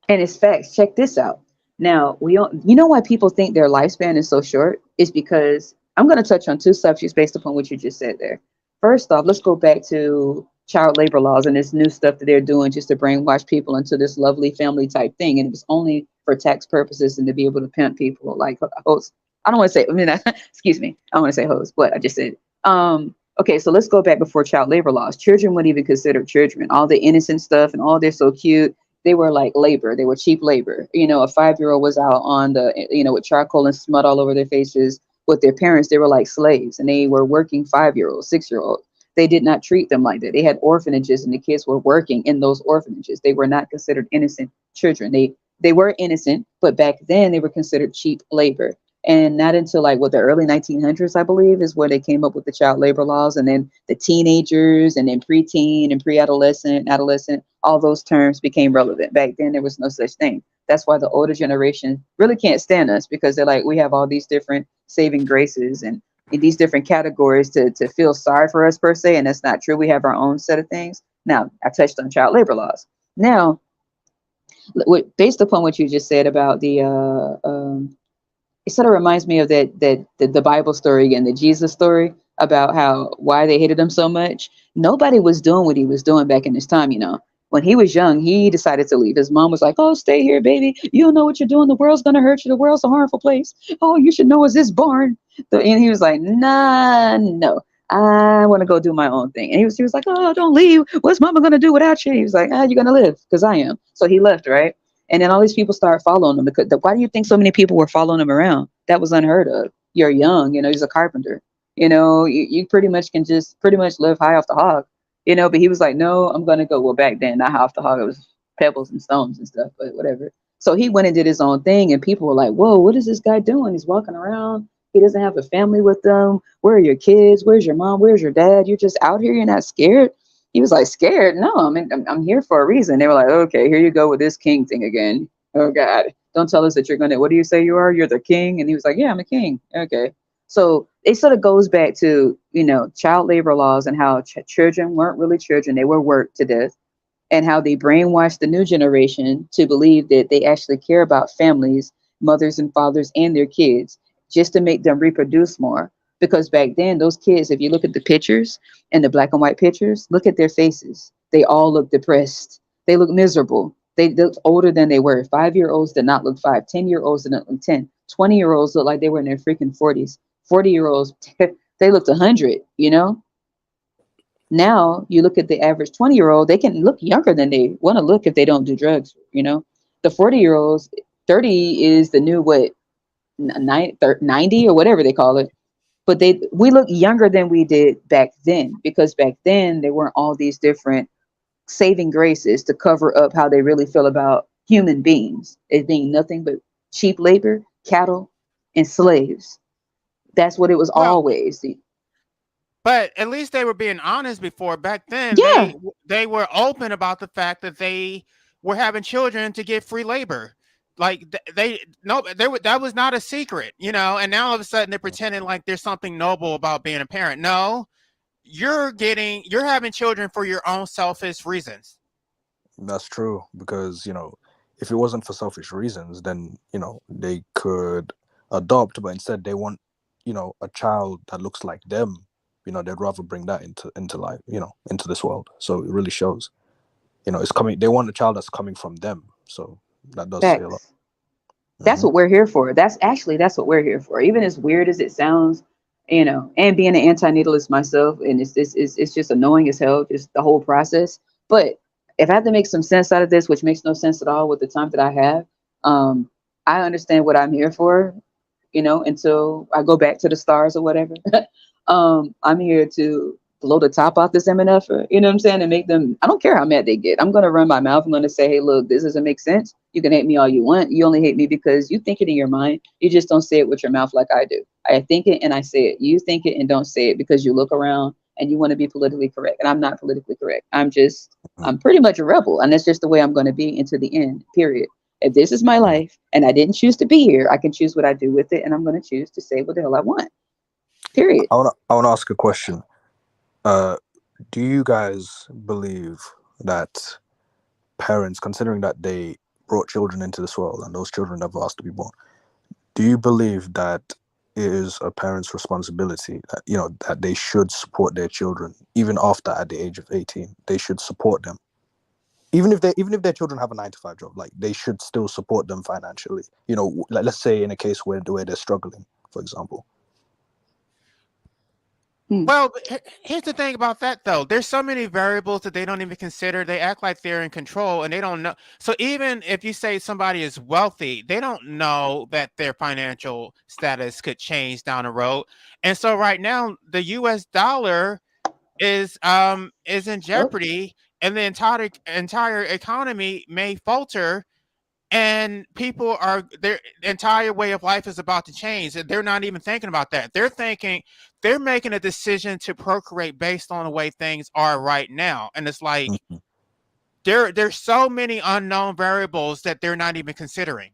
Speaker 2: And it's facts. Check this out. Now, we don't, you know why people think their lifespan is so short? Is because I'm going to touch on two subjects based upon what you just said there. First off, let's go back to child labor laws and this new stuff that they're doing just to brainwash people into this lovely family type thing. And it was only for tax purposes and to be able to pimp people like hoes. I don't want to say, I mean, excuse me. I don't want to say hoes, but I just said, okay, so let's go back before child labor laws. Children weren't even considered children. All the innocent stuff and all they're so cute, they were like labor. They were cheap labor. You know, a 5-year-old was out on the, you know, with charcoal and smut all over their faces with their parents. They were like slaves and they were working 5-year-olds, 6-year-olds. They did not treat them like that. They had orphanages and the kids were working in those orphanages. They were not considered innocent children. They were innocent, but back then they were considered cheap labor. And not until like what the early 1900s, I believe, is where they came up with the child labor laws, and then the teenagers, and then preteen and pre-adolescent, adolescent, all those terms became relevant. Back then, there was no such thing. That's why the older generation really can't stand us, because they're like, we have all these different saving graces and in these different categories to feel sorry for us per se, and that's not true. We have our own set of things. Now, I touched on child labor laws. Now, based upon what you just said about the it sort of reminds me of the Bible story again, the Jesus story about how why they hated him so much. Nobody was doing what he was doing back in his time, you know. When he was young, he decided to leave. His mom was like, "Oh, stay here, baby. You don't know what you're doing. The world's gonna hurt you. The world's a harmful place. Oh, you should know, is this barn?" And he was like, "Nah, no. I want to go do my own thing." And he was like, "Oh, don't leave. What's mama gonna do without you?" He was like, "Ah, you're gonna live because I am." So he left, right? And then all these people started following him because why do you think so many people were following him around? That was unheard of. You're young, you know, he's a carpenter. You know, you pretty much can just pretty much live high off the hog, you know, but he was like, "No, I'm going to go." Well, back then, not high off the hog. It was pebbles and stones and stuff, but whatever. So he went and did his own thing and people were like, "Whoa, what is this guy doing? He's walking around. He doesn't have a family with them. Where are your kids? Where's your mom? Where's your dad? You're just out here. You're not scared." He was like, "Scared? No, I'm here for a reason." They were like, "Okay, here you go with this king thing again. Oh God, don't tell us that you're gonna, what do you say you are? You're the king." And he was like, "Yeah, I'm a king." Okay. So it sort of goes back to, you know, child labor laws and how children weren't really children. They were worked to death, and how they brainwashed the new generation to believe that they actually care about families, mothers and fathers and their kids, just to make them reproduce more. Because back then, those kids, if you look at the pictures and the black and white pictures, look at their faces. They all look depressed. They look miserable. They looked older than they were. 5-year-olds did not look 5. 10-year-olds did not look 10. 20-year-olds looked like they were in their freaking 40s. 40-year-olds, they looked 100, you know? Now you look at the average 20-year-old, they can look younger than they want to look if they don't do drugs, you know? The 40-year-olds, 30 is the new what, 90 or whatever they call it. But we look younger than we did back then, because back then there weren't all these different saving graces to cover up how they really feel about human beings as being nothing but cheap labor, cattle, and slaves. That's what it was
Speaker 1: Well,
Speaker 2: always.
Speaker 1: but at least they were being honest before. Back then,
Speaker 2: Yeah,
Speaker 1: they were open about the fact that they were having children to get free labor. Like they no, that was not a secret, you know. And now all of a sudden they're pretending like there's something noble about being a parent. No, you're having children for your own selfish reasons.
Speaker 3: That's true, because you know, if it wasn't for selfish reasons, then you know they could adopt, but instead they want, you know, a child that looks like them. You know, they'd rather bring that into life, you know, into this world. So it really shows, you know, it's coming. They want a child that's coming from them. So that does say a lot.
Speaker 2: facts. That's
Speaker 3: Hmm.
Speaker 2: what we're here for. That's what we're here for. Even as weird as it sounds, you know, and being an antinatalist myself, and it's just annoying as hell, just the whole process. But if I have to make some sense out of this, which makes no sense at all with the time that I have, um, I understand what I'm here for, you know, until I go back to the stars or whatever. I'm here to blow the top off this MNF, you know what I'm saying, and make them. I don't care how mad they get. I'm gonna run my mouth. I'm gonna say, hey, look, this doesn't make sense. You can hate me all you want. You only hate me because you think it in your mind. You just don't say it with your mouth like I do. I think it and I say it. You think it and don't say it because you look around and you want to be politically correct. And I'm not politically correct. I'm pretty much a rebel, and that's just the way I'm going to be into the end. Period. If this is my life and I didn't choose to be here, I can choose what I do with it, and I'm going to choose to say what the hell I want. Period.
Speaker 3: I wanna ask a question. Do you guys believe that parents, considering that they brought children into this world and those children never asked to be born, do you believe that it is a parent's responsibility that that they should support their children even after at the age of 18? They should support them, even if their children have a 9-to-5 job. Like, they should still support them financially. Like, let's say in a case where they're struggling, for example.
Speaker 1: Well, here's the thing about that, though. There's so many variables that they don't even consider. They act like they're in control, and they don't know. So even if you say somebody is wealthy, they don't know that their financial status could change down the road. And so right now, the U.S. dollar is in jeopardy, and the entire economy may falter. And their entire way of life is about to change. And they're not even thinking about that. They're making a decision to procreate based on the way things are right now. And it's like, there's so many unknown variables that they're not even considering.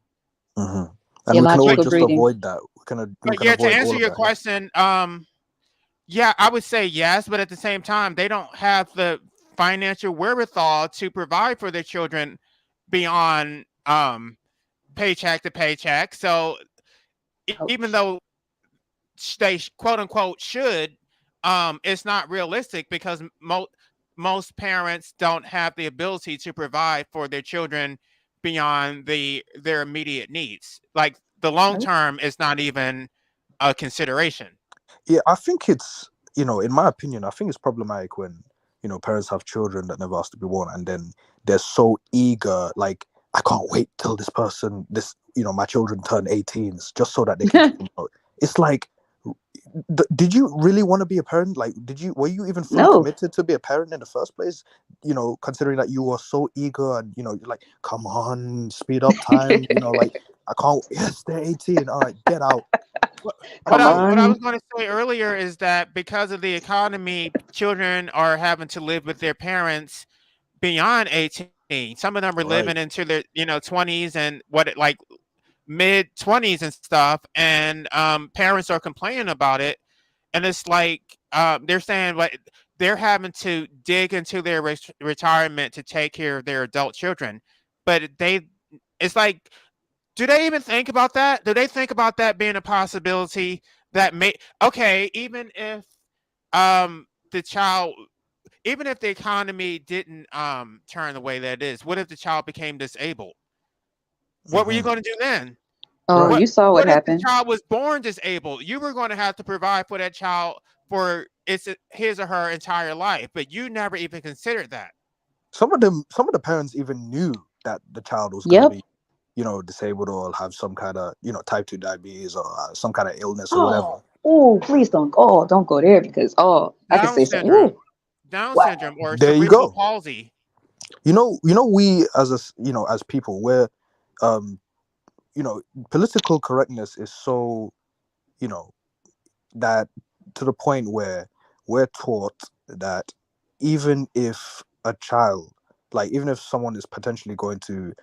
Speaker 3: And we can always just avoid that.
Speaker 1: To answer your question, yeah, I would say yes, but at the same time, they don't have the financial wherewithal to provide for their children beyond paycheck to paycheck. So even though they quote unquote should, it's not realistic because most parents don't have the ability to provide for their children beyond their immediate needs. Like, the long term is not even a consideration.
Speaker 3: Yeah, I think it's, in my opinion, I think it's problematic when, parents have children that never asked to be born, and then they're so eager, like, I can't wait till my children turn 18 just so that they can. It's like, did you really want to be a parent? Like, were you even fully committed to be a parent in the first place? Considering that you were so eager and, you're like, come on, speed up time. Like, I can't. Yes, they're 18. All right, get out.
Speaker 1: What I was going to say earlier is that because of the economy, children are having to live with their parents beyond 18. Some of them are living into their 20s and mid 20s and stuff, and parents are complaining about it. And it's like, they're saying, like, they're having to dig into their retirement to take care of their adult children. But it's like, do they even think about that? Do they think about that being a possibility that even if even if the economy didn't turn the way that it is, what if the child became disabled? What were you going to do then?
Speaker 2: Oh, you saw what happened.
Speaker 1: If the child was born disabled? You were going to have to provide for that child for his or her entire life, but you never even considered that.
Speaker 3: Some of the parents even knew that the child was going to be, disabled or have some kind of, type 2 diabetes or some kind of illness or whatever.
Speaker 2: Oh, please don't go there because I can say something.
Speaker 1: Down syndrome or
Speaker 3: there you
Speaker 1: cerebral
Speaker 3: go.
Speaker 1: palsy.
Speaker 3: We as people, we're political correctness is so, that to the point where we're taught that even if a child, like, even if someone is potentially going to,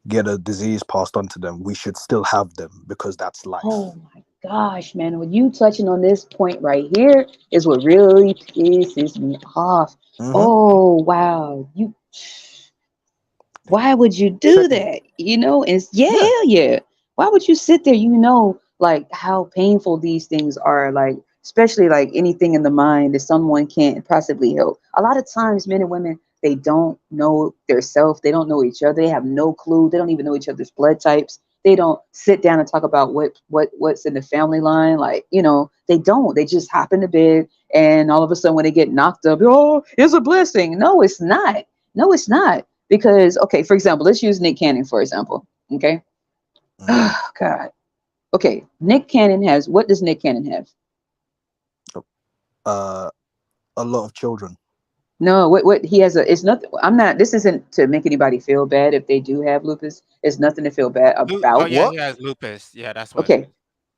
Speaker 3: get a disease passed on to them, we should still have them because that's life.
Speaker 2: Oh my gosh, man. When you touching on this point right here is what really pisses me off. Oh, wow. Why would you do that? Hell yeah. Why would you sit there? Like, how painful these things are, like, especially like anything in the mind that someone can't possibly help. A lot of times, men and women, they don't know their self. They don't know each other. They have no clue. They don't even know each other's blood types. They don't sit down and talk about what's in the family line. Like, they don't. They just hop into bed, and all of a sudden when they get knocked up, it's a blessing. No, it's not. No, it's not. Because, okay, for example, let's use Nick Cannon, for example. Okay. Oh, God. Okay. What does Nick Cannon have?
Speaker 3: a lot of children.
Speaker 2: No, what he has a, it's nothing. I'm not, this isn't to make anybody feel bad if they do have lupus. It's nothing to feel bad
Speaker 1: Oh
Speaker 2: about.
Speaker 1: yeah,
Speaker 3: What?
Speaker 1: he has lupus. Yeah, that's what it
Speaker 2: Okay.
Speaker 1: is.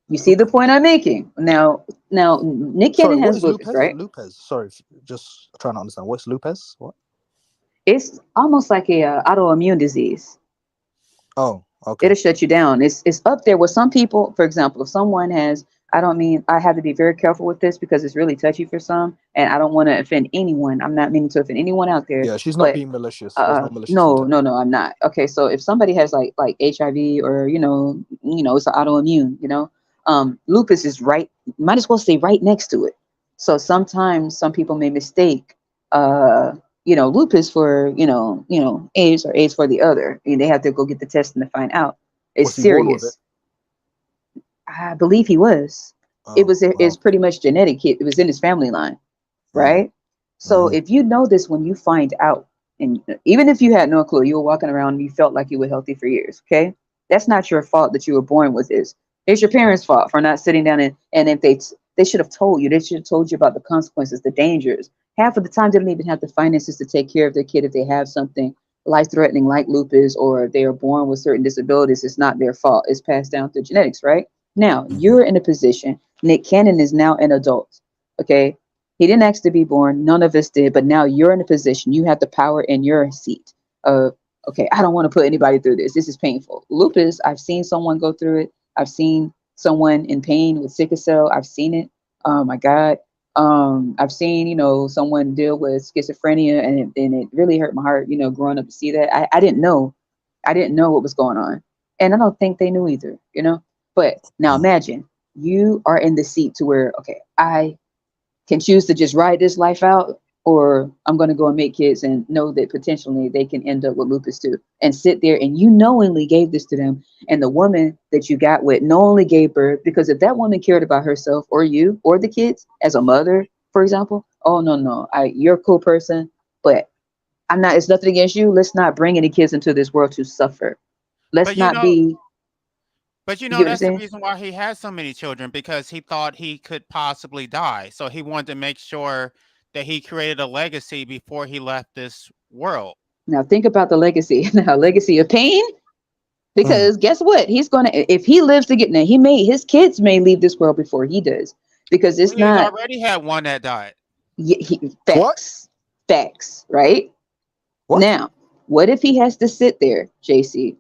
Speaker 2: You see the point I'm making? Now Nick
Speaker 3: Sorry,
Speaker 2: Cannon
Speaker 3: what
Speaker 2: has
Speaker 3: is
Speaker 2: lupus,
Speaker 3: lupus?
Speaker 2: right?
Speaker 3: Lupus. Sorry, just trying to understand. What's lupus? What?
Speaker 2: It's almost like a autoimmune disease.
Speaker 3: Oh, okay.
Speaker 2: It'll shut you down. It's up there with some people. For example, if someone has, I don't mean, I have to be very careful with this because it's really touchy for some, and I don't want to offend anyone. I'm not meaning to offend anyone out there,
Speaker 3: Yeah, she's not
Speaker 2: but
Speaker 3: being malicious. There's no malicious
Speaker 2: no,
Speaker 3: intent.
Speaker 2: no, no, I'm not. Okay, so if somebody has like HIV or it's an autoimmune, lupus is right. Might as well stay right next to it. So sometimes some people may mistake, lupus for AIDS or AIDS for the other. And they have to go get the testing to find out. It's
Speaker 3: Was he born with it?
Speaker 2: serious. I believe he was. It
Speaker 3: Oh,
Speaker 2: was it's
Speaker 3: wow.
Speaker 2: pretty much genetic. It was in his family line,
Speaker 3: Mm,
Speaker 2: right? So
Speaker 3: mhm.
Speaker 2: if you know this when you find out, and even if you had no clue, you were walking around and you felt like you were healthy for years, okay? That's not your fault that you were born with this. It's your parents' fault for not sitting down and if they should have told you, they should have told you about the consequences, the dangers. Half of the time they don't even have the finances to take care of their kid if they have something life-threatening like lupus or they are born with certain disabilities. It's not their fault. It's passed down through genetics, right? Now
Speaker 3: Mhm.
Speaker 2: you're in a position. Nick Cannon is now an adult. Okay, he didn't ask to be born. None of us did. But now you're in a position. You have the power in your seat of, okay, I don't want to put anybody through this. This is painful. Lupus, I've seen someone go through it. I've seen someone in pain with sickle cell. I've seen it. Oh my God. I've seen, someone deal with schizophrenia and it really hurt my heart, growing up to see that. I didn't know. I didn't know what was going on. And I don't think they knew either. But now
Speaker 3: Mm.
Speaker 2: imagine you are in the seat to where, okay, I can choose to just ride this life out, or I'm going to go and make kids and know that potentially they can end up with lupus too, and sit there and you knowingly gave this to them. And the woman that you got with knowingly gave birth, because if that woman cared about herself or you or the kids as a mother, for example, oh no, no, you're a cool person, but I'm not, it's nothing against you. Let's not bring any kids into this world to suffer. Let's
Speaker 1: But you
Speaker 2: not
Speaker 1: know,
Speaker 2: be,
Speaker 1: but you
Speaker 2: you
Speaker 1: know,
Speaker 2: get what I'm
Speaker 1: that's the
Speaker 2: saying?
Speaker 1: reason why he has so many children because he thought he could possibly die. So he wanted to make sure that he created a legacy before he left this world.
Speaker 2: Now think about the legacy. Now, legacy of pain.
Speaker 3: Mm.
Speaker 2: Because guess what? He's gonna, if he lives to get, now his kids may leave this world before he does, because
Speaker 1: Well,
Speaker 2: it's
Speaker 1: he's
Speaker 2: not
Speaker 1: already had one that died.
Speaker 3: What?
Speaker 2: facts, right?
Speaker 3: What?
Speaker 2: Now, what if he has to sit there, JC,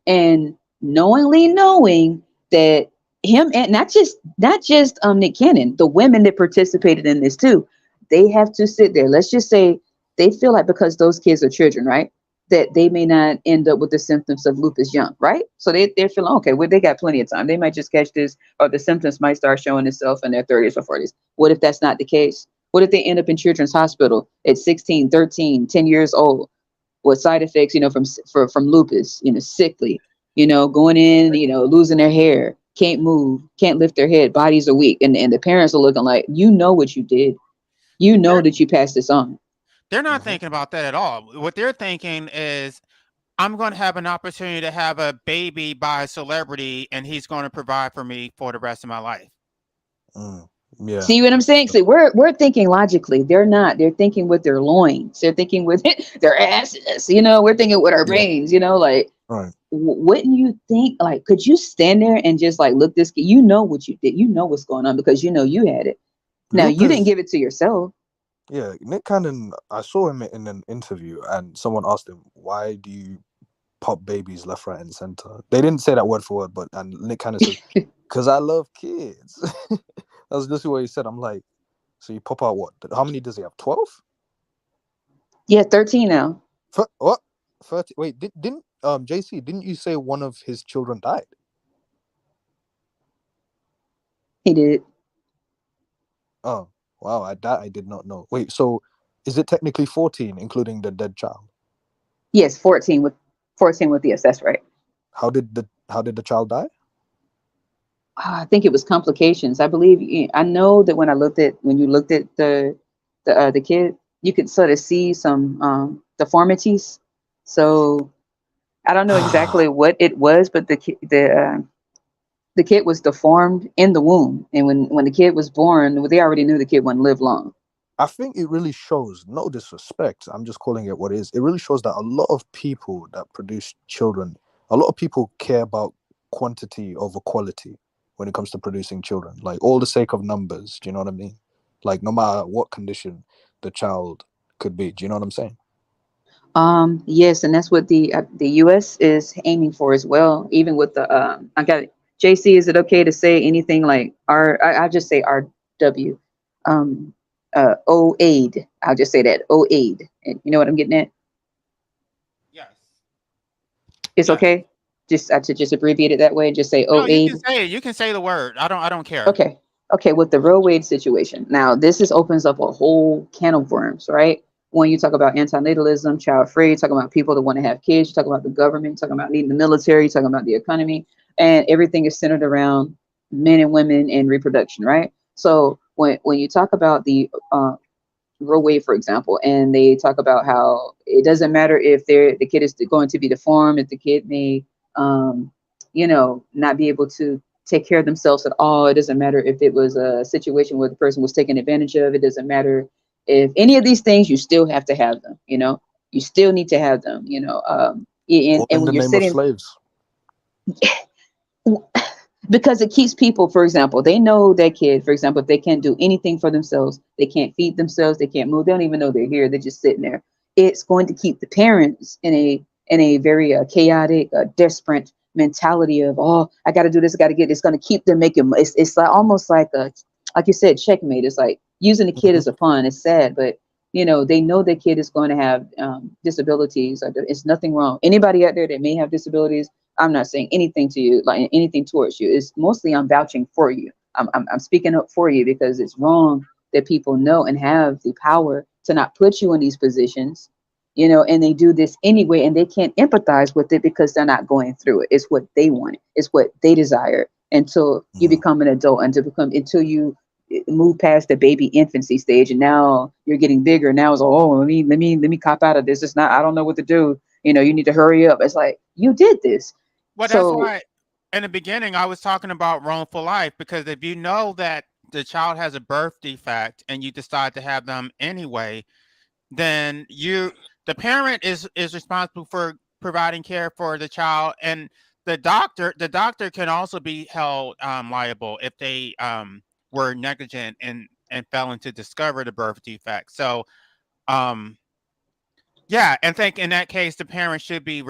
Speaker 2: and knowingly knowing that him, and not just Nick Cannon, the women that participated in this too, they have to sit there. Let's just say they feel like because those kids are children, right? That they may not end up with the symptoms of lupus young, right? So they're feeling okay, well, they got plenty of time. They might just catch this, or the symptoms might start showing itself in their 30s or 40s. What if that's not the case? What if they end up in children's hospital at 16, 13, 10 years old with side effects, from lupus, sickly, going in, losing their hair, can't move, can't lift their head, bodies are weak, and the parents are looking like, what you did,
Speaker 1: They're
Speaker 2: that you passed this on.
Speaker 1: they're not
Speaker 3: Mhm.
Speaker 1: thinking about that at all. What they're thinking is, I'm going to have an opportunity to have a baby by a celebrity, and he's going to provide for me for the rest of my life.
Speaker 3: Mm. Yeah.
Speaker 2: See what I'm saying? So we're thinking logically. They're not. They're thinking with their loins. They're thinking with their asses. We're thinking with our
Speaker 3: Yeah.
Speaker 2: brains. Like,
Speaker 3: Right.
Speaker 2: wouldn't you think, like, could you stand there and just like look this? You know what you did. You know what's going on because you had it. Now you didn't
Speaker 3: Lupus.
Speaker 2: give it to yourself.
Speaker 3: Yeah. Nick Cannon. I saw him in an interview, and someone asked him, "Why do you pop babies left, right, and center?" They didn't say that word for word, but and Nick Cannon says, "Because I love kids." That's just what he said. I'm like, so you pop out what? How many does he have? 12?
Speaker 2: Yeah, 13 now.
Speaker 3: What? 30? Wait, didn't JC? Didn't you say one of his children died?
Speaker 2: He did.
Speaker 3: Oh, wow! I did not know. Wait, so is it technically 14, including the dead child?
Speaker 2: Yes, 14 with yes, that's right.
Speaker 3: How did the child die?
Speaker 2: I think it was complications. I believe. I know that when you looked at the kid, you could sort of see some deformities. So I don't know exactly what it was, but the kid was deformed in the womb, and when the kid was born, they already knew the kid wouldn't live long.
Speaker 3: I think it really shows, no disrespect, I'm just calling it what it is. It really shows that a lot of people that produce children, a lot of people care about quantity over quality when it comes to producing children. Like, all the sake of numbers, do you know what I mean? Like, no matter what condition the child could be, do you know what I'm saying?
Speaker 2: Yes, and that's what the U.S. is aiming for as well. Even with the I got it. JC, is it okay to say anything like I just say RW, um, O aid. I'll just say that O aid. And you know what I'm getting at?
Speaker 1: Yes.
Speaker 2: It's
Speaker 1: Yes.
Speaker 2: okay. To just abbreviate it that way. Just say
Speaker 1: No,
Speaker 2: O
Speaker 1: you can
Speaker 2: aid.
Speaker 1: say it. You can say the word. I don't care.
Speaker 2: Okay. Okay. With the Roe Wade situation, now this is opens up a whole can of worms, right? When you talk about antinatalism, child free, you're talking about people that want to have kids, you're talking about the government, you're talking about needing the military, you're talking about the economy, and everything is centered around men and women and reproduction, right? So when you talk about the Roe Wade, for example, and they talk about how it doesn't matter if the kid is going to be deformed, if the kid may, um, not be able to take care of themselves at all. It doesn't matter if it was a situation where the person was taken advantage of. It doesn't matter if any of these things. You still have to have them. You still need to have them. And
Speaker 3: All in
Speaker 2: when
Speaker 3: the
Speaker 2: you're
Speaker 3: name of
Speaker 2: sitting,
Speaker 3: slaves.
Speaker 2: because it keeps people, for example, they know that kid, for example, if they can't do anything for themselves, they can't feed themselves, they can't move, they don't even know they're here, they're just sitting there. It's going to keep the parents in a very chaotic, desperate mentality of, oh, I got to do this, I got to get. It's going to keep them making. It's like almost like you said, checkmate. It's like using the kid
Speaker 3: Mhm.
Speaker 2: as a pawn. It's sad, but they know the kid is going to have disabilities. It's nothing wrong. Anybody out there that may have disabilities, I'm not saying anything to you, like anything towards you. It's mostly I'm vouching for you. I'm speaking up for you because it's wrong that people know and have the power to not put you in these positions, and they do this anyway, and they can't empathize with it because they're not going through it. It's what they want. It's what they desire until you
Speaker 3: Mhm.
Speaker 2: become an adult, until you move past the baby infancy stage, and now you're getting bigger. Now it's, oh, let me cop out of this. It's not. I don't know what to do. You need to hurry up. It's like you did this.
Speaker 1: Well, that's
Speaker 2: So
Speaker 1: why in the beginning I was talking about wrongful life, because if you know that the child has a birth defect and you decide to have them anyway, then the parent is responsible for providing care for the child, and the doctor can also be held liable if they were negligent and failing to discover the birth defect. So um yeah, and think in that case the parent should be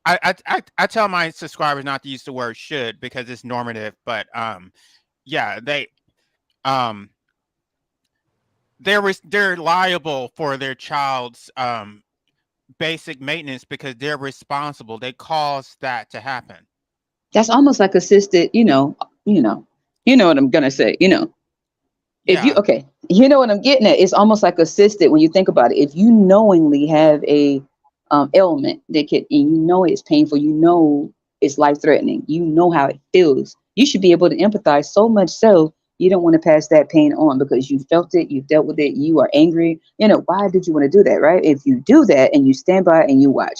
Speaker 1: I tell my subscribers not to use the word should because it's normative, but yeah, um they're liable for their child's basic maintenance because they're responsible. They caused that to happen.
Speaker 2: that's almost like assisted. What I'm gonna say. If you
Speaker 1: Yeah.
Speaker 2: okay, you know what I'm getting at. It's almost like assisted when you think about it. If you knowingly have a ailment that and it's painful, it's life threatening, how it feels, you should be able to empathize so much so you don't want to pass that pain on because you felt it, you dealt with it, you are angry. Why did you want to do that, right? If you do that and you stand by and you watch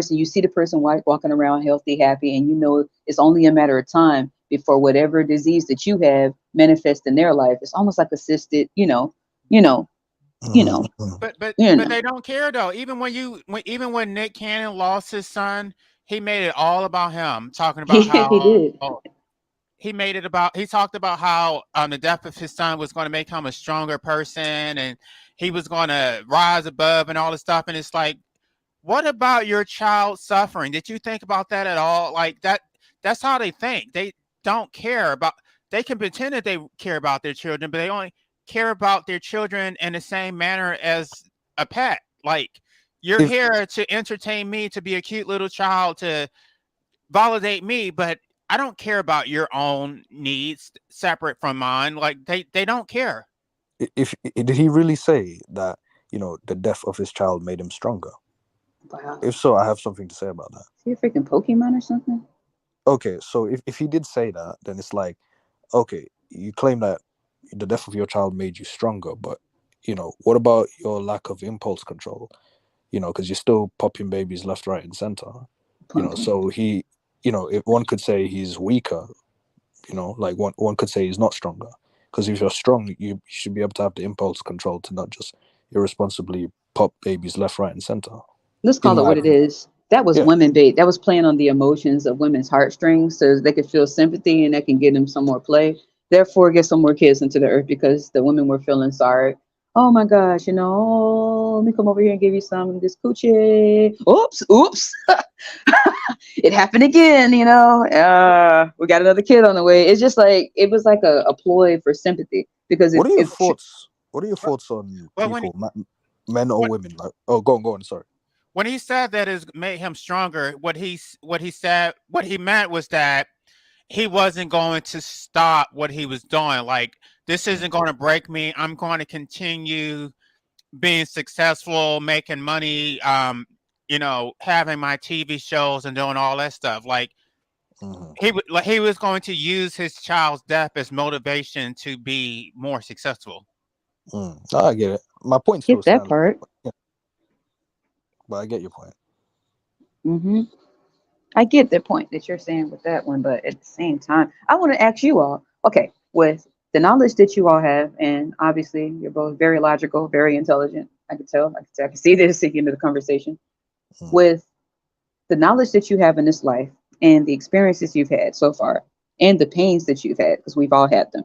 Speaker 2: you see the person walking around healthy, happy, and it's only a matter of time before whatever disease that you have manifests in their life. It's almost like assisted, you know, you
Speaker 3: Mhm.
Speaker 2: know,
Speaker 3: Mhm.
Speaker 1: But they don't care though. Even when Nick Cannon lost his son, he made it all about him, talking about
Speaker 2: he
Speaker 1: how
Speaker 2: did.
Speaker 1: he talked about how the death of his son was going to make him a stronger person, and he was going to rise above and all this stuff. And it's like, what about your child suffering? Did you think about that at all? Like that's how they think. They don't care about they can pretend that they care about their children, but they only care about their children in the same manner as a pet. Like, you're
Speaker 3: If
Speaker 1: here to entertain me, to be a cute little child, to validate me, but I don't care about your own needs separate from mine. Like, they don't care.
Speaker 3: if did he really say that, the death of his child made him stronger?
Speaker 2: Wow.
Speaker 3: If so, I have something to say about that.
Speaker 2: Is he a freaking Pokemon or something?
Speaker 3: Okay, so if he did say that, then it's like, okay, you claim that the death of your child made you stronger, but what about your lack of impulse control? Because you're still popping babies left, right, and center.
Speaker 2: Pumpkin.
Speaker 3: So he if one could say he's weaker, like one could say he's not stronger. Because if you're strong, you should be able to have the impulse control to not just irresponsibly pop babies left, right, and center.
Speaker 2: Let's
Speaker 3: In
Speaker 2: call it
Speaker 3: my
Speaker 2: what it
Speaker 3: opinion.
Speaker 2: is. That was
Speaker 3: Yeah.
Speaker 2: women bait. That was playing on the emotions of women's heartstrings so they could feel sympathy and that can give them some more play. Therefore, get some more kids into the earth because the women were feeling sorry. Oh my gosh, let me come over here and give you some of this coochie. Oops. It happened again. We got another kid on the way. It's just like, it was like a ploy for sympathy because
Speaker 3: What are your
Speaker 2: if
Speaker 3: thoughts? What are your thoughts on
Speaker 1: Well, when
Speaker 3: people, men or women? Like, oh, go on. Sorry.
Speaker 1: when he said that it made him stronger, what he meant was that he wasn't going to stop what he was doing. Like, this isn't going to break me. I'm going to continue being successful, making money, having my TV shows and doing all that stuff. Like, he was going to use his child's death as motivation to be more successful.
Speaker 3: I get it. My point still
Speaker 2: get that
Speaker 3: stands,
Speaker 2: part.
Speaker 3: but I get your point.
Speaker 2: hmm I get the point that you're saying with that one, but at the same time, I want to ask you all, okay, with the knowledge that you all have, and obviously you're both very logical, very intelligent. I can tell, I can see this into the conversation. With the knowledge that you have in this life and the experiences you've had so far and the pains that you've had, because we've all had them.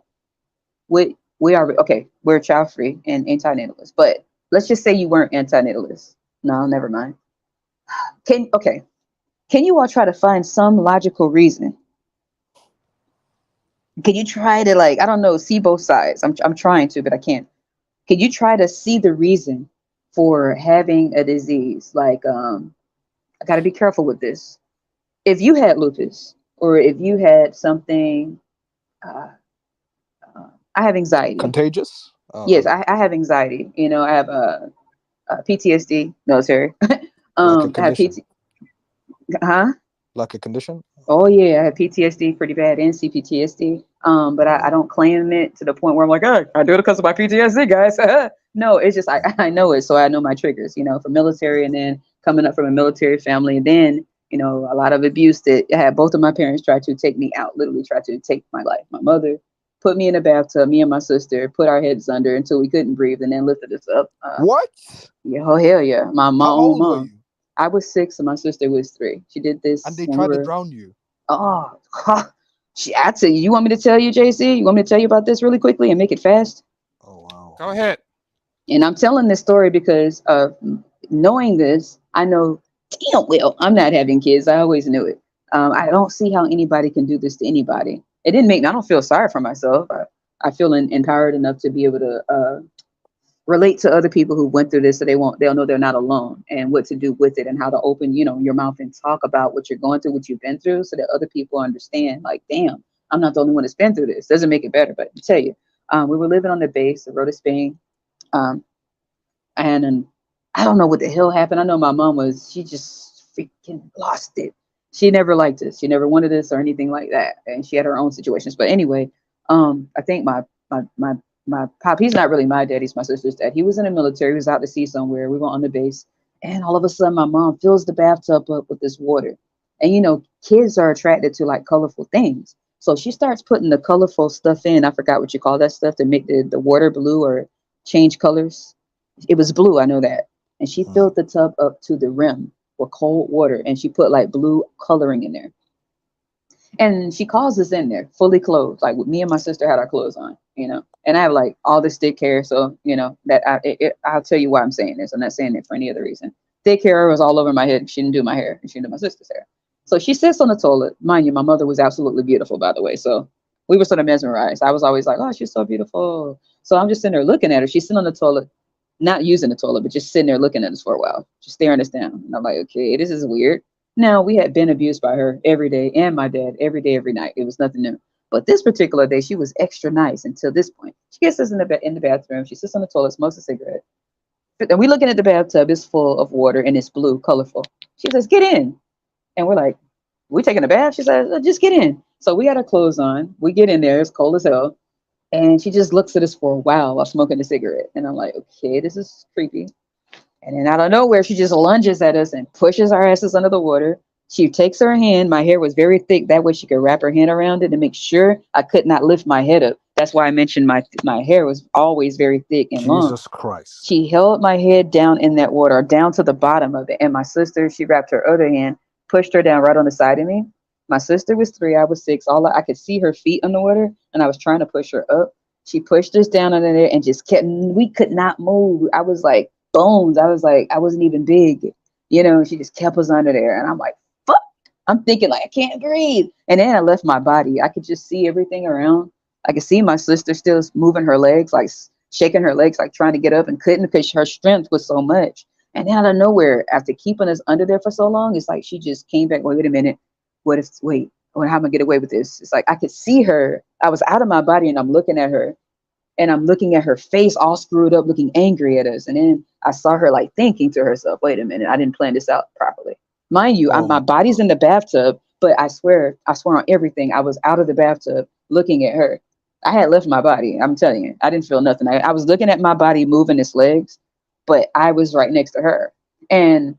Speaker 2: We're child free and anti-natalist, but let's just say you weren't anti-natalist. No, never mind. Can you all try to find some logical reason? Can you try to, like, I don't know, see both sides? I'm trying to, but I can't. Can you try to see the reason for having a disease? Like, I got to be careful with this. If you had lupus or if you had something, I have anxiety.
Speaker 3: Contagious?
Speaker 2: Yes, I have anxiety. I have PTSD, military.
Speaker 3: Like a
Speaker 2: I have
Speaker 3: condition.
Speaker 2: Huh?
Speaker 3: Like a condition?
Speaker 2: Oh yeah, I have PTSD pretty bad and CPTSD. But I don't claim it to the point where I'm like, oh, I do it because of my PTSD, guys. No, it's just I know it, so I know my triggers. For military, and then coming up from a military family, and then a lot of abuse that I had. Both of my parents tried to take me out, literally tried to take my life. My mother put me in a bathtub, me and my sister put our heads under until we couldn't breathe, and then lifted us up.
Speaker 3: What?
Speaker 2: Yeah, oh hell yeah, my
Speaker 3: How
Speaker 2: own
Speaker 3: old were
Speaker 2: mom.
Speaker 3: you?
Speaker 2: I was 6 and my sister was 3. She did this
Speaker 3: And they
Speaker 2: when
Speaker 3: tried
Speaker 2: we
Speaker 3: to
Speaker 2: were.
Speaker 3: drown you.
Speaker 2: Oh, I tell you, you want me to tell you, JC? You want me to tell you about this really quickly and make it fast?
Speaker 3: Oh wow.
Speaker 1: Go ahead.
Speaker 2: And I'm telling this story because of knowing this. I know damn well I'm not having kids. I always knew it. I don't see how anybody can do this to anybody. It didn't make me, I don't feel sorry for myself. I feel empowered enough to be able to relate to other people who went through this, so they'll know they're not alone, and what to do with it, and how to open your mouth and talk about what you're going through, what you've been through, so that other people understand, like, damn, I'm not the only one that's been through this. Doesn't make it better, but I tell you, we were living on the base of Rota, Spain, and I don't know what the hell happened. I know my mom she just freaking lost it. She never liked us. She never wanted us or anything like that, and she had her own situations. But anyway, I think my pop, he's not really my dad, he's my sister's dad. He was in the military, he was out to sea somewhere. We were on the base, and all of a sudden my mom fills the bathtub up with this water. And kids are attracted to like colorful things. So she starts putting the colorful stuff in. I forgot what you call that stuff to make the water blue or change colors. It was blue, I know that. And she filled the tub up to the rim with cold water, and she put like blue coloring in there. And she calls us in there, fully clothed. Like, me and my sister had our clothes on, and I have like all this thick hair. So, that I'll tell you why I'm saying this. I'm not saying it for any other reason. Thick hair was all over my head. She didn't do my hair, and she didn't do my sister's hair. So she sits on the toilet. Mind you, my mother was absolutely beautiful, by the way. So we were sort of mesmerized. I was always like, oh, she's so beautiful. So I'm just sitting there looking at her. She's sitting on the toilet, not using the toilet, but just sitting there looking at us for a while, just staring us down. And I'm like, okay, this is weird. Now, we had been abused by her every day, and my dad every day, every night. It was nothing new. But this particular day, she was extra nice until this point. She gets us in the bathroom. She sits on the toilet, smokes a cigarette. And we're looking at the bathtub. It's full of water, and it's blue, colorful. She says, get in. And we're like, we taking a bath? She says, just get in. So we had our clothes on. We get in there. It's cold as hell. And she just looks at us for a while smoking a cigarette. And I'm like, okay, this is creepy. And then out of nowhere, she just lunges at us and pushes our asses under the water, She takes her hand. My hair was very thick. That way she could wrap her hand around it and make sure I could not lift my head up. That's why I mentioned my hair was always very thick and long.
Speaker 3: Jesus Christ.
Speaker 2: She held my head down in that water, down to the bottom of it. And my sister, she wrapped her other hand, pushed her down right on the side of me. My sister was 3, I was 6. I could see her feet on the water, and I was trying to push her up. She pushed us down under there and just kept. We could not move. I was like bones. I was like I wasn't even big, you know. She just kept us under there, and I'm like, fuck. I'm thinking like I can't breathe. And then I left my body. I could just see everything around. I could see my sister still moving her legs, like shaking her legs, like trying to get up and couldn't because her strength was so much. And then out of nowhere, after keeping us under there for so long, it's like she just came back. Wait a minute. How am I gonna get away with this? It's like I could see her. I was out of my body and I'm looking at her and I'm looking at her face all screwed up, looking angry at us. And then I saw her like thinking to herself, wait a minute, I didn't plan this out properly. Mind you, my body's in the bathtub, but I swear on everything, I was out of the bathtub looking at her. I had left my body. I'm telling you, I didn't feel nothing. I was looking at my body moving its legs, but I was right next to her. And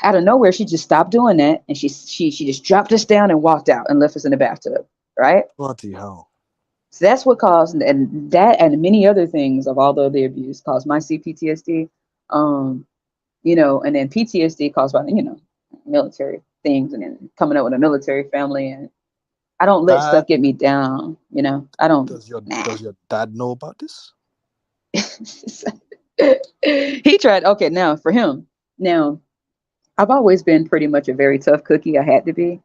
Speaker 2: out of nowhere, she just stopped doing that, and she just dropped us down and walked out and left us in the bathtub. Right?
Speaker 3: Bloody hell.
Speaker 2: So that's what caused, and that and many other things of all the other abuse caused my CPTSD. You know, and then PTSD caused by military things, and then coming up with a military family, and I don't let stuff get me down. You know, I don't.
Speaker 3: Does your dad know about this?
Speaker 2: He tried. Okay, now for him, I've always been pretty much a very tough cookie. I had to be.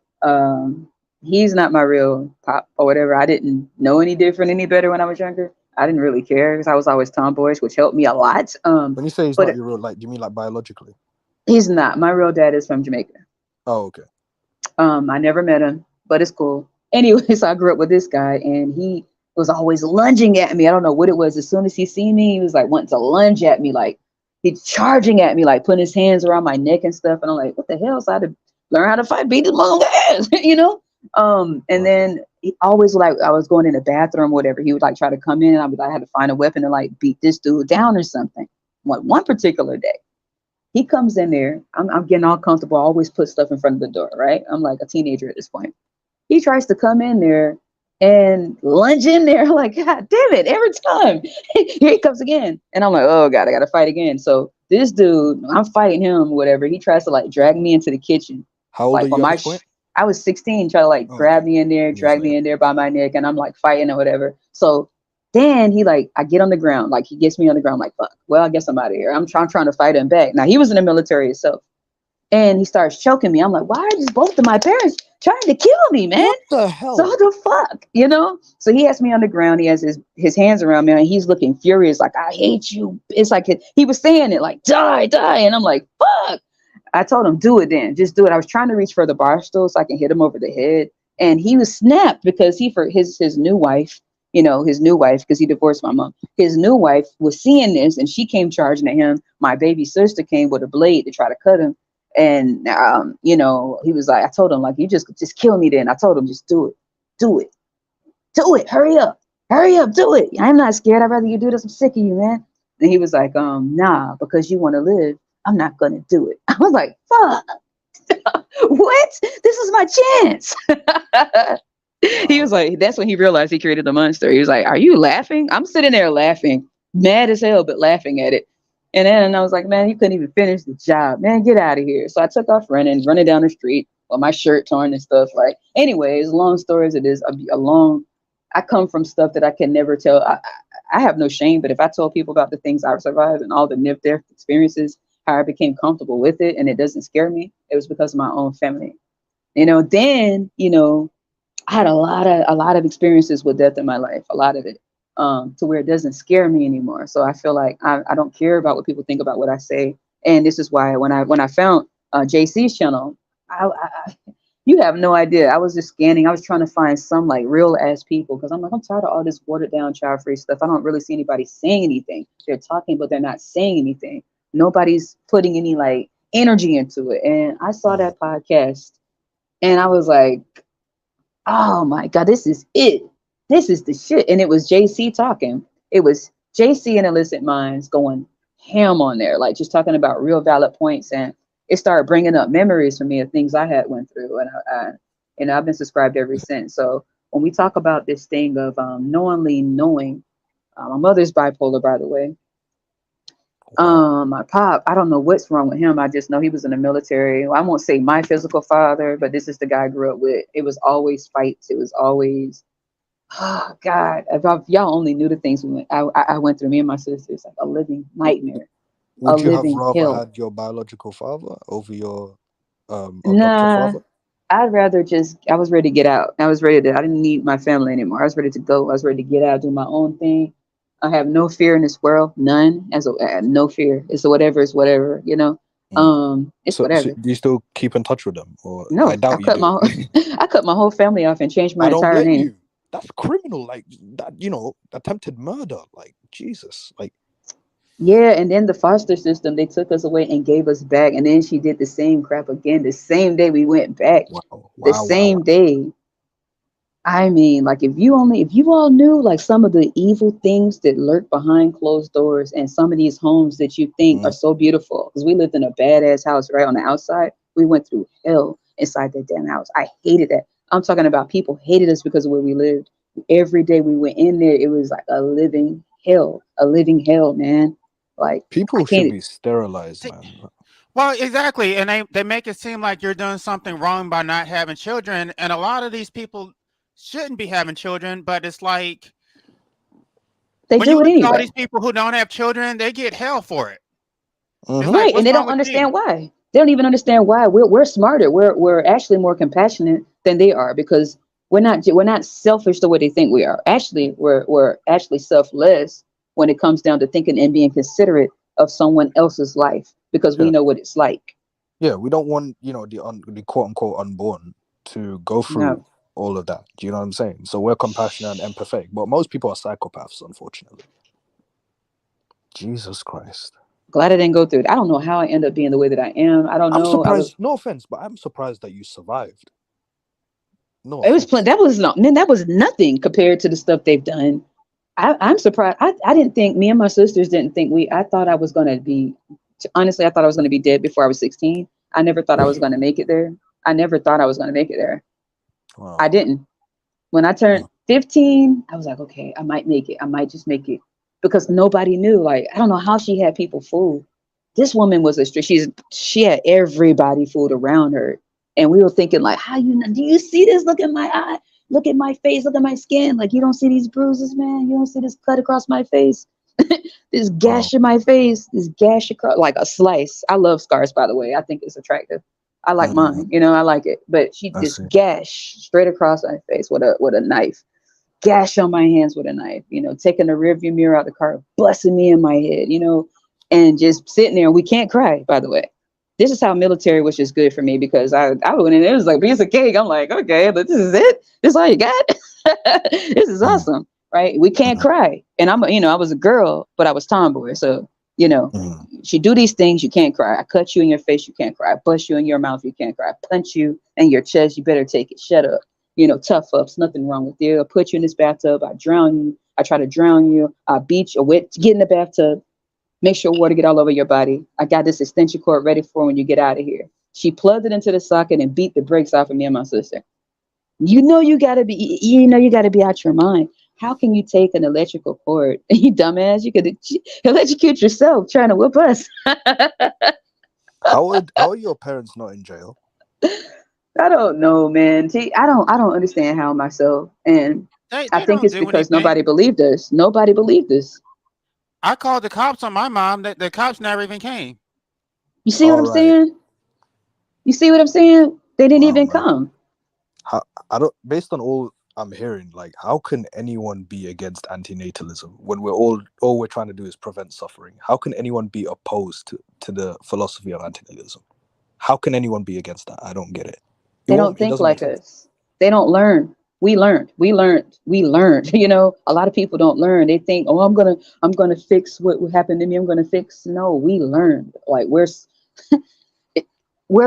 Speaker 2: He's not my real pop or whatever. I didn't know any different, any better when I was younger. I didn't really care because I was always tomboyish, which helped me a lot.
Speaker 3: When you say he's not your real, like, do you mean like biologically?
Speaker 2: He's not. My real dad is from Jamaica.
Speaker 3: Oh, okay.
Speaker 2: I never met him, but it's cool. Anyways, I grew up with this guy, and he was always lunging at me. I don't know what it was. As soon as he seen me, he was like wanting to lunge at me, like he's charging at me, like putting his hands around my neck and stuff. And I'm like, what the hell? So I had to learn how to fight, beat this motherfucker ass, you know? And then he always, like, I was going in the bathroom, whatever, he would like try to come in, and I had to find a weapon to like beat this dude down or something. One particular day, he comes in there. I'm getting all comfortable. I always put stuff in front of the door, right? I'm like a teenager at this point. He tries to come in there and lunge in there, like, God damn it, every time. Here he comes again. And I'm like, oh God, I gotta fight again. So this dude, I'm fighting him, whatever. He tries to like drag me into the kitchen.
Speaker 3: How old are you at this point?
Speaker 2: I was 16, try to like grab me in there, drag me in there by my neck, and I'm like fighting or whatever. So then I get on the ground, like he gets me on the ground, like, fuck, well, I guess I'm out of here. I'm trying to fight him back. Now he was in the military himself, and he starts choking me. I'm like, why are just both of my parents trying to kill me, man?
Speaker 3: What the hell?
Speaker 2: So the fuck, you know? So he has me on the ground. He has his hands around me, and he's looking furious, like, I hate you. It's like he was saying it like, die, die. And I'm like, fuck. I told him, do it then. Just do it. I was trying to reach for the bar stool so I can hit him over the head. And he was snapped because his new wife, because he divorced my mom. His new wife was seeing this, and she came charging at him. My baby sister came with a blade to try to cut him. And, he was like, I told him, like, you just kill me then. I told him, just do it. Do it. Do it. Hurry up. Hurry up. Do it. I'm not scared. I'd rather you do this. I'm sick of you, man. And he was like, nah, because you want to live, I'm not going to do it. I was like, fuck. What? This is my chance. He was like, that's when he realized he created the monster. He was like, are you laughing? I'm sitting there laughing, mad as hell, but laughing at it. And then I was like, man, you couldn't even finish the job, man, get out of here. So I took off running down the street with my shirt torn and stuff. Like, anyways, long story as it is, I come from stuff that I can never tell. I have no shame, but if I told people about the things I've survived and all the near-death experiences, how I became comfortable with it and it doesn't scare me, it was because of my own family. Then, I had a lot of experiences with death in my life, a lot of it, to where it doesn't scare me anymore. So I feel like I don't care about what people think about what I say. And this is why when I found JC's channel, you have no idea. I was just scanning. I was trying to find some like real ass people because I'm like, I'm tired of all this watered down child free stuff. I don't really see anybody saying anything. They're talking, but they're not saying anything. Nobody's putting any like energy into it. And I saw that podcast and I was like, oh my God, this is it. This is the shit. And it was JC talking. It was JC and Illicit Minds going ham on there, like just talking about real valid points. And it started bringing up memories for me of things I had went through, and I've been subscribed ever since. So when we talk about this thing of knowingly knowing, my mother's bipolar, by the way.
Speaker 3: Wow.
Speaker 2: My pop, I don't know what's wrong with him. I just know he was in the military. I won't say my physical father, but this is the guy I grew up with. It was always fights. It was always, oh God, if y'all only knew the things I went through, me and my sisters, like a living nightmare, a
Speaker 3: Would you have
Speaker 2: living
Speaker 3: rather
Speaker 2: hell.
Speaker 3: had your biological father over your adopted
Speaker 2: Nah,
Speaker 3: father?
Speaker 2: I'd rather just, I was ready to get out. I didn't need my family anymore. I was ready to go. I was ready to get out, do my own thing. I have no fear in this world, none. No fear. It's whatever. It's whatever. It's
Speaker 3: So
Speaker 2: whatever.
Speaker 3: do you still keep in touch with them, or I
Speaker 2: No,
Speaker 3: doubt you do?
Speaker 2: I cut my whole family off and changed my
Speaker 3: I don't
Speaker 2: entire
Speaker 3: blame
Speaker 2: name.
Speaker 3: you. That's criminal. Like that, attempted murder. Like Jesus. Like
Speaker 2: Yeah, and then the foster system, they took us away and gave us back, and then she did the same crap again. The same day we went back,
Speaker 3: wow,
Speaker 2: the
Speaker 3: wow, wow,
Speaker 2: same
Speaker 3: wow.
Speaker 2: day. I mean, like if you all knew like some of the evil things that lurk behind closed doors and some of these homes that you think are
Speaker 3: Mhm.
Speaker 2: so beautiful. Because we lived in a badass house right on the outside. We went through hell inside that damn house. I hated that. I'm talking about people hated us because of where we lived. Every day we went in there, it was like a living hell, man. Like I
Speaker 3: People should
Speaker 2: can't.
Speaker 3: be sterilized,
Speaker 1: See,
Speaker 3: man.
Speaker 1: well, exactly, and they make it seem like you're doing something wrong by not having children, and a lot of these people shouldn't be having children, but it's like
Speaker 2: They
Speaker 1: when you
Speaker 2: do it
Speaker 1: look at all these
Speaker 2: anyway.
Speaker 1: people who don't have children, they get hell for it. It's
Speaker 3: Mm-hmm.
Speaker 1: like,
Speaker 2: Right, and
Speaker 1: what's
Speaker 2: they
Speaker 1: wrong
Speaker 2: don't
Speaker 1: with you?
Speaker 2: understand why. They don't even understand why. We're smarter. We're actually more compassionate than they are because we're not selfish the way they think we are. Actually, we're actually selfless when it comes down to thinking and being considerate of someone else's life because we
Speaker 3: Yeah,
Speaker 2: know what it's like.
Speaker 3: yeah. We don't want the quote unquote unborn to go through
Speaker 2: No,
Speaker 3: all of that. Do you know what I'm saying? So we're compassionate and empathetic, but most people are psychopaths, unfortunately. Jesus Christ.
Speaker 2: glad I didn't go through it. I don't know how I end up being the way that I am. I don't
Speaker 3: I'm
Speaker 2: know. I was.
Speaker 3: surprised. No offense, but I'm surprised that you survived. No
Speaker 2: It was
Speaker 3: offense.
Speaker 2: that was not. Man, that was nothing compared to the stuff they've done. I'm surprised. I didn't think me and my sisters didn't think I thought I was going to be, honestly, I thought I was going to be dead before I was 16. I never thought I was going to make it there. I never thought I was going to make it there. I
Speaker 3: Wow.
Speaker 2: didn't. When I turned 15, I was like, okay, I might make it. I might just make it because nobody knew. Like, I don't know how she had people fooled. This woman was she had everybody fooled around her. And we were thinking like, do you see this? Look at my eye. Look at my face. Look at my skin. Like, you don't see these bruises, man. You don't see this cut across my face. This
Speaker 3: Wow.
Speaker 2: gash in my face. This gash across, like a slice. I love scars, by the way. I think it's attractive. I like
Speaker 3: Mm,
Speaker 2: mine. I like it. But she
Speaker 3: I
Speaker 2: this
Speaker 3: see.
Speaker 2: gash straight across my face with a knife. Gash on my hands with a knife, taking the rearview mirror out the car, busting me in my head, and just sitting there. We can't cry, by the way. This is how military was just good for me because I went in, it was like piece of cake. I'm like, okay, but this is it. This is all you got. This is
Speaker 3: Mm,
Speaker 2: awesome, right? We can't
Speaker 3: mm,
Speaker 2: cry, and I was a girl, but I was tomboy, so you know,
Speaker 3: mm,
Speaker 2: you do these things, you can't cry. I cut you in your face, you can't cry. I bust you in your mouth, you can't cry. I punch you in your chest, you better take it. Shut up. Tough ups, nothing wrong with you. I put you in this bathtub, I drown you. I try to drown you. I beat you, get in the bathtub. Make sure water get all over your body. I got this extension cord ready for when you get out of here. She plugged it into the socket and beat the brakes off of me and my sister. You gotta be out your mind. How can you take an electrical cord? You dumbass, you could electrocute yourself trying to whip us.
Speaker 3: How are your parents not in jail?
Speaker 2: I don't know, man. See, I don't understand how myself, and I
Speaker 1: They
Speaker 2: think
Speaker 1: don't
Speaker 2: it's
Speaker 1: do
Speaker 2: because nobody
Speaker 1: anything.
Speaker 2: believed us. Nobody believed us.
Speaker 1: I called the cops on my mom. The cops never even came.
Speaker 2: You see what
Speaker 3: All
Speaker 2: I'm
Speaker 3: right.
Speaker 2: saying? You see what I'm saying? They didn't
Speaker 3: Wow,
Speaker 2: even
Speaker 3: man.
Speaker 2: come.
Speaker 3: How, I don't. Based on all I'm hearing, like, how can anyone be against antinatalism when all we're trying to do is prevent suffering? How can anyone be opposed to the philosophy of antinatalism? How can anyone be against that? I don't get it.
Speaker 2: They don't
Speaker 3: It
Speaker 2: think
Speaker 3: doesn't make
Speaker 2: like
Speaker 3: sense.
Speaker 2: us. They don't learn. We learned. We learned. We learned. A lot of people don't learn. They think, oh, I'm gonna fix what happened to me. I'm gonna fix. No, we learned. Like we're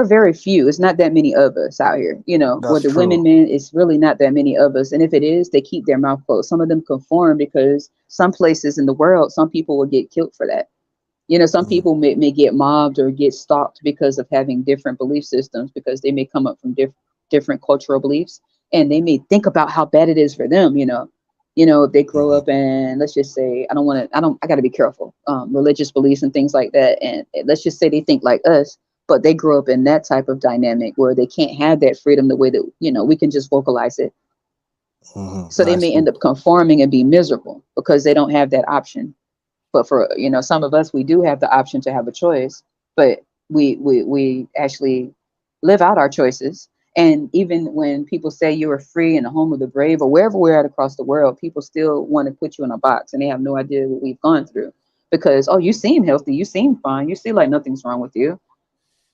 Speaker 2: very few. It's not that many of us out here. Where
Speaker 3: That's
Speaker 2: the women,
Speaker 3: true.
Speaker 2: men, it's really not that many of us. And if it is, they keep their mouth closed. Some of them conform because some places in the world, some people will get killed for that. You know, some
Speaker 3: Mhm.
Speaker 2: people may get mobbed or get stalked because of having different belief systems, because they may come up from different cultural beliefs, and they may think about how bad it is for them. You know, if they grow
Speaker 3: Mhm.
Speaker 2: up and, let's just say, I got to be careful, religious beliefs and things like that. And let's just say they think like us, but they grow up in that type of dynamic where they can't have that freedom the way that, we can just vocalize it.
Speaker 3: Mhm.
Speaker 2: So they
Speaker 3: I
Speaker 2: may
Speaker 3: see.
Speaker 2: end up conforming and be miserable because they don't have that option. But for, some of us, we do have the option to have a choice, but we actually live out our choices. And even when people say you are free in the home of the brave, or wherever we're at across the world, people still want to put you in a box, and they have no idea what we've gone through. Because, oh, you seem healthy, you seem fine, you seem like nothing's wrong with you.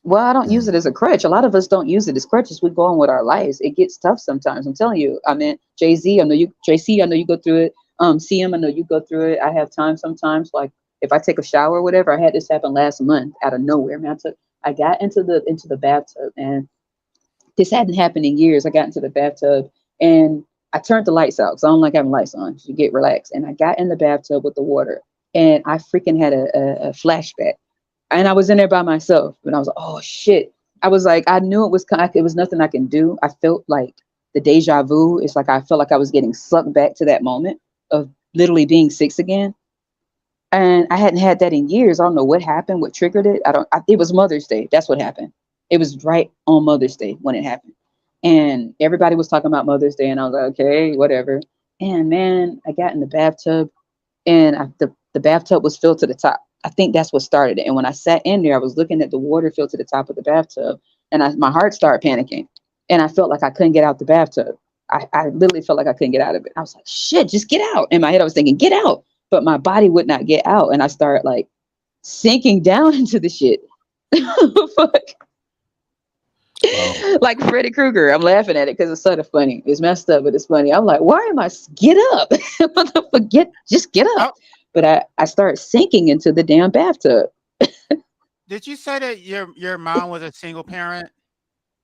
Speaker 2: Well, I don't use
Speaker 3: Mm.
Speaker 2: it as a crutch. A lot of us don't use it as crutches. We go on with our lives. It gets tough sometimes. I'm telling you. I mean, JC, I know you go through it. CM, I know you go through it. I have time sometimes. Like, if I take a shower or whatever, I had this happen last month out of nowhere. Man, I got into the bathtub, and this hadn't happened in years. I got into the bathtub, and I turned the lights out because I don't like having lights on to get relaxed. And I got in the bathtub with the water, and I freaking had a flashback. And I was in there by myself, and I was like, oh shit. I was like, I knew it was nothing I can do. I felt like the deja vu. It's like I felt like I was getting sucked back to that moment of literally being six again. And I hadn't had that in years. I don't know what happened, what triggered it. It was Mother's Day. That's what happened. It was right on Mother's Day when it happened. And everybody was talking about Mother's Day, and I was like, okay, whatever. And man, I got in the bathtub, and the bathtub was filled to the top. I think that's what started it. And when I sat in there, I was looking at the water filled to the top of the bathtub, and my heart started panicking, and I felt like I couldn't get out the bathtub. I literally felt like I couldn't get out of it. I was like, shit, just get out. In my head, I was thinking, get out. But my body would not get out. And I started like sinking down into the shit. Fuck.
Speaker 3: Wow.
Speaker 2: Like Freddy Krueger. I'm laughing at it because it's sort of funny. It's messed up, but it's funny. I'm like, why am I get up? Just get
Speaker 1: Oh,
Speaker 2: up. But I started sinking into the damn bathtub.
Speaker 1: did you say that your mom was a single parent?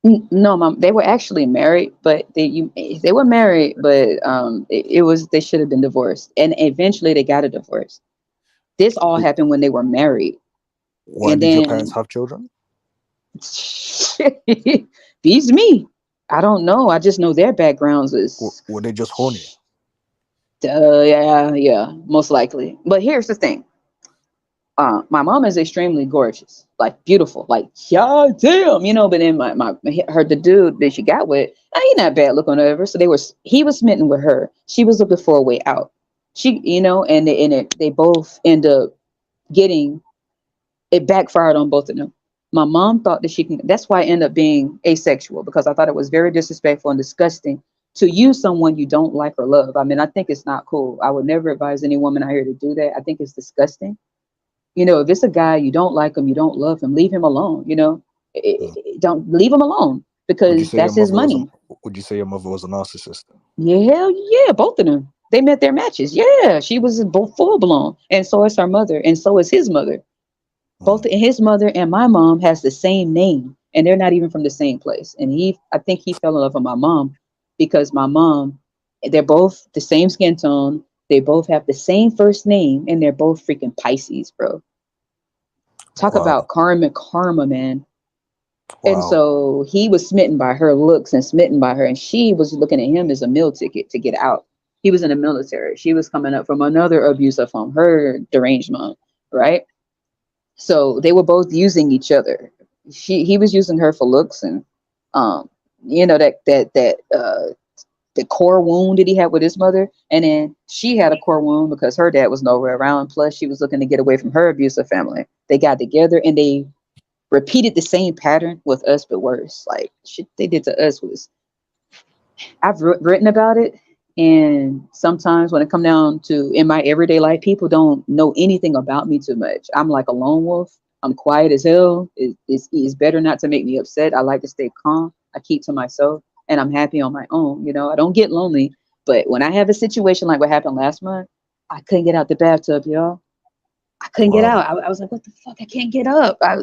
Speaker 2: No, mom, they were actually married, but they were married, but it was, they should have been divorced, and eventually they got a divorce. This all happened when they were married,
Speaker 3: Why
Speaker 2: and
Speaker 3: did your parents
Speaker 2: then
Speaker 3: have children?
Speaker 2: beats me. I don't know. I just know their backgrounds is,
Speaker 3: Were they just horny?
Speaker 2: yeah, most likely. But here's the thing. My mom is extremely gorgeous, like beautiful, like yeah, damn, But then the dude that she got with, he not bad looking or whatever. So he was smitten with her. She was looking for a way out. They both end up getting it backfired on both of them. My mom thought that she can. That's why I ended up being asexual, because I thought it was very disrespectful and disgusting to use someone you don't like or love. I mean, I think it's not cool. I would never advise any woman out here to do that. I think it's disgusting. If it's a guy, you don't like him, you don't love him, leave him alone.
Speaker 3: Mm.
Speaker 2: Don't leave him alone,
Speaker 3: Would you
Speaker 2: because
Speaker 3: say your
Speaker 2: that's his
Speaker 3: mother was a
Speaker 2: money.
Speaker 3: Would you say your mother was a narcissist?
Speaker 2: Yeah, hell yeah, both of them. They met their matches. Yeah, she was both full blown, and so is her mother, and so is his mother. Both
Speaker 3: Mm.
Speaker 2: his mother and my mom has the same name, and they're not even from the same place. And I think he fell in love with my mom because my mom, they're both the same skin tone. They both have the same first name, and they're both freaking Pisces, bro. Talk
Speaker 3: Wow.
Speaker 2: about karma, man. And
Speaker 3: Wow.
Speaker 2: so he was smitten by her looks and smitten by her, and she was looking at him as a meal ticket to get out. He was in the military. She was coming up from another abusive home, her deranged mom, right? So they were both using each other. He was using her for looks, and um, the core wound that he had with his mother, and then she had a core wound because her dad was nowhere around. Plus, she was looking to get away from her abusive family. They got together and they repeated the same pattern with us, but worse. Like shit they did to us was. I've written about it, and sometimes when it come down to in my everyday life, people don't know anything about me too much. I'm like a lone wolf. I'm quiet as hell. It's better not to make me upset. I like to stay calm. I keep to myself, and I'm happy on my own. I don't get lonely. But when I have a situation like what happened last month, I couldn't get out the bathtub, y'all. I couldn't get
Speaker 3: Wow.
Speaker 2: out. I was like, what the fuck? I can't get up. I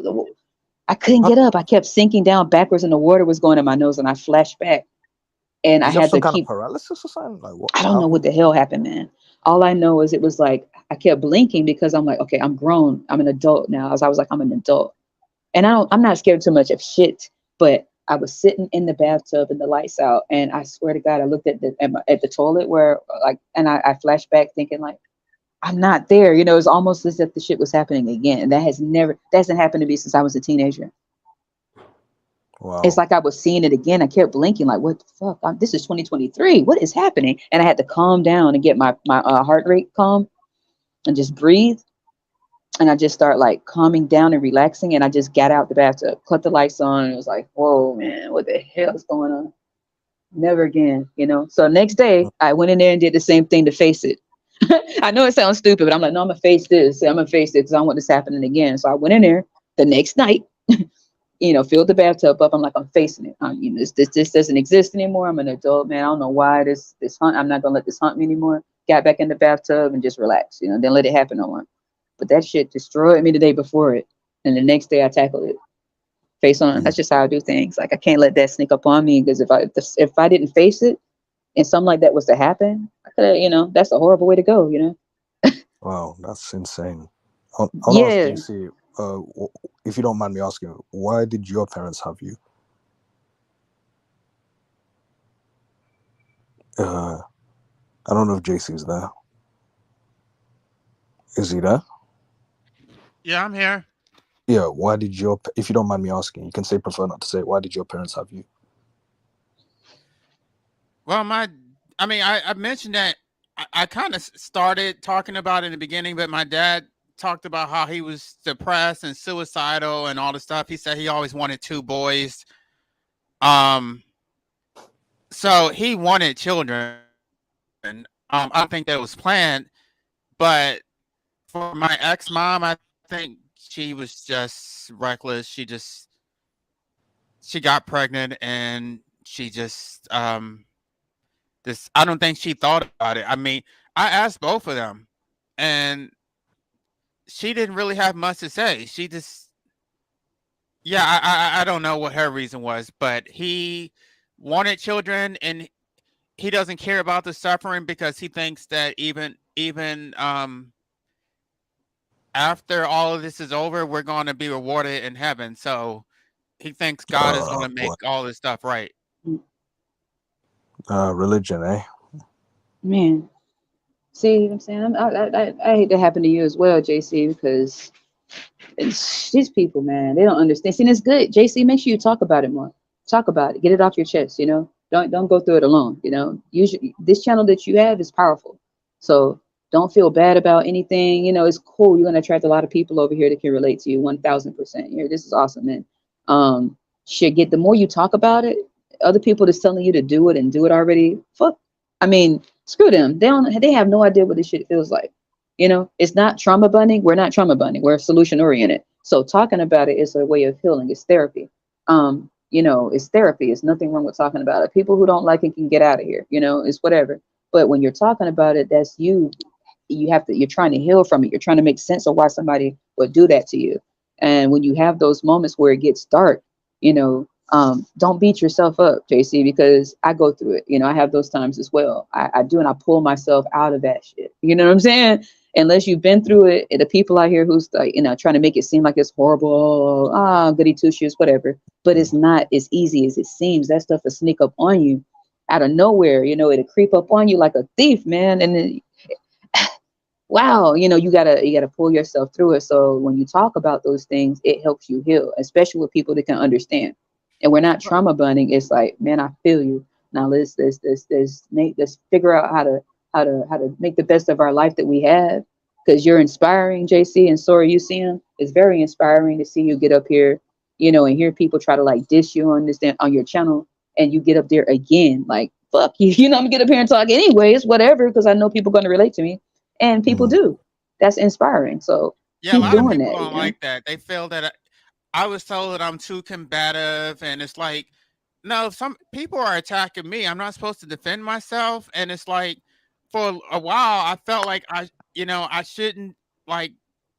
Speaker 2: couldn't
Speaker 1: Huh?
Speaker 2: get up. I kept sinking down backwards, and the water was going in my nose, and I flashed back, and I
Speaker 3: Did you have
Speaker 2: had to
Speaker 3: some kind of
Speaker 2: keep.
Speaker 3: paralysis or something? Like what
Speaker 2: I don't know what
Speaker 3: happened?
Speaker 2: the hell happened, man. All I know is it was like I kept blinking because I'm like, okay, I'm grown. I'm an adult now. As I was like, I'm an adult. And I'm not scared too much of shit, but I was sitting in the bathtub and the lights out, and I swear to God, I looked at the toilet where like, and I flashed back thinking like, I'm not there. You know, it's almost as if the shit was happening again. And that hasn't happened to me since I was a teenager. It's
Speaker 3: Wow.
Speaker 2: like I was seeing it again. I kept blinking, like, what the fuck? This is 2023. What is happening? And I had to calm down and get my heart rate calm and just breathe. And I just start like calming down and relaxing. And I just got out the bathtub, cut the lights on, and it was like, whoa, man, what the hell is going on? Never again, you know? So next day, I went in there and did the same thing to face it. I know it sounds stupid, but I'm like, no, I'm gonna face this. I'm gonna face it because I don't want this happening again. So I went in there the next night, you know, filled the bathtub up. I'm like, I'm facing it. You know, this doesn't exist anymore. I'm an adult, man. I don't know why this hunt. I'm not gonna let this hunt me anymore. Got back in the bathtub and just relaxed, you know, then let it happen no more. But that shit destroyed me the day before it, and the next day I tackled it face on. That's just how I do things. Like I can't let that sneak up on me because if I didn't face it and something like that was to happen, I could, you know, that's a horrible way to go, you know.
Speaker 3: Wow, that's insane. I want to ask
Speaker 2: Yeah.
Speaker 3: JC, if you don't mind me asking, why did your parents have you? I don't know if JC is there. Is he there?
Speaker 1: Yeah, I'm here.
Speaker 3: Yeah, why did if you don't mind me asking, you can say prefer not to say, why did your parents have you?
Speaker 1: Well, I mentioned that I kind of started talking about it in the beginning, but my dad talked about how he was depressed and suicidal and all the stuff. He said he always wanted 2 boys. So he wanted children. I don't think that was planned, but for my ex-mom, I think she was just reckless. She got pregnant and she just I don't think she thought about it. I mean, I asked both of them and she didn't really have much to say. She just yeah, I don't know what her reason was, but he wanted children and he doesn't care about the suffering because he thinks that even after all of this is over, we're going to be rewarded in heaven. So he thinks God is going to make all this stuff right.
Speaker 3: Religion, eh?
Speaker 2: Man, see what I'm saying? I hate that happen to you as well, JC, because these people, man, they don't understand. See, and it's good. JC, make sure you talk about it more. Talk about it. Get it off your chest, you know? Don't go through it alone, you know? Usually this channel that you have is powerful. So don't feel bad about anything. You know, it's cool. You're gonna attract a lot of people over here that can relate to you 1000%. Here, this is awesome, man. Shit, the more you talk about it, other people that's telling you to do it and do it already, fuck. I mean, screw them. They have no idea what this shit feels like. You know, it's not trauma bonding. We're not trauma bonding. We're solution oriented. So talking about it is a way of healing. It's therapy. You know, it's therapy. It's nothing wrong with talking about it. People who don't like it can get out of here. You know, it's whatever. But when you're talking about it, that's you. You're trying to heal from it. You're trying to make sense of why somebody would do that to you. And when you have those moments where it gets dark, you know, don't beat yourself up, JC, because I go through it. You know, I have those times as well. I do, and I pull myself out of that shit. You know what I'm saying? Unless you've been through it, the people out here who's like, you know, trying to make it seem like it's horrible, goody two shoes, whatever. But it's not as easy as it seems. That stuff will sneak up on you out of nowhere. You know, it'll creep up on you like a thief, man. And then, wow, you know, you gotta pull yourself through it. So when you talk about those things, it helps you heal, especially with people that can understand. And we're not trauma bonding. It's like, man, I feel you. Now let's figure out how to make the best of our life that we have. Because you're inspiring, JC, and Sora, you see him. It's very inspiring to see you get up here, you know, and hear people try to like dish you on your channel, and you get up there again, like fuck you. You know, I'm gonna get up here and talk anyways, whatever, because I know people are gonna relate to me. And people do. That's inspiring. So
Speaker 1: Yeah, a
Speaker 2: keep
Speaker 1: lot of
Speaker 2: doing
Speaker 1: people
Speaker 2: that.
Speaker 1: don't
Speaker 2: You know?
Speaker 1: like that. They feel that I was told that I'm too combative, and it's like, no, some people are attacking me. I'm not supposed to defend myself, and it's like, for a while, I felt like I shouldn't like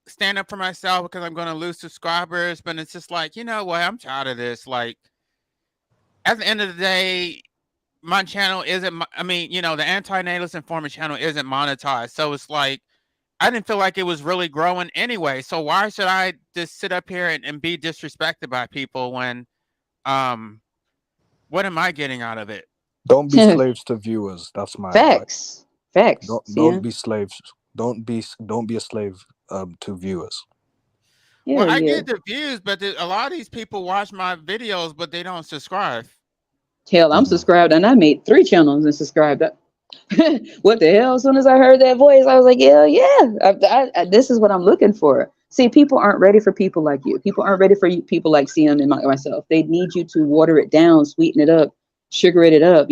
Speaker 1: stand up for myself because I'm going to lose subscribers. But it's just like, you know what? I'm tired of this. Like, at the end of the day, my channel isn't. I mean, the anti-natalist informant channel isn't monetized, so it's like I didn't feel like it was really growing anyway. So why should I just sit up here and be disrespected by people when um what am I getting out of it?
Speaker 3: Don't be slaves to viewers. That's my advice.
Speaker 2: Facts.
Speaker 3: Don't
Speaker 2: Yeah.
Speaker 3: be slaves. Don't be a slave to viewers.
Speaker 2: Yeah,
Speaker 1: Well, I
Speaker 2: yeah.
Speaker 1: get the views, but a lot of these people watch my videos, but they don't subscribe.
Speaker 2: Hell, I'm
Speaker 3: Mhm.
Speaker 2: subscribed and I made 3 channels and subscribed. What the hell? As soon as I heard that voice, I was like, yeah, yeah. This is what I'm looking for. See, people aren't ready for people like you. People aren't ready for people like Sion and myself. They need you to water it down, sweeten it up, sugar it up,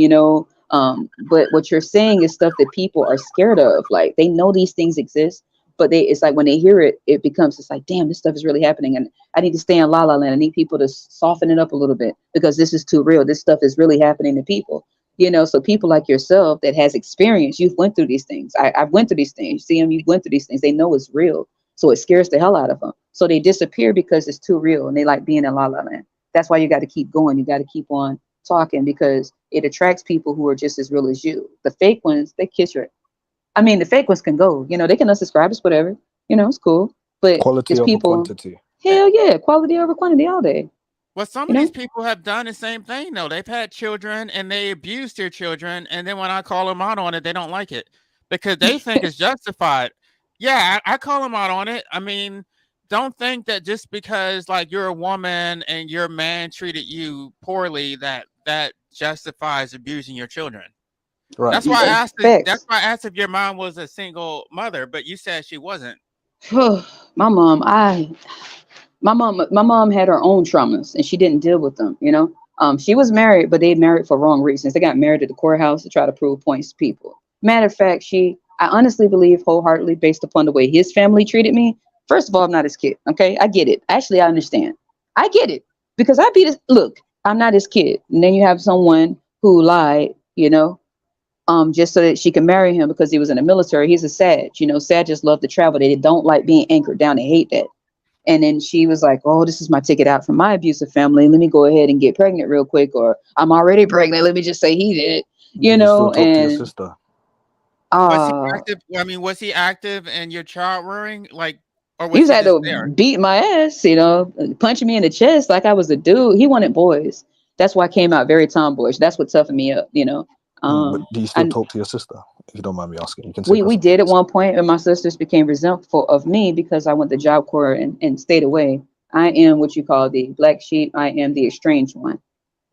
Speaker 2: But what you're saying is stuff that people are scared of. Like they know these things exist, but it's like when they hear it, it's like, damn, this stuff is really happening. And I need to stay in La La Land. I need people to soften it up a little bit because this is too real. This stuff is really happening to people. So people like yourself that has experience, you've went through these things. I've went through these things. See them, you went through these things. They know it's real. So it scares the hell out of them. So they disappear because it's too real and they like being in La La Land. That's why you got to keep going. You got to keep on talking because it attracts people who are just as real as you. The fake ones, they kiss your, I mean, the fake ones can go, they can unsubscribe us, whatever, it's cool. But
Speaker 3: Quality
Speaker 2: it's
Speaker 3: over
Speaker 2: people,
Speaker 3: quantity.
Speaker 2: hell yeah, quality over quantity all day.
Speaker 1: Well, some
Speaker 2: You
Speaker 1: of these
Speaker 2: know?
Speaker 1: people have done the same thing though. They've had children and they abuse their children, and then when I call them out on it, they don't like it because they think it's justified. Yeah, I call them out on it. I mean, don't think that just because like you're a woman and your man treated you poorly that justifies abusing your children.
Speaker 3: Right.
Speaker 1: That's why I asked. That's
Speaker 2: Facts.
Speaker 1: why I asked if your mom was a single mother, but you said she wasn't.
Speaker 2: My mom, my mom had her own traumas and she didn't deal with them. She was married, but they married for wrong reasons. They got married at the courthouse to try to prove points to people. Matter of fact, I honestly believe wholeheartedly, based upon the way his family treated me. First of all, I'm not his kid. Okay, I get it. Actually, I understand. I get it because I beat his. Look, I'm not his kid. And then you have someone who lied. Just so that she can marry him because he was in the military. He's a Sag. Sag just love to travel. They don't like being anchored down. They hate that. And then she was like, oh, this is my ticket out from my abusive family. Let me go ahead and get pregnant real quick. Or I'm already pregnant. Let me just say he did,
Speaker 3: Do you still talk to your
Speaker 2: and
Speaker 3: sister?
Speaker 1: Was he
Speaker 2: uh
Speaker 1: active? I mean, was he active in your child rearing? Like, or
Speaker 2: he
Speaker 1: was he
Speaker 2: had
Speaker 1: just
Speaker 2: to
Speaker 1: there?
Speaker 2: beat my ass, punching me in the chest like I was a dude. He wanted boys. That's why I came out very tomboyish. That's what toughened me up.
Speaker 3: But do you still
Speaker 2: And
Speaker 3: talk to your sister? If you don't mind me asking, you can say
Speaker 2: we
Speaker 3: personal
Speaker 2: did at
Speaker 3: things.
Speaker 2: one point, and my sisters became resentful of me because I went to Job Corps and stayed away. I am what you call the black sheep. I am the estranged one.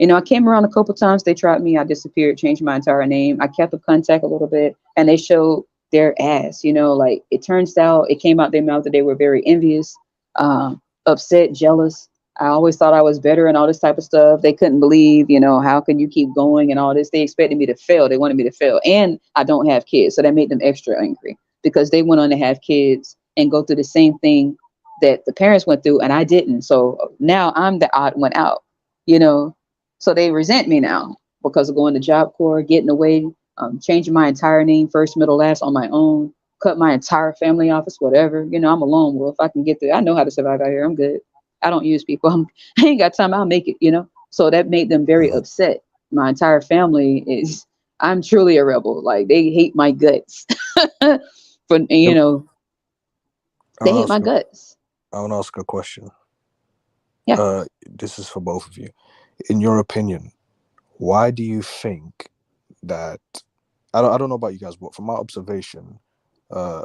Speaker 2: I came around a couple times. They tried me. I disappeared, changed my entire name. I kept in contact a little bit, and they showed their ass. Like it turns out, it came out their mouth that they were very envious, upset, jealous. I always thought I was better and all this type of stuff. They couldn't believe, how can you keep going and all this? They expected me to fail. They wanted me to fail, and I don't have kids, so that made them extra angry because they went on to have kids and go through the same thing that the parents went through, and I didn't. So now I'm the odd one out. You know, so they resent me now because of going to Job Corps, getting away, changing my entire name, first, middle, last on my own, cut my entire family office, whatever. I'm a lone wolf. I can get through. I know how to survive out here. I'm good. I don't use people. I ain't got time. I'll make it. So that made them very
Speaker 3: Mhm.
Speaker 2: upset. My entire family is, I'm truly a rebel. Like they hate my guts. But,
Speaker 3: Yep. I
Speaker 2: they
Speaker 3: want
Speaker 2: hate
Speaker 3: to
Speaker 2: my
Speaker 3: ask.
Speaker 2: guts.
Speaker 3: I want to ask a question.
Speaker 2: Yeah.
Speaker 3: This is for both of you. In your opinion, why do you think that? I don't know about you guys, but from my observation, a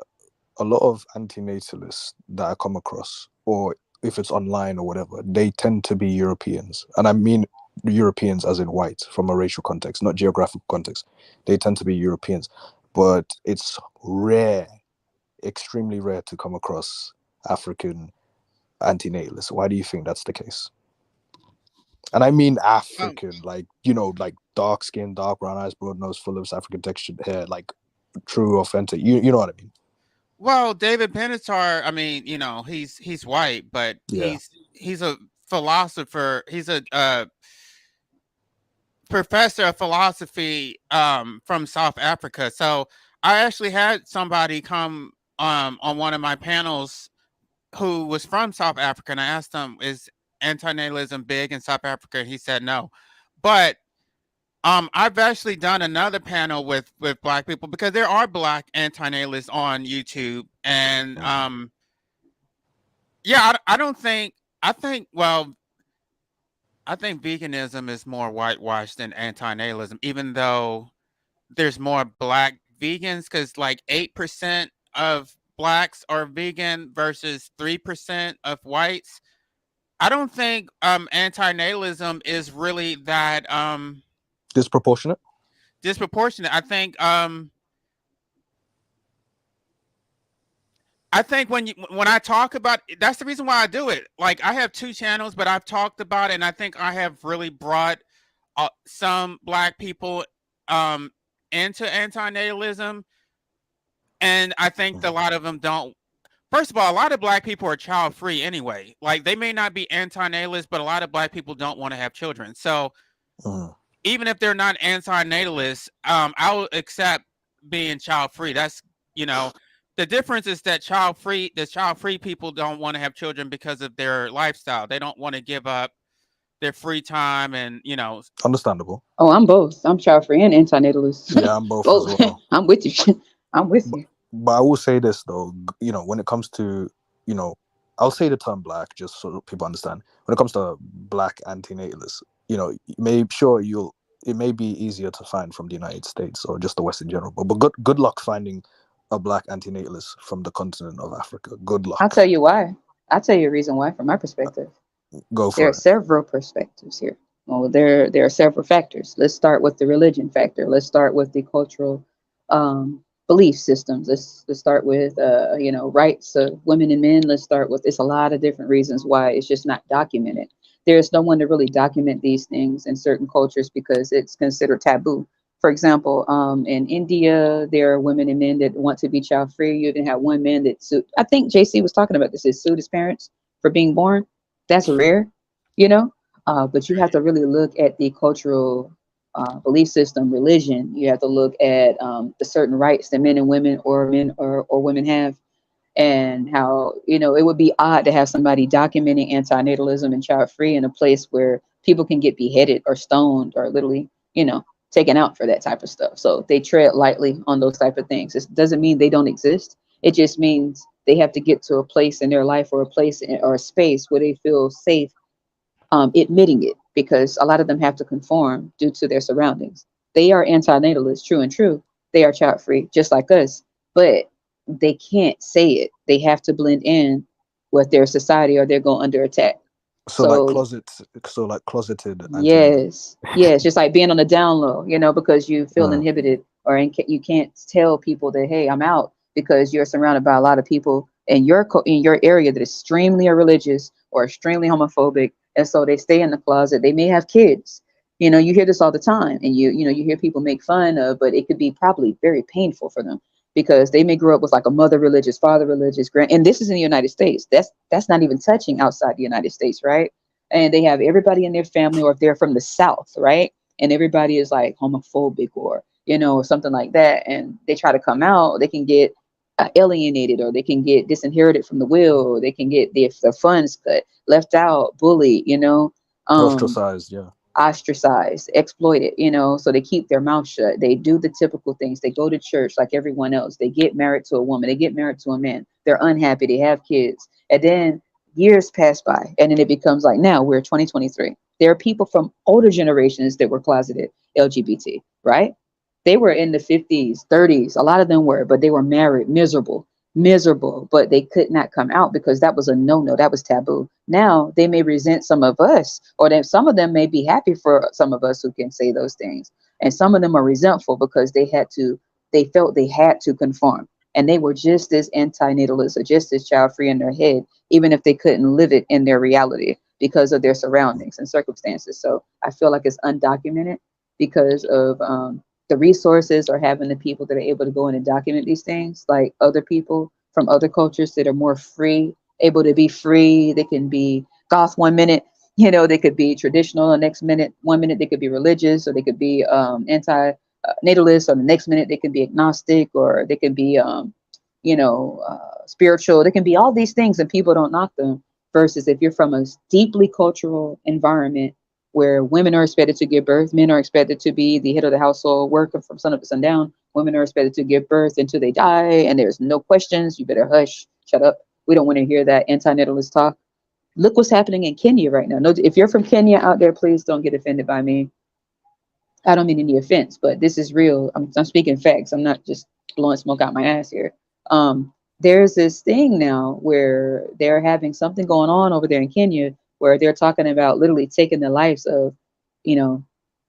Speaker 3: lot of antinatalists that I come across, or if it's online or whatever, they tend to be Europeans, and I mean Europeans as in white, from a racial context, not geographical context. They tend to be Europeans, but it's rare, extremely rare, to come across African antinatalists. Why do you think that's the case? And I mean
Speaker 1: Um,
Speaker 3: African, like like dark skin, dark brown eyes, broad nose, full lips, African textured hair, like true, authentic. You know what I mean?
Speaker 1: well, David Benatar, I mean, he's white, but
Speaker 3: Yeah.
Speaker 1: he's a philosopher. He's a professor of philosophy from South Africa. So I actually had somebody come on one of my panels who was from South Africa, and I asked him, "Is antinatalism big in South Africa?" And he said no. But I've actually done another panel with Black people because there are Black anti-natalists on YouTube, and yeah, I don't think I think well, I think veganism is more whitewashed than anti-natalism, even though there's more Black vegans because like 8% of Blacks are vegan versus 3% of whites. I don't think anti-natalism is really that
Speaker 3: Disproportionate.
Speaker 1: disproportionate. I think when I talk about, that's the reason why I do it. Like I have 2 channels, but I've talked about it, and I think I have really brought some Black people into anti-natalism, and I think a lot of them don't. First of all, a lot of Black people are child free anyway. Like they may not be anti-natalist, but a lot of Black people don't want to have children. So even if they're not anti-natalist, I will accept being child free. That's, you know, the difference is that child free people don't want to have children because of their lifestyle. They don't want to give up their free time and, you know.
Speaker 3: Understandable.
Speaker 2: Oh, I'm both. I'm child free and anti-natalist.
Speaker 3: Yeah, I'm both
Speaker 2: Both.
Speaker 3: as well.
Speaker 2: I'm with you. I'm with you.
Speaker 3: But I will say this though, you know, when it comes to, you know, I'll say the term Black just so people understand. When it comes to Black anti-natalists, you know, it may be easier to find from the United States or just the West in general. But good luck finding a Black anti-natalist from the continent of Africa. Good luck.
Speaker 2: I'll tell you why. I'll tell you a reason why from my perspective.
Speaker 3: Go for
Speaker 2: There are
Speaker 3: it.
Speaker 2: several perspectives here. Well, there are several factors. Let's start with the religion factor. Let's start with the cultural belief systems. Let's start with you know, rights of women and men. Let's start with, it's a lot of different reasons why it's just not documented. There's no one to really document these things in certain cultures because it's considered taboo. For example, in India, there are women and men that want to be child free. You even have one man that sued. I think JC was talking about this. That sued his parents for being born. That's rare, you know. But you have to really look at the cultural belief system, religion. You have to look at the certain rights that men and women or men or women have, and how, you know, it would be odd to have somebody documenting anti-natalism and child free in a place where people can get beheaded or stoned or literally, you know, taken out for that type of stuff. So they tread lightly on those type of things. It doesn't mean they don't exist. It just means they have to get to a place in their life or a place or a space where they feel safe admitting it, because a lot of them have to conform due to their surroundings. They are anti-natalists, true and true. They are child free, just like us, but they can't say it. They have to blend in with their society or they're going under attack.
Speaker 3: So like closeted.
Speaker 2: Yes, yes, just like being on the down low, you know, because you feel inhibited or you can't tell people that, hey, I'm out, because you're surrounded by a lot of people in your area that is extremely religious or extremely homophobic, and so they stay in the closet. They may have kids. You know, you hear this all the time, and you know, you hear people make fun of, but it could be probably very painful for them because they may grow up with like a mother religious, father religious, and this is in the United States. That's not even touching outside the United States, right? And they have everybody in their family, or if they're from the South, right? And everybody is like homophobic or, you know, or something like that. And they try to come out, they can get alienated, or they can get disinherited from the will, or they can get their funds cut, left out, bullied, you know,
Speaker 3: ostracized,
Speaker 2: ostracized, exploited, you know. So they keep their mouth shut. They do the typical things. They go to church like everyone else. They get married to a woman. They get married to a man. They're unhappy. They have kids. And then years pass by, and then it becomes like, now we're 2023. There are people from older generations that were closeted LGBT, right? They were in the 50s, 30s. A lot of them were, but they were married, miserable, but they could not come out because that was a no-no. That was taboo. Now they may resent some of us, or then some of them may be happy for some of us who can say those things. And some of them are resentful because they felt they had to conform. And they were just as anti-natalist or just as child-free in their head, even if they couldn't live it in their reality because of their surroundings and circumstances. So I feel like it's undocumented because of the resources, or having the people that are able to go in and document these things, like other people from other cultures that are more free, able to be free. They can be goth 1 minute, you know, they could be traditional the next minute. 1 minute they could be religious, or they could be anti-natalist, or the next minute they could be agnostic, or they could be spiritual. They can be all these things and people don't knock them. Versus if you're from a deeply cultural environment where women are expected to give birth, men are expected to be the head of the household, work from sun up to sundown. Women are expected to give birth until they die, and there's no questions. You better hush, shut up. We don't want to hear that antinatalist talk. Look what's happening in Kenya right now. No, if you're from Kenya out there, please don't get offended by me. I don't mean any offense, but this is real. I'm speaking facts. I'm not just blowing smoke out my ass here. There's this thing now where they're having something going on over there in Kenya where they're talking about literally taking the lives of, you know,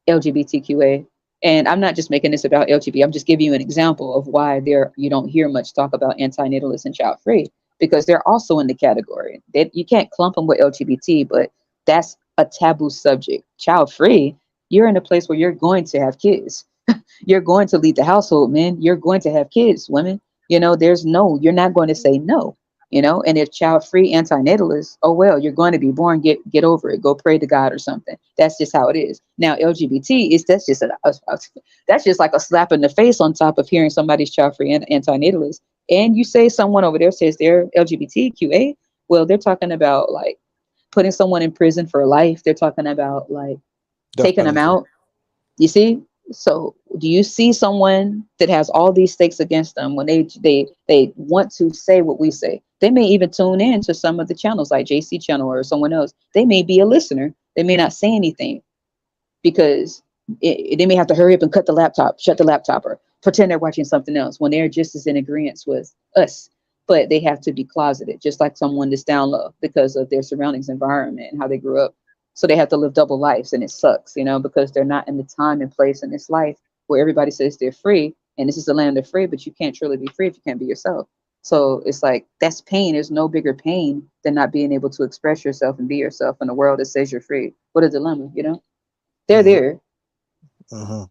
Speaker 2: LGBTQA. And I'm not just making this about LGBT. I'm just giving you an example of why there you don't hear much talk about antinatalist and child free, because they're also in the category that you can't clump them with LGBT, but that's a taboo subject. Child free, you're in a place where you're going to have kids. You're going to lead the household, man. You're going to have kids, women. You know, there's no, you're not going to say no, you know, and if child free antinatalist, oh, well, you're going to be born, get over it, go pray to God or something. That's just how it is. Now, LGBT is, that's just like a slap in the face on top of hearing somebody's child free and antinatalist. And you say someone over there says they're LGBTQA. Well, they're talking about like putting someone in prison for life. They're talking about like
Speaker 3: Death
Speaker 2: taking them
Speaker 3: penalty.
Speaker 2: out. You see? So do you see someone that has all these stakes against them when they want to say what we say? They may even tune in to some of the channels like JC channel or someone else. They may be a listener. They may not say anything because they may have to hurry up and shut the laptop, or pretend they're watching something else when they're just as in agreement with us. But they have to be closeted, just like someone that's down low because of their surroundings, environment, and how they grew up. So they have to live double lives, and it sucks, you know, because they're not in the time and place in this life where everybody says they're free, and this is the land of free, but you can't truly be free if you can't be yourself. So it's like that's pain. There's no bigger pain than not being able to express yourself and be yourself in a world that says you're free. What a dilemma, you know? They're
Speaker 3: Mhm.
Speaker 2: there.
Speaker 3: Mhm.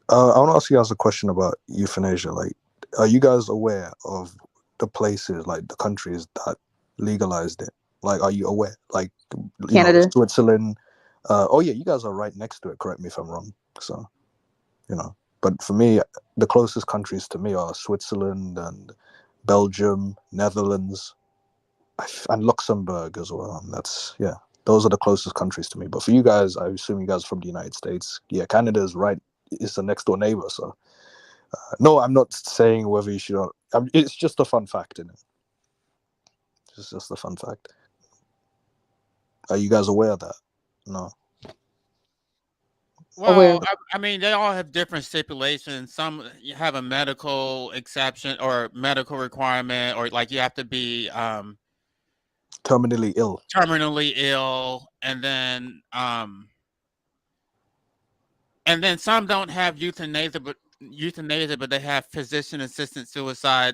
Speaker 3: I want to ask you guys a question about euthanasia. Like, are you guys aware of the places, like the countries that legalized it? Like, are you aware? Like,
Speaker 2: Canada.
Speaker 3: Switzerland. Oh yeah, you guys are right next to it. Correct me if I'm wrong. So, but for me, the closest countries to me are Switzerland and Belgium, Netherlands, and Luxembourg as well. And those are the closest countries to me. But for you guys, I assume you guys are from the United States. Yeah, Canada is right. It's a next door neighbor. So no, I'm not saying whether you should. It's just a fun fact, isn't it? It's just a fun fact. Are you guys aware of that? No.
Speaker 2: Aware.
Speaker 1: Well, I mean, they all have different stipulations. Some you have a medical exception or medical requirement, or like you have to be
Speaker 3: Terminally ill.
Speaker 1: terminally ill, and then some don't have euthanasia, but they have physician assisted suicide.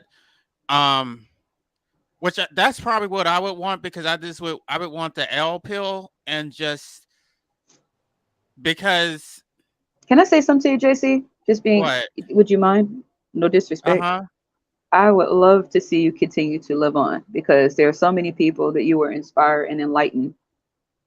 Speaker 1: Which that's probably what I would want, because I would want the L pill, and just because
Speaker 2: Can I say something to you, JC? Just being,
Speaker 1: what?
Speaker 2: would you mind? No disrespect.
Speaker 1: Uh-huh.
Speaker 2: I would love to see you continue to live on, because there are so many people that you were inspired and enlightened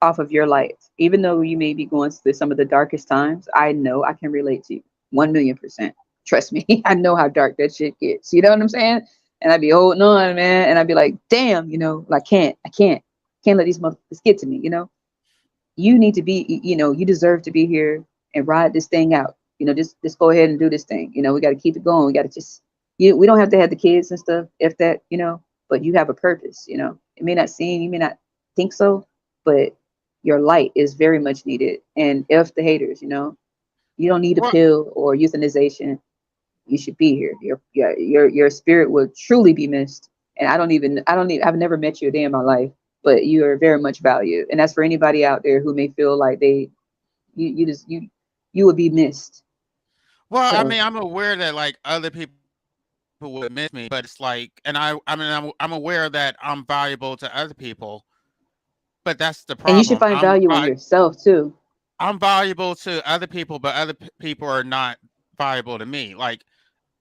Speaker 2: off of your light. Even though you may be going through some of the darkest times, I know I can relate to you 1,000,000%. Trust me, I know how dark that shit gets. You know what I'm saying? And I'd be holding on, man, and I'd be like, damn, like, I can't let these motherfuckers get to me. You need to be, you deserve to be here and ride this thing out. Just go ahead and do this thing. We got to keep it going. We got to just, we don't have to have the kids and stuff, if that, but you have a purpose. It may not seem, you may not think so, but your light is very much needed. And if the haters, you don't need a
Speaker 1: Well,
Speaker 2: pill or euthanization. You should be here. Your spirit will truly be missed. And I've never met you a day in my life, but you are very much valued. And that's for anybody out there who may feel like you would be missed.
Speaker 1: well, I
Speaker 2: So,
Speaker 1: mean, I'm aware that like other people would miss me, but it's like, and I mean, I'm aware that I'm valuable to other people, but that's the
Speaker 2: and you should
Speaker 1: problem.
Speaker 2: find value in yourself too.
Speaker 1: I'm valuable to other people, but other people are not valuable to me. Like,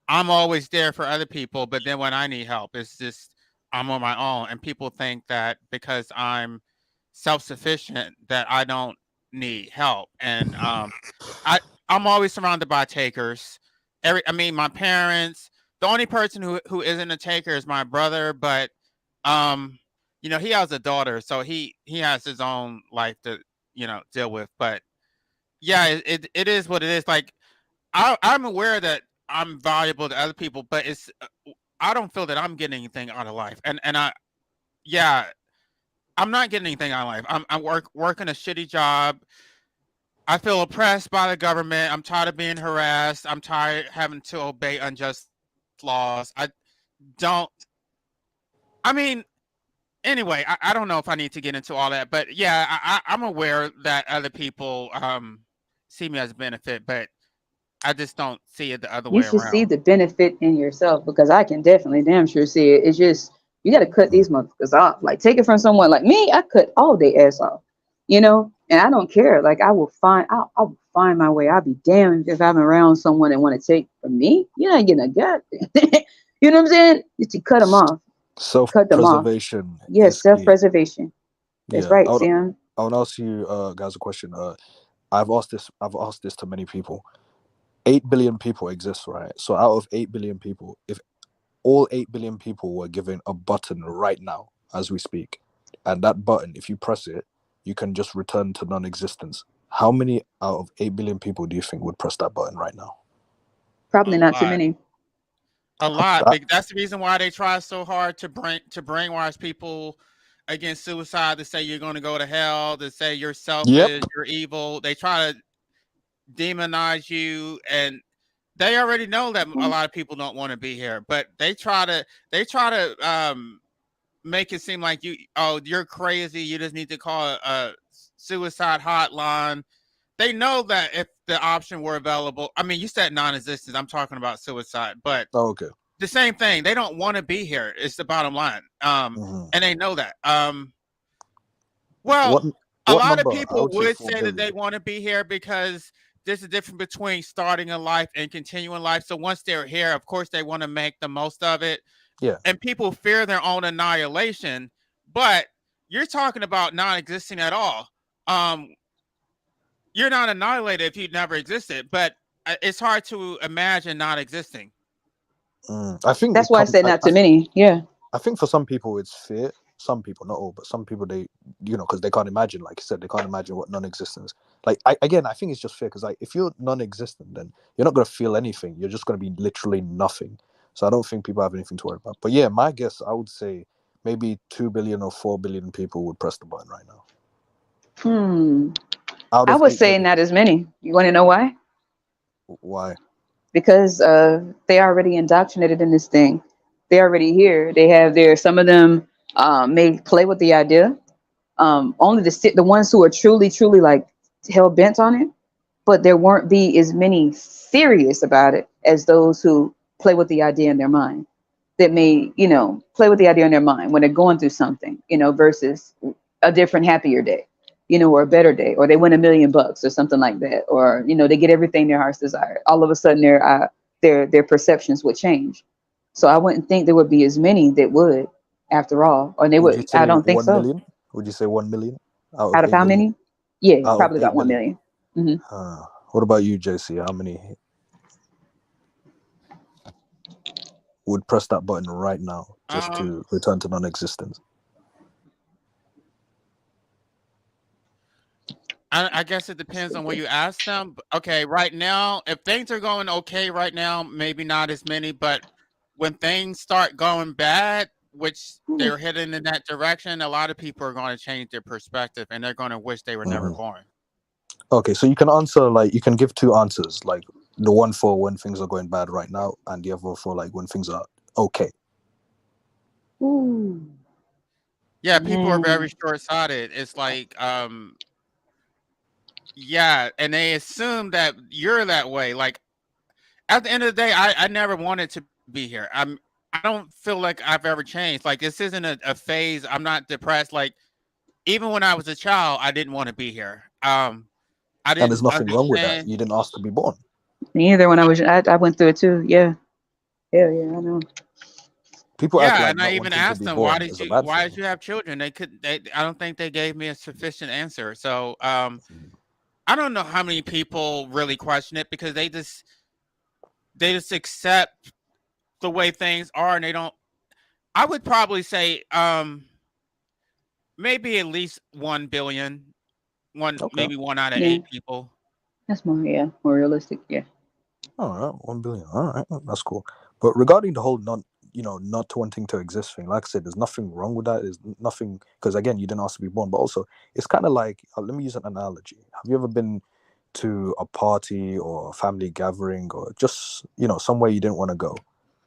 Speaker 1: I'm always there for other people, but then when I need help, it's just I'm on my own, and people think that because I'm self-sufficient that I don't need help. And I I'm always surrounded by takers. I mean, my parents. The only person who isn't a taker is my brother, but he has a daughter, so he has his own life to deal with. But yeah, it is what it is. Like I'm aware that I'm valuable to other people, but it's I don't feel that I'm getting anything out of life, and yeah, I'm not getting anything out of life. I'm working a shitty job. I feel oppressed by the government. I'm tired of being harassed. I'm tired having to obey unjust laws. Don't. I mean, anyway, I don't know if I need to get into all that, but yeah, I'm aware that other people see me as a benefit, but I just don't see it the other
Speaker 2: You
Speaker 1: way
Speaker 2: should see
Speaker 1: around.
Speaker 2: the benefit in yourself because I can definitely damn sure see it. It's just you got to cut
Speaker 3: Mm.
Speaker 2: these motherfuckers off. Like take it from someone like me. I cut all their ass off, you know, and I don't care. Like I will find my way. I'll be damned if I'm around someone that want to take from me. You're not getting a gut. You know what I'm saying? Just to cut them off. Cut them off.
Speaker 3: Self-preservation
Speaker 2: Yes,
Speaker 3: is
Speaker 2: self
Speaker 3: key.
Speaker 2: preservation. That's
Speaker 3: Yeah,
Speaker 2: right, Sam.
Speaker 3: I would ask you guys a question. I've asked this to many people. 8 billion people exist, right? So out of 8 billion people, if all 8 billion people were given a button right now as we speak, and that button, if you press it, you can just return to non-existence. How many out of 8 billion people do you think would press that button right now?
Speaker 1: A
Speaker 2: Probably not too
Speaker 1: lot.
Speaker 2: many.
Speaker 1: A lot.
Speaker 3: That-
Speaker 1: That's the reason why they try so hard to brainwash people against suicide, to say you're going to go to hell, to say you're
Speaker 3: Yep.
Speaker 1: selfish, you're evil. They try to demonize you, and they already know that a lot of people don't want to be here, but they try to make it seem like you're crazy. You just need to call a suicide hotline. They know that if the option were available, I mean, you said non-existent. I'm talking about suicide, but
Speaker 3: Oh, okay.
Speaker 1: the same thing. They don't want to be here. It's the bottom line.
Speaker 3: Mhm.
Speaker 1: And they know that. Well,
Speaker 3: What
Speaker 1: a
Speaker 3: what
Speaker 1: lot of
Speaker 3: number? I
Speaker 1: people
Speaker 3: would say
Speaker 1: would
Speaker 3: 4
Speaker 1: say that they
Speaker 3: billion.
Speaker 1: want to be here because there's a difference between starting a life and continuing life. So once they're here, of course, they want to make the most of it.
Speaker 3: Yeah.
Speaker 1: And people fear their own annihilation. But you're talking about not existing at all. Um, you're not annihilated if you never existed, but it's hard to imagine not existing.
Speaker 3: I think
Speaker 2: That's
Speaker 3: it
Speaker 2: why I
Speaker 3: comes.
Speaker 2: said not too many. Yeah.
Speaker 3: I think for some people it's fear. Some people, not all, but some people because they can't imagine, like you said, they can't imagine what non-existence. Like I think it's just fear because like if you're non-existent, then you're not gonna feel anything. You're just gonna be literally nothing. So I don't think people have anything to worry about. But yeah, my guess, I would say maybe 2 billion or 4 billion people would press the button right now. Out
Speaker 2: I
Speaker 3: of
Speaker 2: would
Speaker 3: 8
Speaker 2: say
Speaker 3: billion.
Speaker 2: not as many. You want to know why?
Speaker 3: Why?
Speaker 2: Because they already indoctrinated in this thing. They're already here. They have some of them may play with the idea. Only the ones who are truly like hell bent on it, but there won't be as many serious about it as those who play with the idea in their mind. That may, play with the idea in their mind when they're going through something, versus a different, happier day, or a better day, or they win $1,000,000 or something like that, or they get everything their hearts desire. All of a sudden, their perceptions would change. So I wouldn't think there would be as many that would, after all, or they
Speaker 3: Would you
Speaker 2: would. I
Speaker 3: say
Speaker 2: don't think
Speaker 3: 1
Speaker 2: so.
Speaker 3: million? Would you say 1 million out of
Speaker 2: Out of
Speaker 3: 8
Speaker 2: how
Speaker 3: billion?
Speaker 2: many? Yeah,
Speaker 3: Out of
Speaker 2: probably
Speaker 3: 8
Speaker 2: about 1
Speaker 3: billion.
Speaker 2: million. Hmm.
Speaker 3: What about you, JC? How many would press that button right now just
Speaker 1: Um,
Speaker 3: to return to non-existence?
Speaker 1: I guess it depends on where you ask them. Okay, right now, if things are going okay right now, maybe not as many, but when things start going bad, which they're heading in that direction, a lot of people are going to change their perspective and they're going to wish they were never
Speaker 3: Mhm.
Speaker 1: born.
Speaker 3: Okay, so you can answer you can give two answers, like the one for when things are going bad right now, and the other for like when things are okay.
Speaker 2: Ooh,
Speaker 1: Yeah, people are very
Speaker 2: man.
Speaker 1: short-sighted. It's like, yeah, and they assume that you're that way. Like at the end of the day, I never wanted to be here. I don't feel like I've ever changed. Like this isn't a phase. I'm not depressed. Like even when I was a child, I didn't want to be here. I
Speaker 3: And there's
Speaker 1: didn't
Speaker 3: nothing wrong with that.
Speaker 1: understand.
Speaker 3: You didn't ask to be born.
Speaker 2: Me either. When I went through it too. Yeah. Hell yeah, I know.
Speaker 3: People act
Speaker 1: Yeah,
Speaker 3: like
Speaker 1: and I
Speaker 3: not
Speaker 1: even
Speaker 3: wanting to
Speaker 1: asked
Speaker 3: be
Speaker 1: them,
Speaker 3: born is a bad
Speaker 1: why
Speaker 3: thing.
Speaker 1: did you have children? I don't think they gave me a sufficient answer. So I don't know how many people really question it because they just accept the way things are and they don't. I would probably say maybe at least 1 billion,
Speaker 3: Okay.
Speaker 1: maybe 1 out of
Speaker 2: Yeah.
Speaker 1: 8 people.
Speaker 2: That's more more realistic. Yeah.
Speaker 3: All right, 1 billion. All right, that's cool. But regarding the whole not wanting to exist thing, like I said, there's nothing wrong with that. There's nothing, because again, you didn't ask to be born. But also, it's kind of like, let me use an analogy. Have you ever been to a party or a family gathering, or just somewhere you didn't want to go?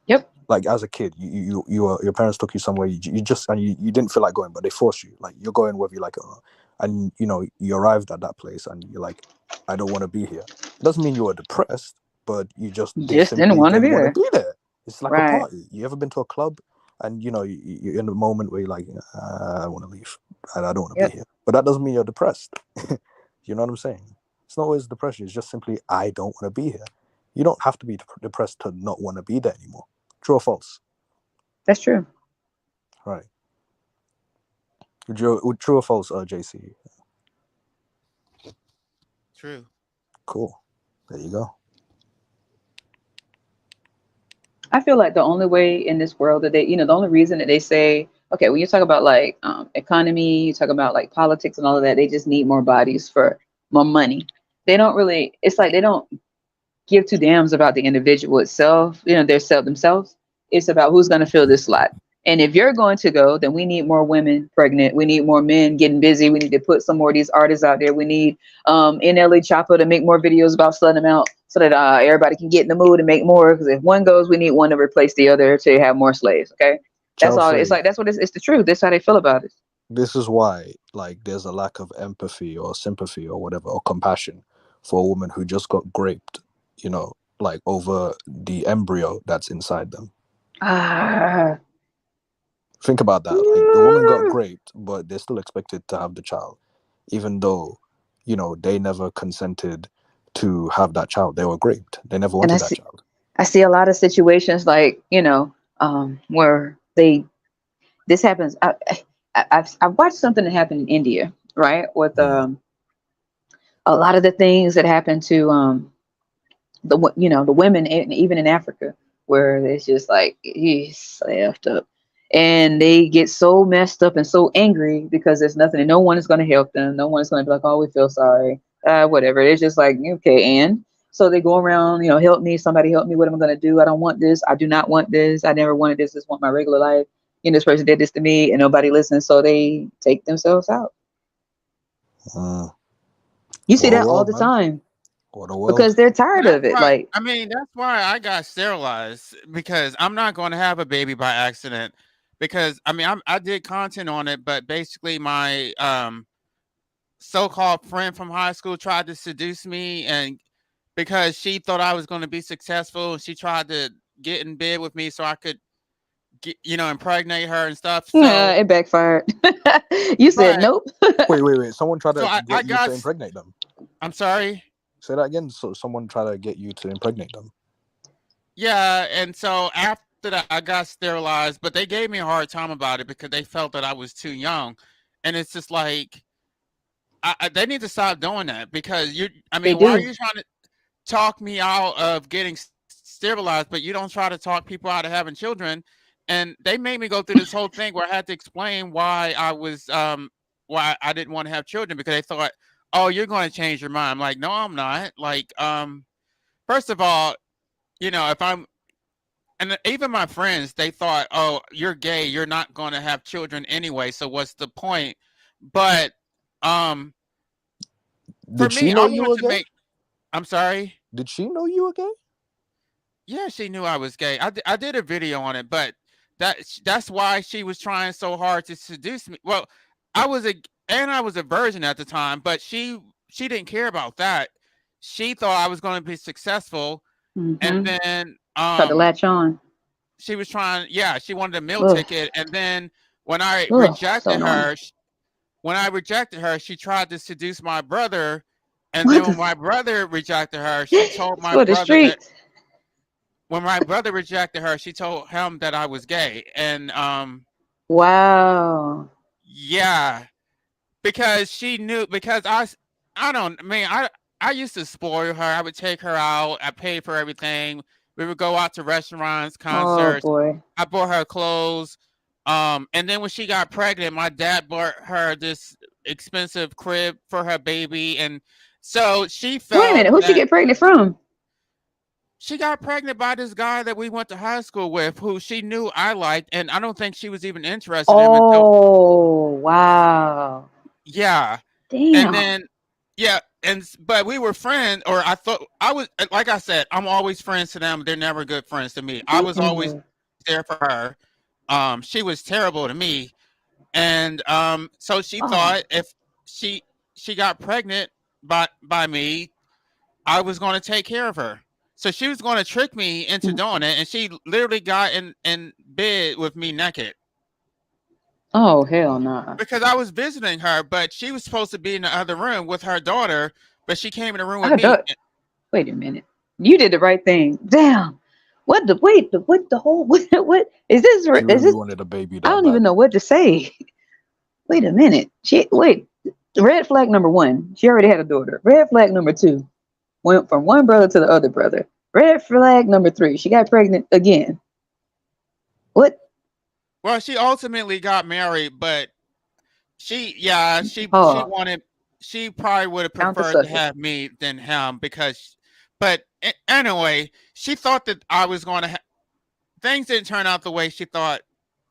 Speaker 2: Yep.
Speaker 3: Like as a kid, your parents took you somewhere, you just, and you didn't feel like going, but they forced you. Like you're going whether you like it or not. And you arrived at that place and you're like, I don't want to be here. It doesn't mean you were depressed, but they
Speaker 2: Just didn't
Speaker 3: simply
Speaker 2: want to
Speaker 3: didn't
Speaker 2: be
Speaker 3: want to
Speaker 2: there.
Speaker 3: be there. It's like a
Speaker 2: Right.
Speaker 3: party. You ever been to a club and you're in a moment where you're like, I want to leave and I don't want to
Speaker 2: Yep.
Speaker 3: be here. But that doesn't mean you're depressed. You know what I'm saying? It's not always depression. It's just simply, I don't want to be here. You don't have to be depressed to not want to be there anymore. True or false?
Speaker 2: That's true.
Speaker 3: Right. True or false, JC?
Speaker 1: True.
Speaker 3: Cool. There you go.
Speaker 2: I feel like the only way in this world that the only reason that they say, okay, when you talk about like economy, you talk about like politics and all of that, they just need more bodies for more money. They don't really, it's like they don't give two damns about the individual itself, their self themselves. It's about who's going to fill this slot. And if you're going to go, then we need more women pregnant. We need more men getting busy. We need to put some more of these artists out there. We need NLE Choppa to make more videos about slutting them out so that everybody can get in the mood and make more. Because if one goes, we need one to replace the other to have more slaves. Okay, that's all. It's
Speaker 3: Chelsea,
Speaker 2: like that's what it's the truth. That's how they feel about it.
Speaker 3: this is why, like, there's a lack of empathy or sympathy or whatever, or compassion for a woman who just got raped, like over the embryo that's inside them.
Speaker 2: Ah,
Speaker 3: Think about that. Like, the woman got raped, but they're still expected to have the child, even though, they never consented to have that child. They were raped. They never
Speaker 2: and
Speaker 3: wanted that child.
Speaker 2: I see a lot of situations like where this happens. I've watched something that happened in India, right? With
Speaker 3: Mm.
Speaker 2: a lot of the things that happen to the women, even in Africa, where it's just like he's left up, and they get so messed up and so angry because there's nothing, and no one is going to help them. No one is going to be like, oh, we feel sorry, whatever. It's just like, okay, and so they go around, help me, somebody help me. What am I going to do? I don't want this. I do not want this. I never wanted this. Just want my regular life. This person did this to me, and nobody listens, so they take themselves out.
Speaker 3: Mm.
Speaker 2: You see
Speaker 3: What a
Speaker 2: that all
Speaker 3: world,
Speaker 2: the
Speaker 3: man.
Speaker 2: time
Speaker 3: What a world.
Speaker 2: because they're tired of it.
Speaker 1: Right.
Speaker 2: Like,
Speaker 1: I mean, that's why I got sterilized, because I'm not going to have a baby by accident. Because I mean, I did content on it, but basically my so-called friend from high school tried to seduce me, and because she thought I was going to be successful, she tried to get in bed with me so I could impregnate her and stuff.
Speaker 2: yeah,
Speaker 1: So
Speaker 2: it backfired. You said
Speaker 1: right.
Speaker 2: nope.
Speaker 3: Wait. Someone tried
Speaker 1: So
Speaker 3: to
Speaker 1: I
Speaker 3: get you
Speaker 1: got.
Speaker 3: to impregnate them.
Speaker 1: I'm sorry.
Speaker 3: Say that again. So someone tried to get you to impregnate them.
Speaker 1: Yeah, and so after that, I got sterilized, but they gave me a hard time about it because they felt that I was too young, and it's just like they need to stop doing that, because I
Speaker 2: They
Speaker 1: mean, why are
Speaker 2: do.
Speaker 1: you trying to talk me out of getting sterilized, but you don't try to talk people out of having children? And they made me go through this whole thing where I had to explain why I didn't want to have children, because they thought, oh, you're going to change your mind. I'm like, no, I'm not. Like, first of all, if I'm, and even my friends, they thought, oh, you're gay, you're not going to have children anyway, so what's the point? But for
Speaker 3: Did she
Speaker 1: me, I
Speaker 3: know you
Speaker 1: wanted
Speaker 3: were
Speaker 1: to
Speaker 3: gay?
Speaker 1: make. I'm sorry.
Speaker 3: Did she know you were gay?
Speaker 1: Yeah, she knew I was gay. I did a video on it, but that's why she was trying so hard to seduce me. Well, I was a virgin at the time, but she didn't care about that. She thought I was going to be successful, and
Speaker 2: Mm-hmm.
Speaker 1: then
Speaker 2: Tried to latch on.
Speaker 1: she was trying. Yeah, she wanted a meal
Speaker 2: Ugh.
Speaker 1: ticket, and then when I
Speaker 2: Ugh, so
Speaker 1: rejected
Speaker 2: annoying.
Speaker 1: her, she tried to seduce my brother, and
Speaker 2: What
Speaker 1: then
Speaker 2: the
Speaker 1: when my brother rejected her, she told
Speaker 2: It's
Speaker 1: my
Speaker 2: for the
Speaker 1: brother that.
Speaker 2: streets.
Speaker 1: When my brother rejected her, she told him that I was gay, and
Speaker 2: Wow.
Speaker 1: yeah, because she knew, because I don't, I mean, I used to spoil her. I would take her out. I paid for everything. We would go out to restaurants,
Speaker 2: Oh
Speaker 1: concerts.
Speaker 2: boy.
Speaker 1: I bought her clothes. And then when she got pregnant, my dad bought her this expensive crib for her baby, and So she
Speaker 2: Wait a
Speaker 1: felt
Speaker 2: minute, who'd she
Speaker 1: that
Speaker 2: get pregnant from?
Speaker 1: she got pregnant by this guy that we went to high school with, who she knew I liked, and I don't think she was even interested in him until
Speaker 2: Oh, wow.
Speaker 1: yeah. And
Speaker 2: Damn.
Speaker 1: then yeah, but we were friends, or I thought I was like I said, I'm always friends to them. They're never good friends to me. I was always
Speaker 2: Damn.
Speaker 1: there for her. She was terrible to me. And so she
Speaker 2: Oh,
Speaker 1: thought if she she got pregnant by me, I was going to take care of her. So she was going to trick me into doing it, and she literally got in bed with me naked
Speaker 2: oh, hell nah.
Speaker 1: because I was visiting her, but she was supposed to be in the other room with her daughter, but she came in the room with
Speaker 2: I
Speaker 1: me.
Speaker 2: don't, wait a minute. You did the right thing. Damn. What the wait? What the whole? What is this?
Speaker 3: She
Speaker 2: Is
Speaker 3: really
Speaker 2: this?
Speaker 3: wanted a baby
Speaker 2: I
Speaker 3: that
Speaker 2: don't
Speaker 3: bad.
Speaker 2: even know what to say. Wait a minute. Wait. Red flag number one. She already had a daughter. Red flag number two. Went from one brother to the other brother. Red flag number three. She got pregnant again. What?
Speaker 1: Well, she ultimately got married, but she
Speaker 2: Oh,
Speaker 1: wanted she probably would have
Speaker 2: count the
Speaker 1: preferred to
Speaker 2: sucker.
Speaker 1: have me than him because but anyway, she thought that I was going to things didn't turn out the way she thought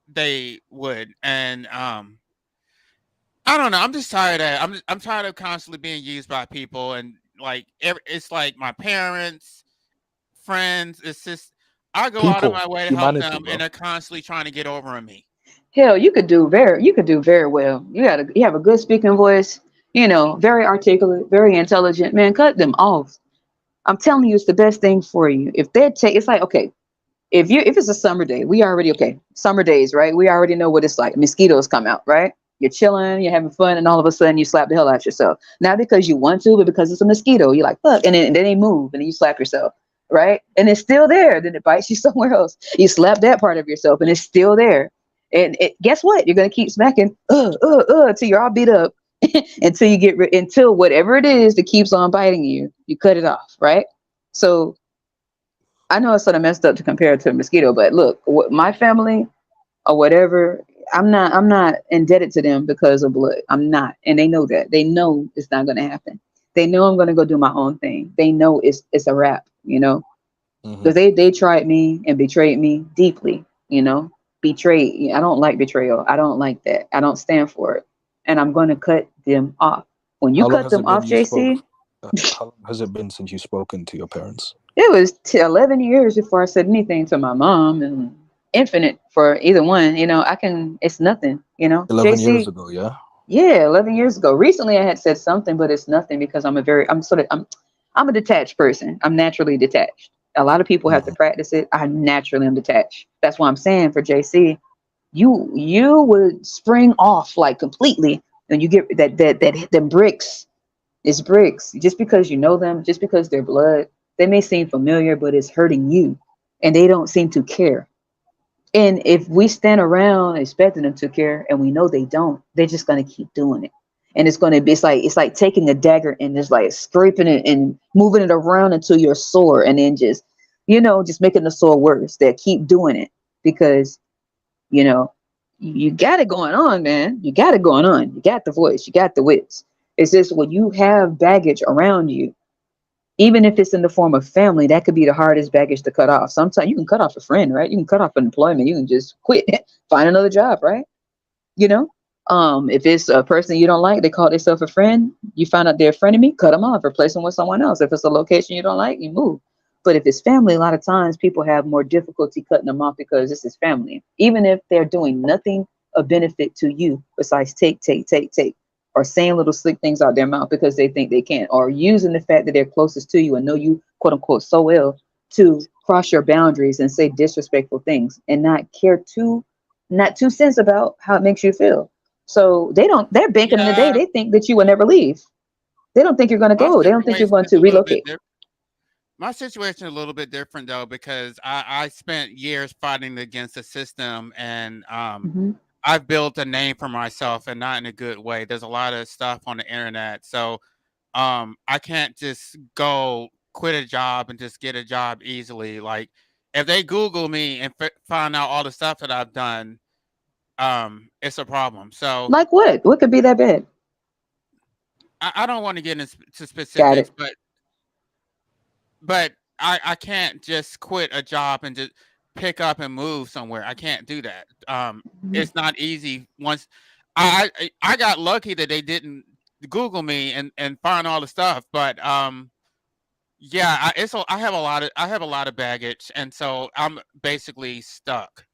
Speaker 1: they would, and I don't know. I'm just tired of I'm tired of constantly being used by people, and like it's like my parents, friends. It's just I go out of
Speaker 3: People,
Speaker 1: my way to help
Speaker 3: humanity,
Speaker 1: them, and
Speaker 3: bro.
Speaker 1: they're constantly trying to get over on me.
Speaker 2: Hell, you could do very well. You have a good speaking voice, very articulate, very intelligent. Man, cut them off. I'm telling you, it's the best thing for you. If they take, it's like, okay, if it's a summer day, we already, okay, summer days, right? We already know what it's like. Mosquitoes come out, right? You're chilling, you're having fun, and all of a sudden you slap the hell out yourself. Not because you want to, but because it's a mosquito. You're like, fuck, and then they move, and then you slap yourself, right? And it's still there. Then it bites you somewhere else. You slap that part of yourself, and it's still there. And guess what? You're gonna keep smacking, till you're all beat up, until you until whatever it is that keeps on biting you, you cut it off, right? So I know it's sort of messed up to compare it to a mosquito, but look, my family or whatever, I'm not indebted to them because of blood. I'm not, and they know that. They know it's not going to happen. They know I'm going to go do my own thing. They know it's a wrap,
Speaker 3: Hmm.
Speaker 2: because they tried me and betrayed me deeply. Betrayed. I don't like betrayal. I don't like that. I don't stand for it, and I'm going to cut them off. When you
Speaker 3: How long
Speaker 2: cut
Speaker 3: has
Speaker 2: them
Speaker 3: it been
Speaker 2: off,
Speaker 3: you spoke?
Speaker 2: JC,
Speaker 3: How long has it been since you've spoken to your parents?
Speaker 2: it was 11 years before I said anything to my mom, and infinite for either one. It's nothing,
Speaker 3: 11 years
Speaker 2: JC,
Speaker 3: ago, yeah.
Speaker 2: yeah, 11 years ago. Recently I had said something, but it's nothing because I'm a detached person. I'm naturally detached. A lot of people have to
Speaker 3: Hmm.
Speaker 2: practice it. I naturally am detached. That's why I'm saying for JC, you would spring off like completely when you get them bricks. It's bricks. Just because you know them, just because they're blood, they may seem familiar, but it's hurting you. And they don't seem to care. And if we stand around expecting them to care and we know they don't, they're just gonna keep doing it. And it's gonna be it's like taking a dagger and just like scraping it and moving it around until you're sore and then just making the sore worse. They keep doing it because you know, you got it going on, man. You got it going on. You got the voice. You got the wits. It's just when you have baggage around you, even if it's in the form of family, that could be the hardest baggage to cut off. Sometimes you can cut off a friend, right? You can cut off an employment. You can just quit, find another job, right? You know, if it's a person you don't like, they call themselves a friend. You find out they're a friend of me, cut them off, replace them with someone else. If it's a location you don't like, you move. But if it's family, a lot of times people have more difficulty cutting them off because this is family. Even if they're doing nothing of benefit to you besides take, or saying little slick things out their mouth because they think they can, or using the fact that they're closest to you and know you quote unquote so well to cross your boundaries and say disrespectful things and not 2 cents about how it makes you feel. So they're banking on the day
Speaker 1: Yeah,
Speaker 2: they think that you will never leave. They don't think you're going to
Speaker 1: my
Speaker 2: go. They don't think you're
Speaker 1: situation
Speaker 2: going
Speaker 1: is
Speaker 2: to
Speaker 1: a little bit
Speaker 2: relocate.
Speaker 1: different. My situation is a little bit different though because I spent years fighting against the system, and
Speaker 2: Hmm.
Speaker 1: I've built a name for myself, and not in a good way. There's a lot of stuff on the internet, so I can't just go quit a job and just get a job easily. Like if they Google me and find out all the stuff that I've done, it's a problem. So
Speaker 2: Like what? What could be that bad?
Speaker 1: I don't want to get into
Speaker 2: Got
Speaker 1: specifics,
Speaker 2: it.
Speaker 1: but I can't just quit a job and just pick up and move somewhere. I can't do that.
Speaker 2: Mhm.
Speaker 1: It's not easy. Once I got lucky that they didn't Google me and find all the stuff, but yeah, I have a lot of baggage, and so I'm basically stuck.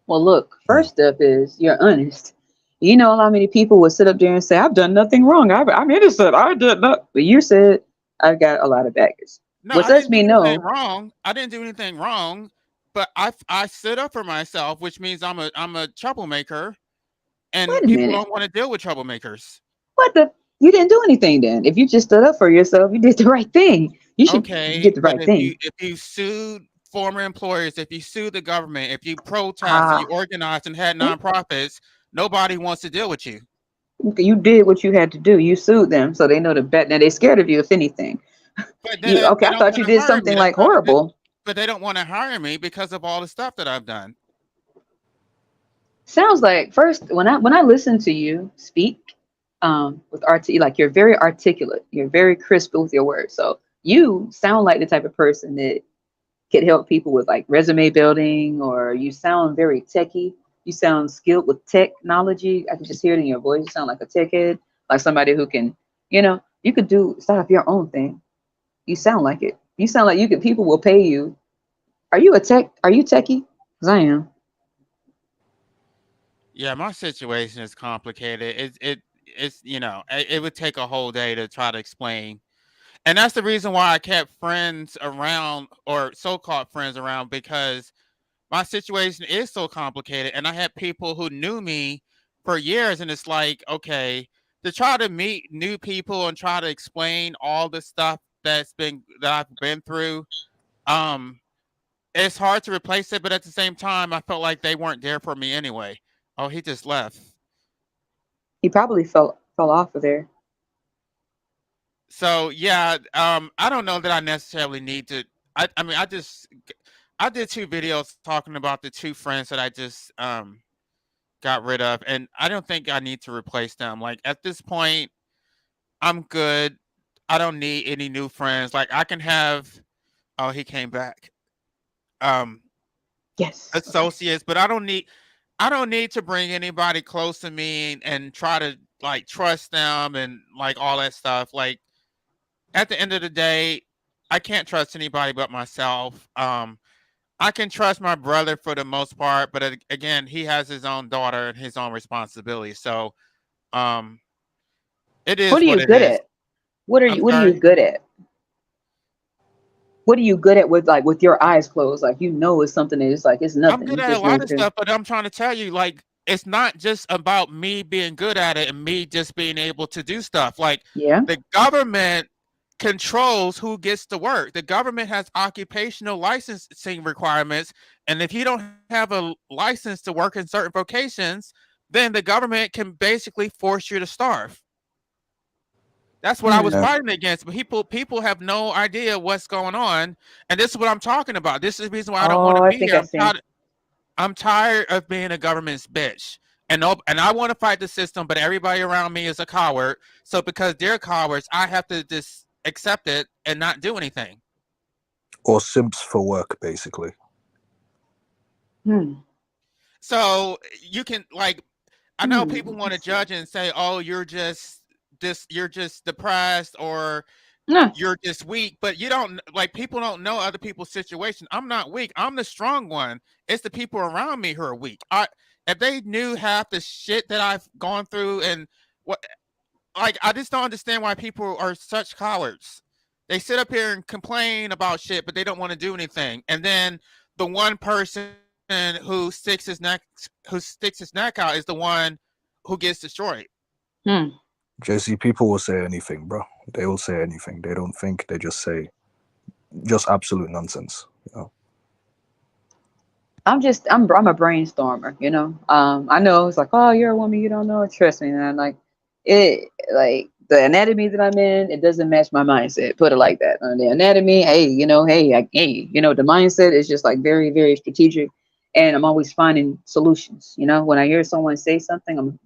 Speaker 2: Well, look,
Speaker 3: Mm.
Speaker 2: first up is you're honest. You know how many people would sit up there and say, I've done nothing wrong. I'm innocent. I did not. But you said, I've got a lot of baggage.
Speaker 1: No,
Speaker 2: Which
Speaker 1: I
Speaker 2: lets
Speaker 1: didn't do
Speaker 2: me
Speaker 1: anything
Speaker 2: know,
Speaker 1: wrong. I didn't do anything wrong, but I stood up for myself, which means I'm a troublemaker,
Speaker 2: wait
Speaker 1: and
Speaker 2: a
Speaker 1: people
Speaker 2: minute.
Speaker 1: don't want to deal with troublemakers.
Speaker 2: What the? You didn't do anything then. If you just stood up for yourself, you did the right thing. You should
Speaker 1: Okay,
Speaker 2: get the
Speaker 1: but
Speaker 2: right thing.
Speaker 1: if you sued former employers, if you sued the government, if you protested, you
Speaker 2: Ah,
Speaker 1: organized and had
Speaker 2: see?
Speaker 1: nonprofits, nobody wants to deal with you.
Speaker 2: You did what you had to do. You sued them, so they know the bet. Now they're scared of you, if anything.
Speaker 1: But
Speaker 2: You okay?
Speaker 1: they
Speaker 2: I
Speaker 1: don't
Speaker 2: thought you
Speaker 1: want to
Speaker 2: did
Speaker 1: hire me.
Speaker 2: something
Speaker 1: That's
Speaker 2: like
Speaker 1: not a good.
Speaker 2: horrible.
Speaker 1: But they don't want to hire me because of all the stuff that I've done.
Speaker 2: Sounds like first when I listen to you speak, with like you're very articulate, you're very crisp with your words. So you sound like the type of person that could help people with like resume building, or you sound very techy. You sound skilled with technology. I can just hear it in your voice. You sound like a tech head, like somebody who can, you could start up your own thing. You sound like it. You sound like you could. People will pay you. Are you techie? Because I am.
Speaker 1: Yeah, my situation is complicated. It's it would take a whole day to try to explain. And that's the reason why I kept friends around, or so-called friends around, because my situation is so complicated, and I had people who knew me for years, and it's like, okay, to try to meet new people and try to explain all the stuff that I've been through, um, it's hard to replace it, but at the same time, I felt like they weren't there for me anyway. Oh, he just left.
Speaker 2: He probably fell off of there.
Speaker 1: So yeah, I don't know that I necessarily need to. I mean, I did 2 videos talking about the 2 friends that I just got rid of, and I don't think I need to replace them. Like at this point, I'm good. I don't need any new friends. Like I can have. Oh, he came back. Um,
Speaker 2: Yes. Okay.
Speaker 1: associates, but I don't need to bring anybody close to me and try to like trust them and like all that stuff. Like at the end of the day, I can't trust anybody but myself. I can trust my brother for the most part, but again, he has his own daughter and his own responsibility. So, um, it
Speaker 2: What
Speaker 1: is
Speaker 2: are
Speaker 1: what
Speaker 2: you
Speaker 1: it
Speaker 2: good
Speaker 1: is.
Speaker 2: at? What are
Speaker 1: I'm
Speaker 2: you What are you
Speaker 1: sorry.
Speaker 2: good at? What are you good at with with your eyes closed? Like it's something that is like it's
Speaker 1: I'm
Speaker 2: nothing.
Speaker 1: good
Speaker 2: You
Speaker 1: at a
Speaker 2: just
Speaker 1: lot
Speaker 2: went
Speaker 1: of
Speaker 2: through.
Speaker 1: stuff, but I'm trying to tell you, like, it's not just about me being good at it and me just being able to do stuff. Like,
Speaker 2: Yeah.
Speaker 1: the government controls who gets to work. The government has occupational licensing requirements, and if you don't have a license to work in certain vocations, then the government can basically force you to starve. That's what I was
Speaker 2: Hmm.
Speaker 3: Yeah.
Speaker 1: fighting against. But people have no idea what's going on, and this is what I'm talking about. This is the reason why I don't want
Speaker 2: Oh,
Speaker 1: to
Speaker 2: I
Speaker 1: be
Speaker 2: think
Speaker 1: here.
Speaker 2: I seen.
Speaker 1: I'm tired of being a government's bitch. And I want to fight the system, but everybody around me is a coward. So because they're cowards, I have to just accept it and not do anything.
Speaker 3: Or simps for work, basically.
Speaker 2: Hmm.
Speaker 1: So you can like I know people want to
Speaker 2: Let's
Speaker 1: judge
Speaker 2: see.
Speaker 1: and say, "Oh, you're just depressed or
Speaker 2: No.
Speaker 1: you're just weak," but you don't like people don't know other people's situation. I'm not weak. I'm the strong one. It's the people around me who are weak. If they knew half the shit that I've gone through and what like I just don't understand why people are such cowards. They sit up here and complain about shit, but they don't want to do anything. And then the one person who sticks his neck out is the one who gets destroyed.
Speaker 2: Hmm.
Speaker 3: JC, people will say anything, bro. They will say anything. They don't think. They just say just absolute nonsense. You know?
Speaker 2: I'm a brainstormer. I know it's like, oh, you're a woman, you don't know. Trust me, and I'm like, it like the anatomy that I'm in, it doesn't match my mindset. Put it like that. The anatomy, hey, the mindset is just like very, very strategic, and I'm always finding solutions. When I hear someone say something, I'm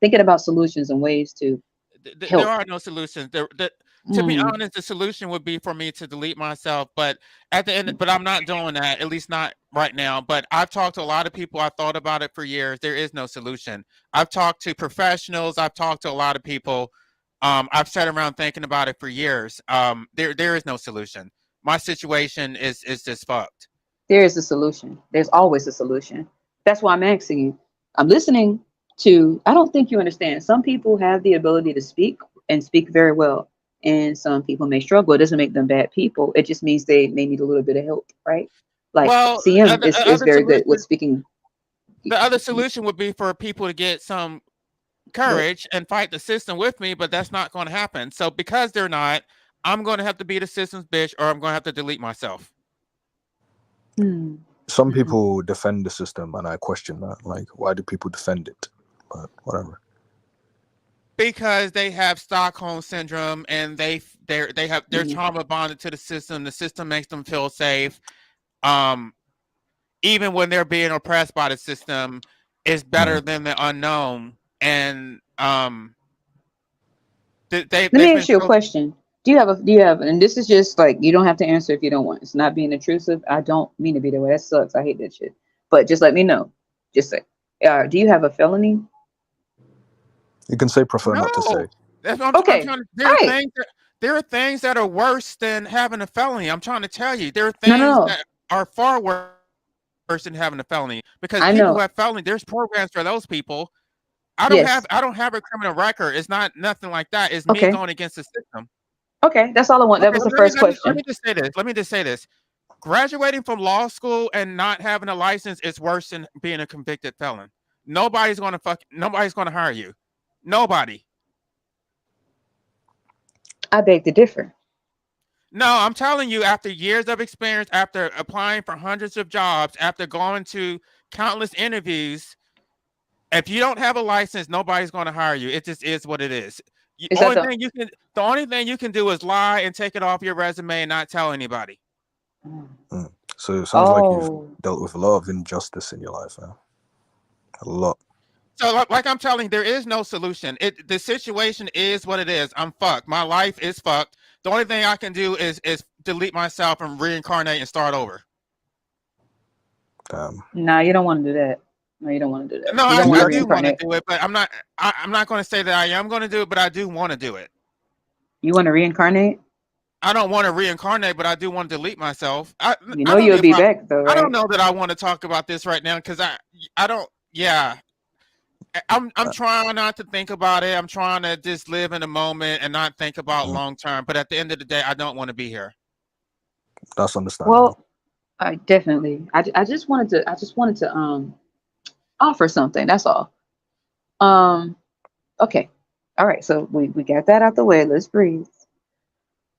Speaker 2: thinking about solutions and ways to
Speaker 1: There
Speaker 2: help.
Speaker 1: are no solutions. To be
Speaker 2: Mm.
Speaker 1: honest, the solution would be for me to delete myself. But at the end, but I'm not doing that. At least not right now. But I've talked to a lot of people. I thought about it for years. There is no solution. I've talked to professionals. I've talked to a lot of people. I've sat around thinking about it for years. There is no solution. My situation is just fucked.
Speaker 2: There is a solution. There's always a solution. That's why I'm asking you. I'm listening to, I don't think you understand. Some people have the ability to speak and speak very well. And some people may struggle. It doesn't make them bad people. It just means they may need a little bit of help, right? Like
Speaker 1: Well,
Speaker 2: CM
Speaker 1: other,
Speaker 2: is
Speaker 1: other
Speaker 2: very good with
Speaker 1: solution,
Speaker 2: speaking.
Speaker 1: the other solution would be for people to get some courage and fight the system with me, but that's not going to happen. So because they're not, I'm going to have to be the system's bitch, or I'm going to have to delete myself.
Speaker 2: Hmm.
Speaker 3: Some
Speaker 2: Mhm.
Speaker 3: people defend the system, and I question that. Like, why do people defend it? But whatever.
Speaker 1: Because they have Stockholm syndrome and they're
Speaker 2: Mhm.
Speaker 1: trauma bonded to the system. The system makes them feel safe. Even when they're being oppressed by the system, is better than the unknown. And they've
Speaker 2: Let me
Speaker 1: been
Speaker 2: ask you a
Speaker 1: so.
Speaker 2: question. Do you have, and this is just like, you don't have to answer if you don't want. It's not being intrusive. I don't mean to be that way. That sucks. I hate that shit. But just let me know. Just say, do you have a felony?
Speaker 3: You can say prefer not to say.
Speaker 1: No, that's what I'm
Speaker 2: Okay.
Speaker 1: trying to.
Speaker 2: All right.
Speaker 1: There are things that are worse than having a felony. I'm trying to tell you, there are
Speaker 2: No,
Speaker 1: things
Speaker 2: no, no.
Speaker 1: that are far worse than having a felony. Because
Speaker 2: I
Speaker 1: people who
Speaker 2: know.
Speaker 1: have felony, there's programs for those people. I don't
Speaker 2: Yes.
Speaker 1: have a criminal record. It's not nothing like that. It's me
Speaker 2: Okay.
Speaker 1: going against the system.
Speaker 2: Okay. That's all I want. That
Speaker 1: Okay,
Speaker 2: was the first
Speaker 1: let me
Speaker 2: question.
Speaker 1: just say this. Let me just say this. Graduating from law school and not having a license is worse than being a convicted felon. Nobody's gonna hire you. Nobody.
Speaker 2: I beg to differ.
Speaker 1: No, I'm telling you, after years of experience, after applying for hundreds of jobs, after going to countless interviews, if you don't have a license, nobody's going to hire you. It just is what it is.
Speaker 2: Is that the?
Speaker 1: The only thing you can do is lie and take it off your resume and not tell anybody.
Speaker 3: So it sounds like you've
Speaker 2: Oh.
Speaker 3: dealt with a lot of injustice in your life. Huh? A lot.
Speaker 1: So, like I'm telling you, there is no solution. The situation is what it is. I'm fucked. My life is fucked. The only thing I can do is delete myself and reincarnate and start over.
Speaker 2: Nah, you don't want to do that. No, you don't want to do that.
Speaker 1: No,
Speaker 2: You don't want
Speaker 1: I
Speaker 2: to
Speaker 1: do want to
Speaker 2: reincarnate.
Speaker 1: do it, but I'm not going to say that I am going to do it, but I do want to do it.
Speaker 2: You want to reincarnate?
Speaker 1: I don't want to reincarnate, but I do want to delete myself.
Speaker 2: You know you'll be back though,
Speaker 1: I
Speaker 2: right?
Speaker 1: don't know that I want to talk about this right now because I don't. Yeah, I'm trying not to think about it. I'm trying to just live in the moment and not think about long term. But at the end of the day, I don't want to be here.
Speaker 3: That's understandable.
Speaker 2: Well, I definitely. I just wanted to offer something. That's all. Okay. All right. So we got that out the way. Let's breathe.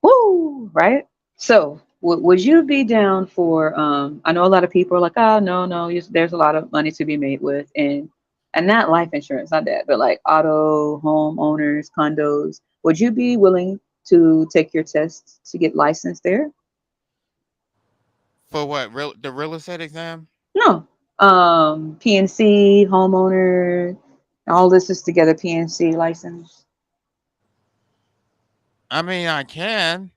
Speaker 2: Woo! Right? So would you be down for I know a lot of people are like, oh no, there's a lot of money to be made with, and not life insurance, not that, but like auto, home owners, condos. Would you be willing to take your tests to get licensed there?
Speaker 1: For what? The real estate exam?
Speaker 2: No. PNC, homeowner, all this is together, PNC license.
Speaker 1: I mean, I can.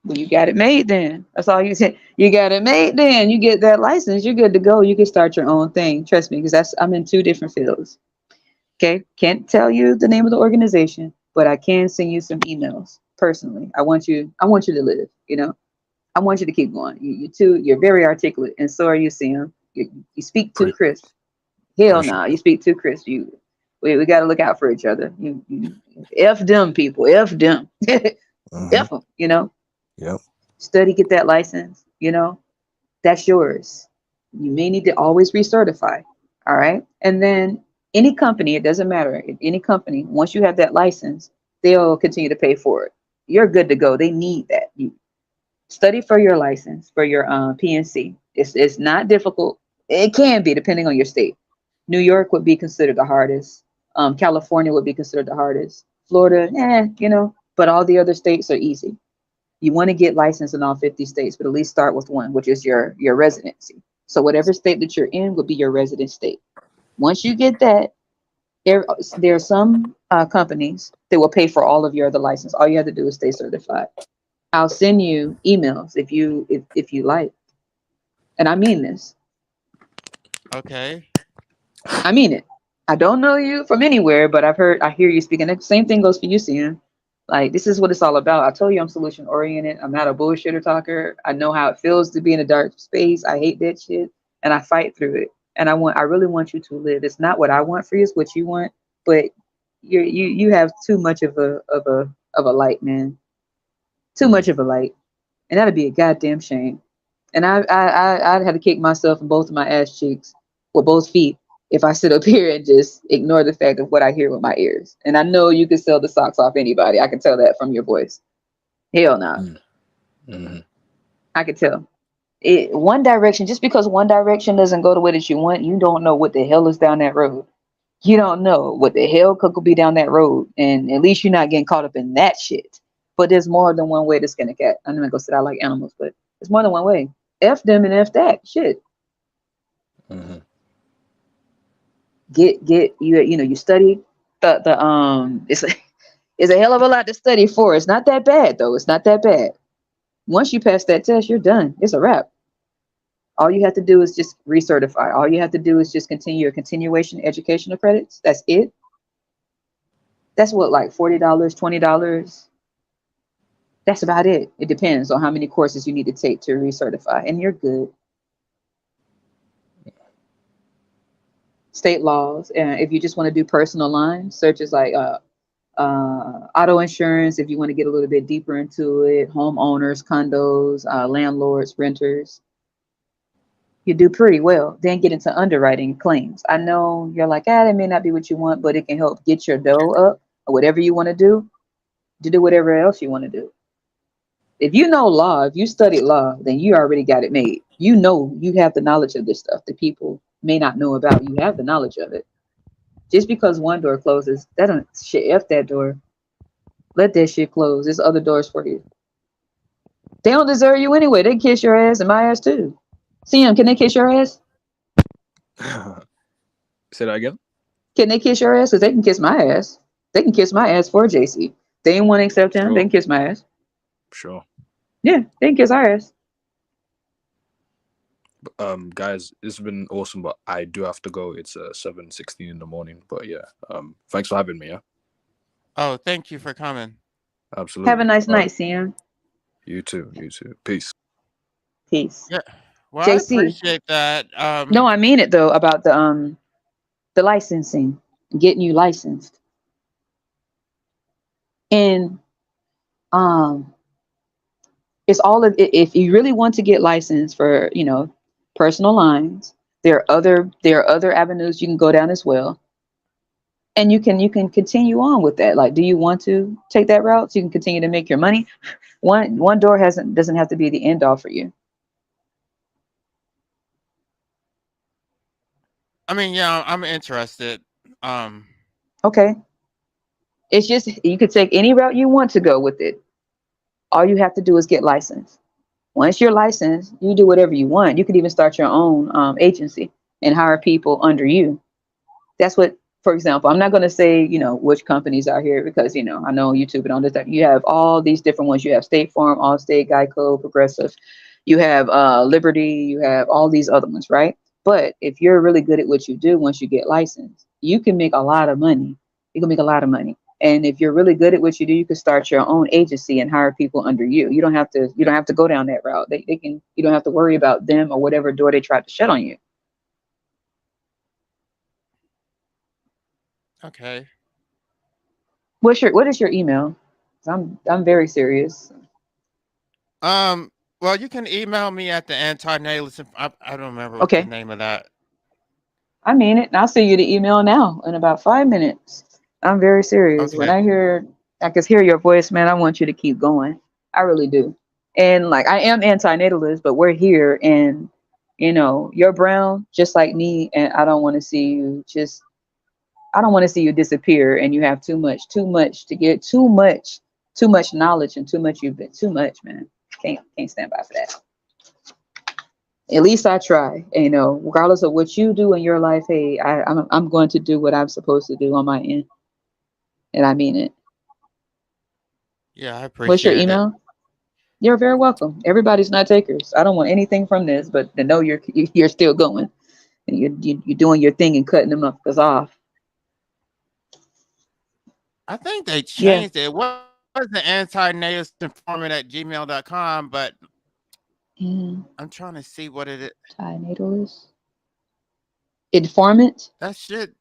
Speaker 2: Well, you got it made then. That's all you said. You got it made then. You get that license, you're good to go. You can start your own thing. Trust me, because I'm in two different fields. Okay. Can't tell you the name of the organization, but I can send you some emails personally. I want you to live, I want you to keep going. You're very articulate, and so are you, Sam. You speak too crisp. Hell no, you speak too crisp. We got to look out for each other. You F them people, F them, F them.
Speaker 3: Yep.
Speaker 2: Study, get that license. That's yours. You may need to always recertify. All right, and then any company, it doesn't matter. Any company, once you have that license, they'll continue to pay for it. You're good to go. They need that. You study for your license, for your PNC. It's not difficult. It can be depending on your state. New York would be considered the hardest. California would be considered the hardest. Florida, but all the other states are easy. You want to get licensed in all 50 states, but at least start with one, which is your residency. So whatever state that you're in would be your resident state. Once you get that, there are some companies that will pay for all of your other license. All you have to do is stay certified. I'll send you emails if you like. And I mean this.
Speaker 1: Okay.
Speaker 2: I mean it. I don't know you from anywhere, but I hear you speaking. The same thing goes for you, Sian. Like, this is what it's all about. I told you I'm solution oriented. I'm not a bullshitter talker. I know how it feels to be in a dark space. I hate that shit, and I fight through it. And I really want you to live. It's not what I want for you, it's what you want. But you have too much of a light, man. Too much of a light, and that'd be a goddamn shame. And I'd have to kick myself in both of my ass cheeks with both feet if I sit up here and just ignore the fact of what I hear with my ears. And I know you can sell the socks off anybody. I can tell that from your voice. Hell no.
Speaker 3: Mm-hmm.
Speaker 2: I could tell. One Direction, just because One Direction doesn't go the way that you want, you don't know what the hell is down that road. You don't know what the hell could be down that road. And at least you're not getting caught up in that shit. But there's more than one way to skin a cat. I'm not gonna say I like animals, but there's more than one way. F them and F that. Shit.
Speaker 3: Mm-hmm.
Speaker 2: Get you study it's a hell of a lot to study for. It's not that bad though. It's not that bad. Once you pass that test, you're done. It's a wrap. All you have to do is just recertify. All you have to do is just continue your continuation educational credits. That's it. That's what, like $40, $20. That's about it. It depends on how many courses you need to take to recertify, and you're good. State laws, and if you just want to do personal lines, searches like auto insurance, if you want to get a little bit deeper into it, homeowners, condos, landlords, renters, you do pretty well. Then get into underwriting claims. I know you're like, that may not be what you want, but it can help get your dough up or whatever you want to do whatever else you want to do. If you know law, if you studied law, then you already got it made. You know, you have the knowledge of this stuff that people may not know about. You have the knowledge of it. Just because one door closes, that don't shit. F that door. Let that shit close. There's other doors for you. They don't deserve you anyway. They kiss your ass and my ass too. CM, can they kiss your ass?
Speaker 3: Say that again.
Speaker 2: Can they kiss your ass? Because they can kiss my ass. They can kiss my ass for JC. They ain't want to accept him.
Speaker 3: Sure.
Speaker 2: They can kiss my ass.
Speaker 3: Sure.
Speaker 2: Yeah, they can kiss our ass.
Speaker 3: Guys, it's been awesome, but I do have to go. It's 7:16 in the morning. But yeah, thanks for having me. Yeah,
Speaker 1: Oh, thank you for coming.
Speaker 3: absolutely.
Speaker 2: Have a nice
Speaker 3: All right.
Speaker 2: night, CM.
Speaker 3: You too. You too. Peace.
Speaker 2: Peace.
Speaker 1: Yeah. Well, I
Speaker 2: JC.
Speaker 1: appreciate that.
Speaker 2: No, I mean it though, about the licensing, getting you licensed. And it's all of it. If you really want to get licensed for, personal lines, there are other avenues you can go down as well. And you can continue on with that. Like, do you want to take that route so you can continue to make your money? One door doesn't have to be the end all for you.
Speaker 1: I mean, yeah, I'm interested.
Speaker 2: Okay. It's just, you could take any route you want to go with it. All you have to do is get licensed. Once you're licensed, you do whatever you want. You could even start your own agency and hire people under you. That's what, for example, I'm not going to say, which companies are here because, I know YouTube and all this stuff. You have all these different ones. You have State Farm, Allstate, Geico, Progressive. You have Liberty. You have all these other ones, right? But if you're really good at what you do, once you get licensed, you can make a lot of money. You can make a lot of money. And if you're really good at what you do, you can start your own agency and hire people under you. You don't have to go down that route. You don't have to worry about them or whatever door they try to shut on you.
Speaker 1: Okay.
Speaker 2: What is your email? I'm very serious.
Speaker 1: Well, you can email me at the anti-natalist. I don't remember
Speaker 2: Okay.
Speaker 1: the name of that.
Speaker 2: I mean it. And I'll send you the email now in about 5 minutes. I'm very serious.
Speaker 1: Okay.
Speaker 2: When I can hear your voice, man, I want you to keep going. I really do. And like, I am anti-natalist, but we're here and, you're brown just like me. And I don't want to see you disappear and you have too much to get, too much knowledge and too much, man. Can't stand by for that. At least I try, regardless of what you do in your life. Hey, I'm going to do what I'm supposed to do on my end. and I mean it.
Speaker 1: Yeah, I
Speaker 2: What's your
Speaker 1: appreciate it.
Speaker 2: email? You're very welcome. Everybody's not takers. I don't want anything from this, but to know you're still going and you're doing your thing and cutting them up off.
Speaker 1: I think they
Speaker 2: Yeah,
Speaker 1: changed it. It was the anti-native informant at gmail.com, but I'm trying to see what it is.
Speaker 2: Antinatalist. Informant.
Speaker 1: That shit.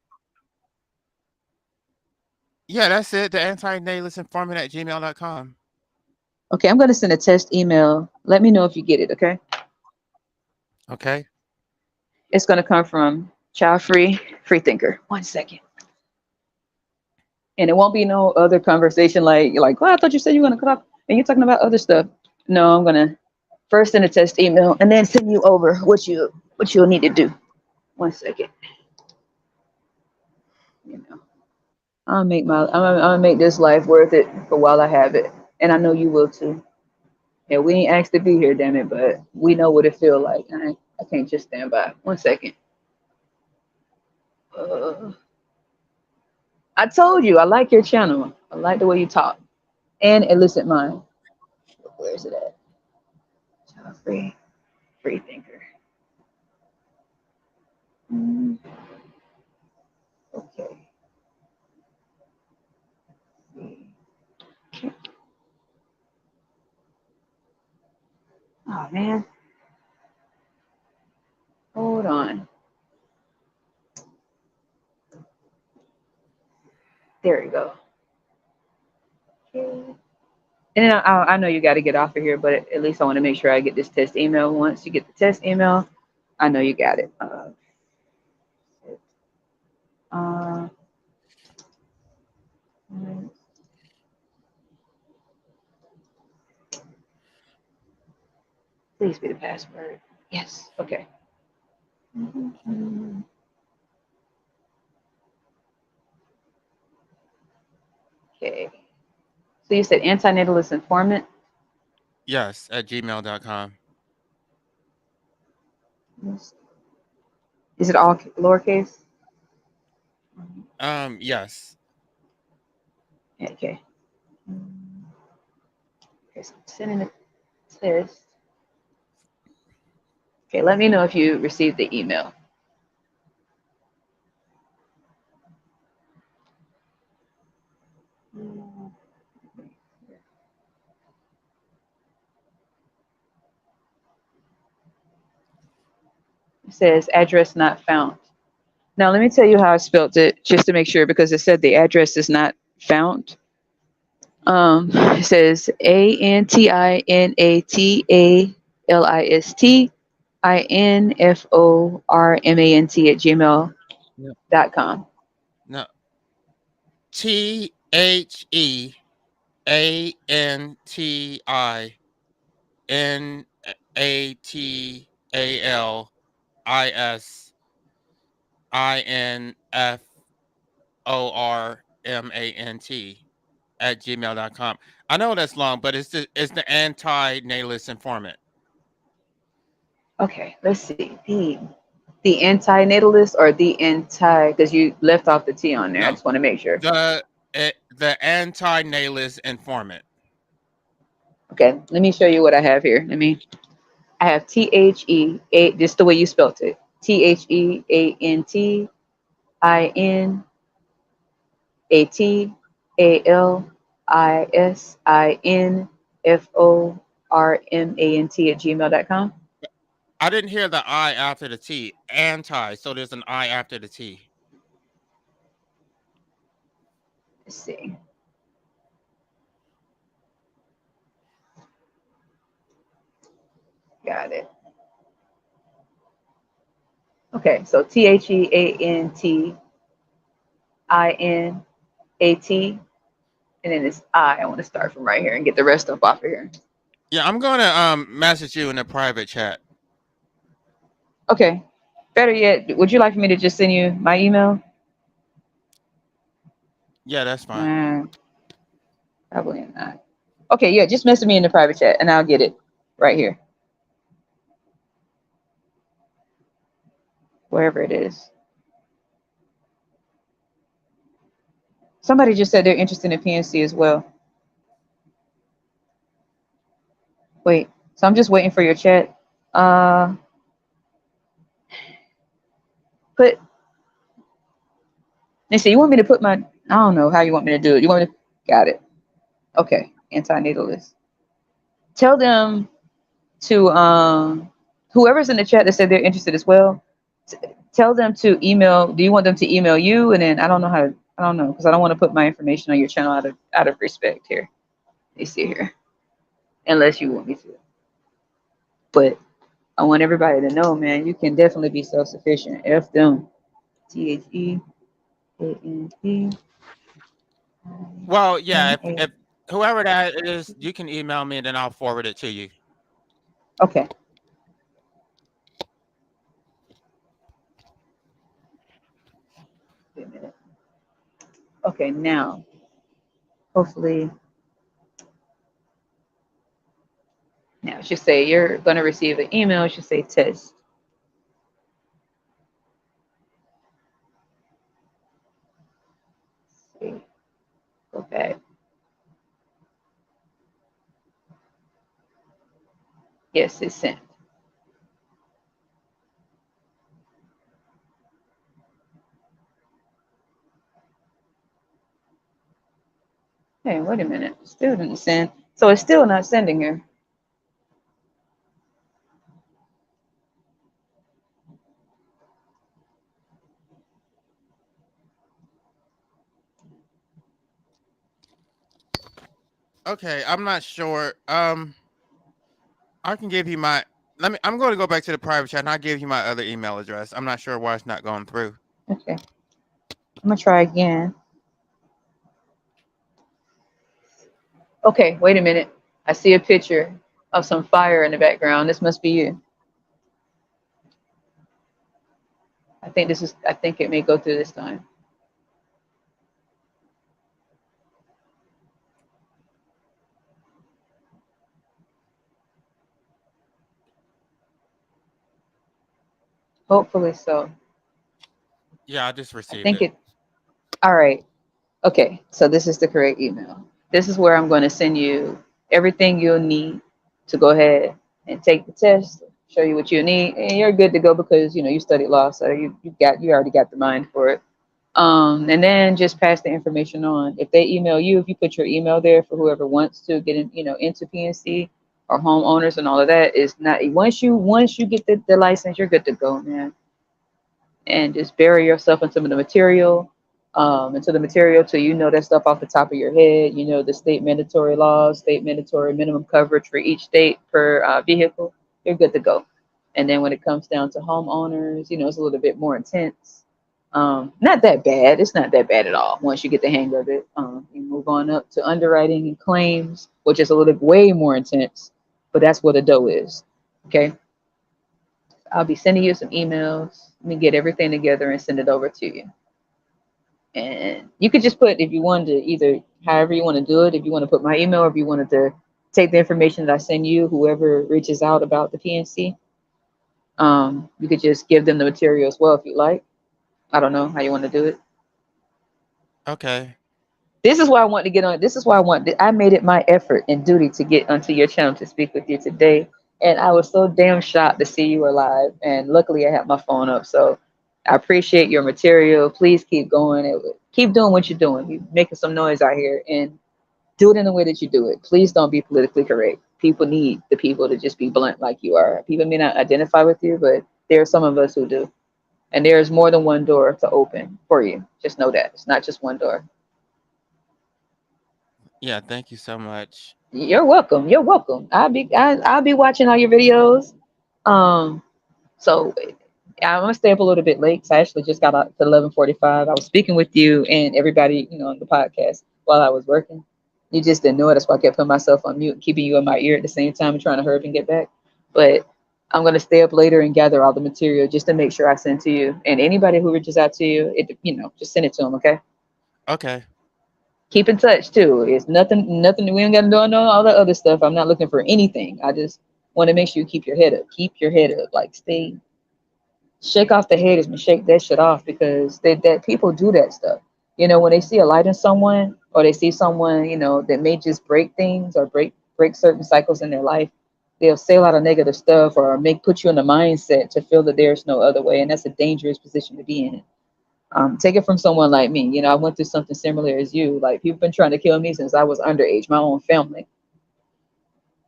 Speaker 1: Yeah, that's it. The anti-natalist informant at gmail.com.
Speaker 2: Okay, I'm gonna send a test email. Let me know if you get it. Okay,
Speaker 1: Okay.
Speaker 2: it's gonna come from Child Free Freethinker. 1 second. And it won't be no other conversation like you're like, well, I thought you said you were gonna cut off and you're talking about other stuff. No, I'm gonna first send a test email and then send you over what you'll need to do. 1 second. You know, I'm gonna make this life worth it for while I have it, and I know you will too. Yeah, we ain't asked to be here, damn it, but we know what it feel like. I can't just stand by. 1 second. I told you I like your channel. I like the way you talk and illicit mind. Where is it at? Child Free Freethinker. Okay. Oh man. Hold on. There we go. Okay. And I know you got to get off of here, but at least I want to make sure I get this test email. Once you get the test email, I know you got it. Please be the password. Yes. Okay. Okay. So you said antinatalist informant?
Speaker 1: Yes, at gmail.com.
Speaker 2: Is it all lowercase?
Speaker 1: Yes.
Speaker 2: Okay. Okay, so I'm sending a test. Okay, let me know if you received the email. It says address not found. Now let me tell you how I spelled it just to make sure because it said the address is not found. It says ANTINATALISTINFORMANT@gmail.com.
Speaker 1: No. THEANTINATALISINFORMANT at gmail.com. I know that's long, but it's the anti-natalist informant.
Speaker 2: Okay, let's see. The anti-natalist or the anti because you left off the T on there. I
Speaker 1: No,
Speaker 2: just want to make sure.
Speaker 1: the anti-natalist informant.
Speaker 2: Okay, let me show you what I have here. I have THE just the way you spelled it. THEANTINATALISINFORMANT
Speaker 1: I didn't hear the I after the T. Anti, so there's an I after the T.
Speaker 2: Let's see. Got it. Okay, so THEANTINAT, and then it's I. I want to start from right here and get the rest up off of here.
Speaker 1: Yeah, I'm gonna message you in the private chat.
Speaker 2: Okay. Better yet, would you like for me to just send you my email?
Speaker 1: Yeah, that's fine.
Speaker 2: Probably not. Okay, yeah, just message me in the private chat and I'll get it right here. Wherever it is. Somebody just said they're interested in PNC as well. Wait, so I'm just waiting for your chat. Put, let's see, you want me to put my, I don't know how you want me to do it. You want me to, got it. Okay, antinatalist. Tell them to, whoever's in the chat that said they're interested as well, tell them to email. Do you want them to email you? And then I don't know how, I don't know, because I don't want to put my information on your channel out of respect here. Let me see here. Unless you want me to. But I want everybody to know, man, you can definitely be self-sufficient. F them. THEANT.
Speaker 1: Well, yeah, if whoever that is, you can email me and then I'll forward it to you.
Speaker 2: Okay. Wait a minute. Okay, now, hopefully, now it should say you're going to receive an email. It should say test. Let's see. Go back. Yes, it's sent. Hey, wait a minute. Still didn't send. So it's still not sending here.
Speaker 1: Okay, I'm not sure. I can give you my. I'm going to go back to the private chat and I'll give you my other email address. I'm not sure why it's not going through.
Speaker 2: Okay. I'm going to try again. Okay, wait a minute. I see a picture of some fire in the background. This must be you. I think it may go through this time. Hopefully so.
Speaker 1: Yeah, I just
Speaker 2: I
Speaker 1: received
Speaker 2: think
Speaker 1: it.
Speaker 2: all right. Okay, so this is the correct email. This is where I'm going to send you everything you'll need to go ahead and take the test, show you what you need, and you're good to go because you studied law, so you already got the mind for it. And then just pass the information on. If they email you, if you put your email there for whoever wants to get in, into PNC or homeowners and all of that, is not once you get the license, you're good to go, man. And just bury yourself into the material, till you know that stuff off the top of your head. The state mandatory laws, state mandatory minimum coverage for each state per vehicle. You're good to go. And then when it comes down to homeowners, it's a little bit more intense. Not that bad. It's not that bad at all once you get the hang of it. You move on up to underwriting and claims, which is a little way more intense, but that's what the dough is. Okay. I'll be sending you some emails. Let me get everything together and send it over to you. And you could just put, if you wanted to, either however you want to do it, if you want to put my email, or if you wanted to take the information that I send you, whoever reaches out about the PNC, you could just give them the material as well if you like. I don't know how you want to do it.
Speaker 1: Okay.
Speaker 2: This is why I want to get on. This is why I made it my effort and duty to get onto your channel to speak with you today. And I was so damn shocked to see you were live. And luckily I had my phone up. So I appreciate your material. Please keep going. Keep doing what you're doing. You're making some noise out here, and do it in the way that you do it. Please don't be politically correct. People need the people to just be blunt like you are. People may not identify with you, but there are some of us who do. And there's more than one door to open for you. Just know that. It's not just one door.
Speaker 1: Yeah, thank you so much.
Speaker 2: You're welcome. You're welcome. I'll be watching all your videos. So I'm gonna stay up a little bit late because I actually just got out to 11:45. I was speaking with you and everybody, on the podcast while I was working. You just didn't know it. That's why I kept putting myself on mute, keeping you in my ear at the same time and trying to hurry up and get back. But I'm gonna stay up later and gather all the material just to make sure I send to you. And anybody who reaches out to you, just send it to them, okay?
Speaker 1: Okay.
Speaker 2: Keep in touch too. It's nothing. We ain't got to do all the other stuff. I'm not looking for anything. I just want to make sure you keep your head up. Keep your head up. Like shake off the haters and shake that shit off, because that people do that stuff. You know, when they see a light in someone, or they see someone, you know, that may just break things or break certain cycles in their life, they'll say a lot of negative stuff or make put you in the mindset to feel that there's no other way, and that's a dangerous position to be in. Take it from someone like me. You know, I went through something similar as you. Like, people been trying to kill me since I was underage. My own family.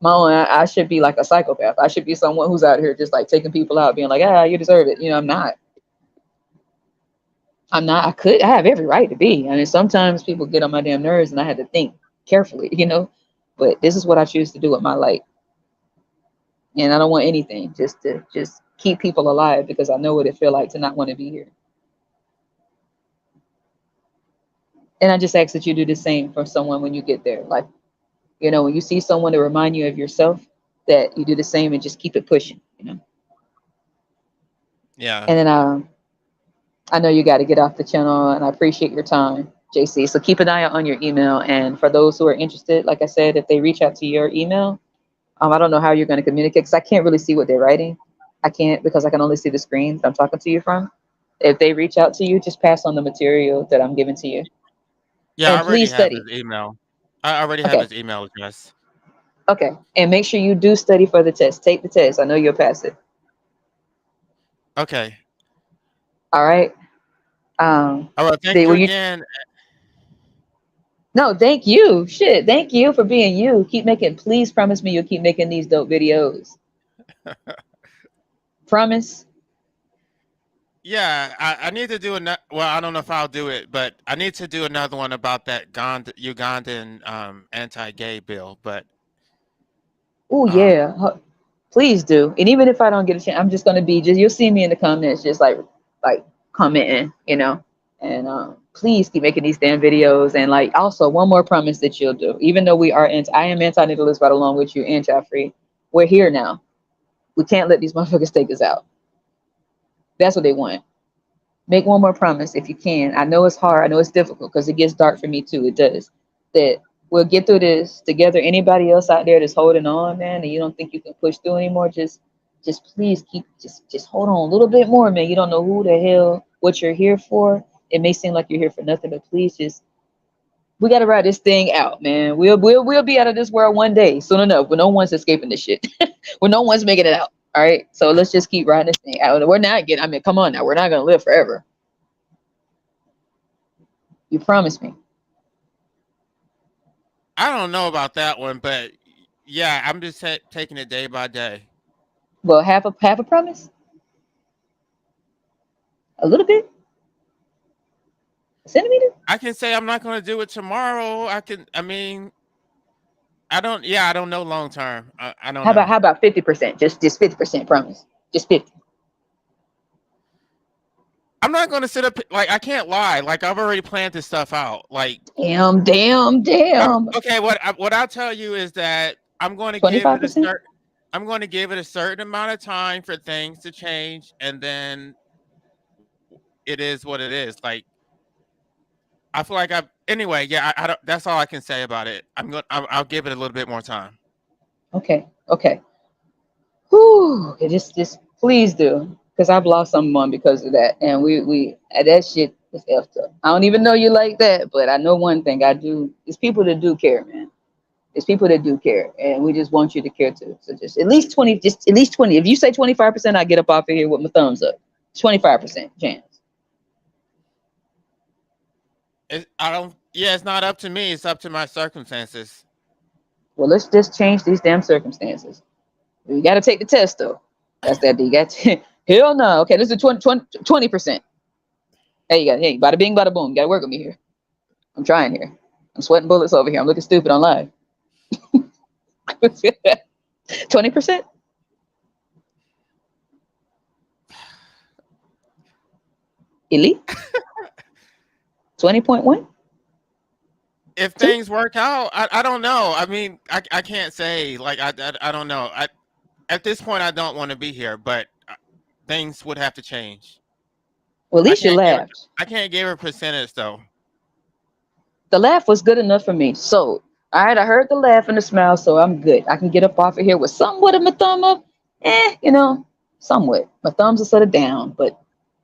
Speaker 2: I should be like a psychopath. I should be someone who's out here just like taking people out, being like, ah, you deserve it. You know, I'm not. I'm not. I have every right to be. I mean, sometimes people get on my damn nerves, and I had to think carefully. You know, but this is what I choose to do with my life, and I don't want anything just to just keep people alive, because I know what it feel like to not want to be here. And I just ask that you do the same for someone when you get there. Like, you know, when you see someone to remind you of yourself, that you do the same and just keep it pushing, you know.
Speaker 1: Yeah.
Speaker 2: And then I know you got to get off the channel, and I appreciate your time, JC. So keep an eye out on your email. And for those who are interested, like I said, if they reach out to your email, I don't know how you're going to communicate, because I can't really see what they're writing. I can't, because I can only see the screen that I'm talking to you from. If they reach out to you, just pass on the material that I'm giving to you.
Speaker 1: Yeah, I
Speaker 2: And
Speaker 1: already
Speaker 2: please
Speaker 1: have
Speaker 2: study.
Speaker 1: his email. I already have
Speaker 2: Okay.
Speaker 1: his email address.
Speaker 2: Okay. And make sure you do study for the test. Take the test. I know you'll pass it.
Speaker 1: Okay.
Speaker 2: All right.
Speaker 1: All right. Thank
Speaker 2: Will
Speaker 1: you
Speaker 2: you?
Speaker 1: again.
Speaker 2: No, thank you. Shit, thank you for being you. Keep making. Please promise me you'll keep making these dope videos. Promise.
Speaker 1: Yeah, I need to do another. Well, I don't know if I'll do it, but I need to do another one about that Ugandan anti-gay bill. But
Speaker 2: Oh yeah. Please do. And even if I don't get a chance, I'm just gonna be just. You'll see me in the comments, just like commenting, you know. And please keep making these damn videos. And like, also one more promise that you'll do. Even though I am anti-natalist right along with you, anti-free. We're here now. We can't let these motherfuckers take us out. That's what they want. Make one more promise if you can. I know it's hard. I know it's difficult, because it gets dark for me too. It does. That we'll get through this together. Anybody else out there that's holding on, man, and you don't think you can push through anymore, just please keep just hold on a little bit more, man. You don't know who the hell, what you're here for. It may seem like you're here for nothing, but please just, we got to ride this thing out, man. We'll be out of this world one day, soon enough, when no one's escaping this shit, when no one's making it out. All right, so let's just keep riding this thing out. We're not getting. I mean, come on now. We're not gonna live forever. You promised me.
Speaker 1: I don't know about that one. But yeah, I'm just taking it day by day.
Speaker 2: Well, half a promise. A little bit. A centimeter.
Speaker 1: I can say I'm not going to do it tomorrow. I mean, I don't. Yeah, I don't know long term. I don't know.
Speaker 2: How about 50%? Just 50% promise. Just 50.
Speaker 1: I'm not going to sit up. Like, I can't lie. Like, I've already planned this stuff out. Like,
Speaker 2: Damn.
Speaker 1: okay. What I'll tell you is that I'm going to give it
Speaker 2: 25%.
Speaker 1: I'm going to give it a certain amount of time for things to change, and then it is what it is. Like, I feel like anyway. Yeah, I don't. That's all I can say about it. I'll give it a little bit more time.
Speaker 2: Okay. Whew. Just please do, because I've lost someone because of that, and we that shit is effed up. I don't even know you like that, but I know one thing. I do. It's people that do care, man. It's people that do care, and we just want you to care too. So just at least 20. Just at least 20. If you say 25%, I get up off of here with my thumbs up. 25% chance.
Speaker 1: Yeah, it's not up to me. It's up to my circumstances.
Speaker 2: Well, let's just change these damn circumstances. You got to take the test, though. That's that. You got to, hell no. Okay, this is 20%. Hey, you got, hey, bada bing, bada boom. You got to work with me here. I'm trying here. I'm sweating bullets over here. I'm looking stupid on live. 20%? Elite? 20.1?
Speaker 1: If things work out, I don't know. I mean, I can't say. Like, I don't know. At this point, I don't want to be here, but things would have to change.
Speaker 2: Well, at least you laughed.
Speaker 1: I can't give a percentage, though.
Speaker 2: The laugh was good enough for me. So, all right, I heard the laugh and the smile, so I'm good. I can get up off of here with somewhat of my thumb up. You know, somewhat. My thumbs are sort of down, but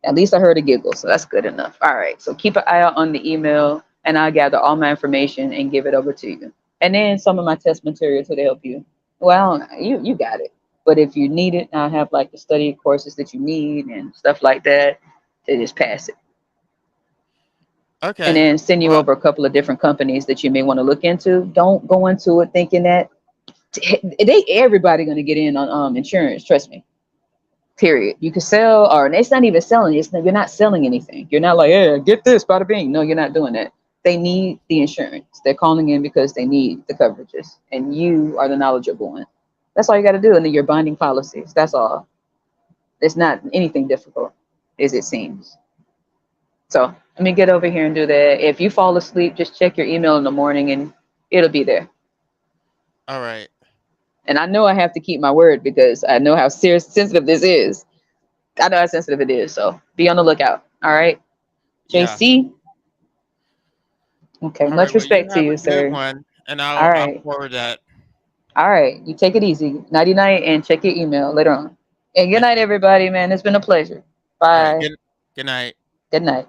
Speaker 2: At least I heard a giggle, so that's good enough. All right, so keep an eye out on the email, and I'll gather all my information and give it over to you. And then some of my test material to help you. Well, you got it. But if you need it, I'll have like the study courses that you need and stuff like that to just pass it. And
Speaker 1: Okay.
Speaker 2: then send you
Speaker 1: Well,
Speaker 2: over a couple of different companies that you may want to look into. Don't go into it thinking that everybody going to get in on insurance. Trust me. Period. You can sell, or it's not even selling. You're not selling anything. You're not like, hey, get this, bada bing. No, you're not doing that. They need the insurance. They're calling in because they need the coverages, and you are the knowledgeable one. That's all you got to do, and then you're binding policies. That's all. It's not anything difficult, as it seems. So let me get over here and do that. If you fall asleep, just check your email in the morning, and it'll be there.
Speaker 1: all right.
Speaker 2: And I know I have to keep my word because I know how sensitive this is. I know how sensitive it is. So be on the lookout. All right.
Speaker 1: Yeah.
Speaker 2: JC. Okay.
Speaker 1: All right.
Speaker 2: Much
Speaker 1: Well, you
Speaker 2: respect to
Speaker 1: have
Speaker 2: you,
Speaker 1: a good
Speaker 2: sir.
Speaker 1: one, and
Speaker 2: All
Speaker 1: I'll
Speaker 2: right.
Speaker 1: forward that.
Speaker 2: All right. You take it easy. Nighty night and check your email later on. And good
Speaker 1: Thank
Speaker 2: night,
Speaker 1: you.
Speaker 2: everybody, man. It's been a pleasure.
Speaker 1: All right.
Speaker 2: Bye.
Speaker 1: Good night.
Speaker 2: Good night.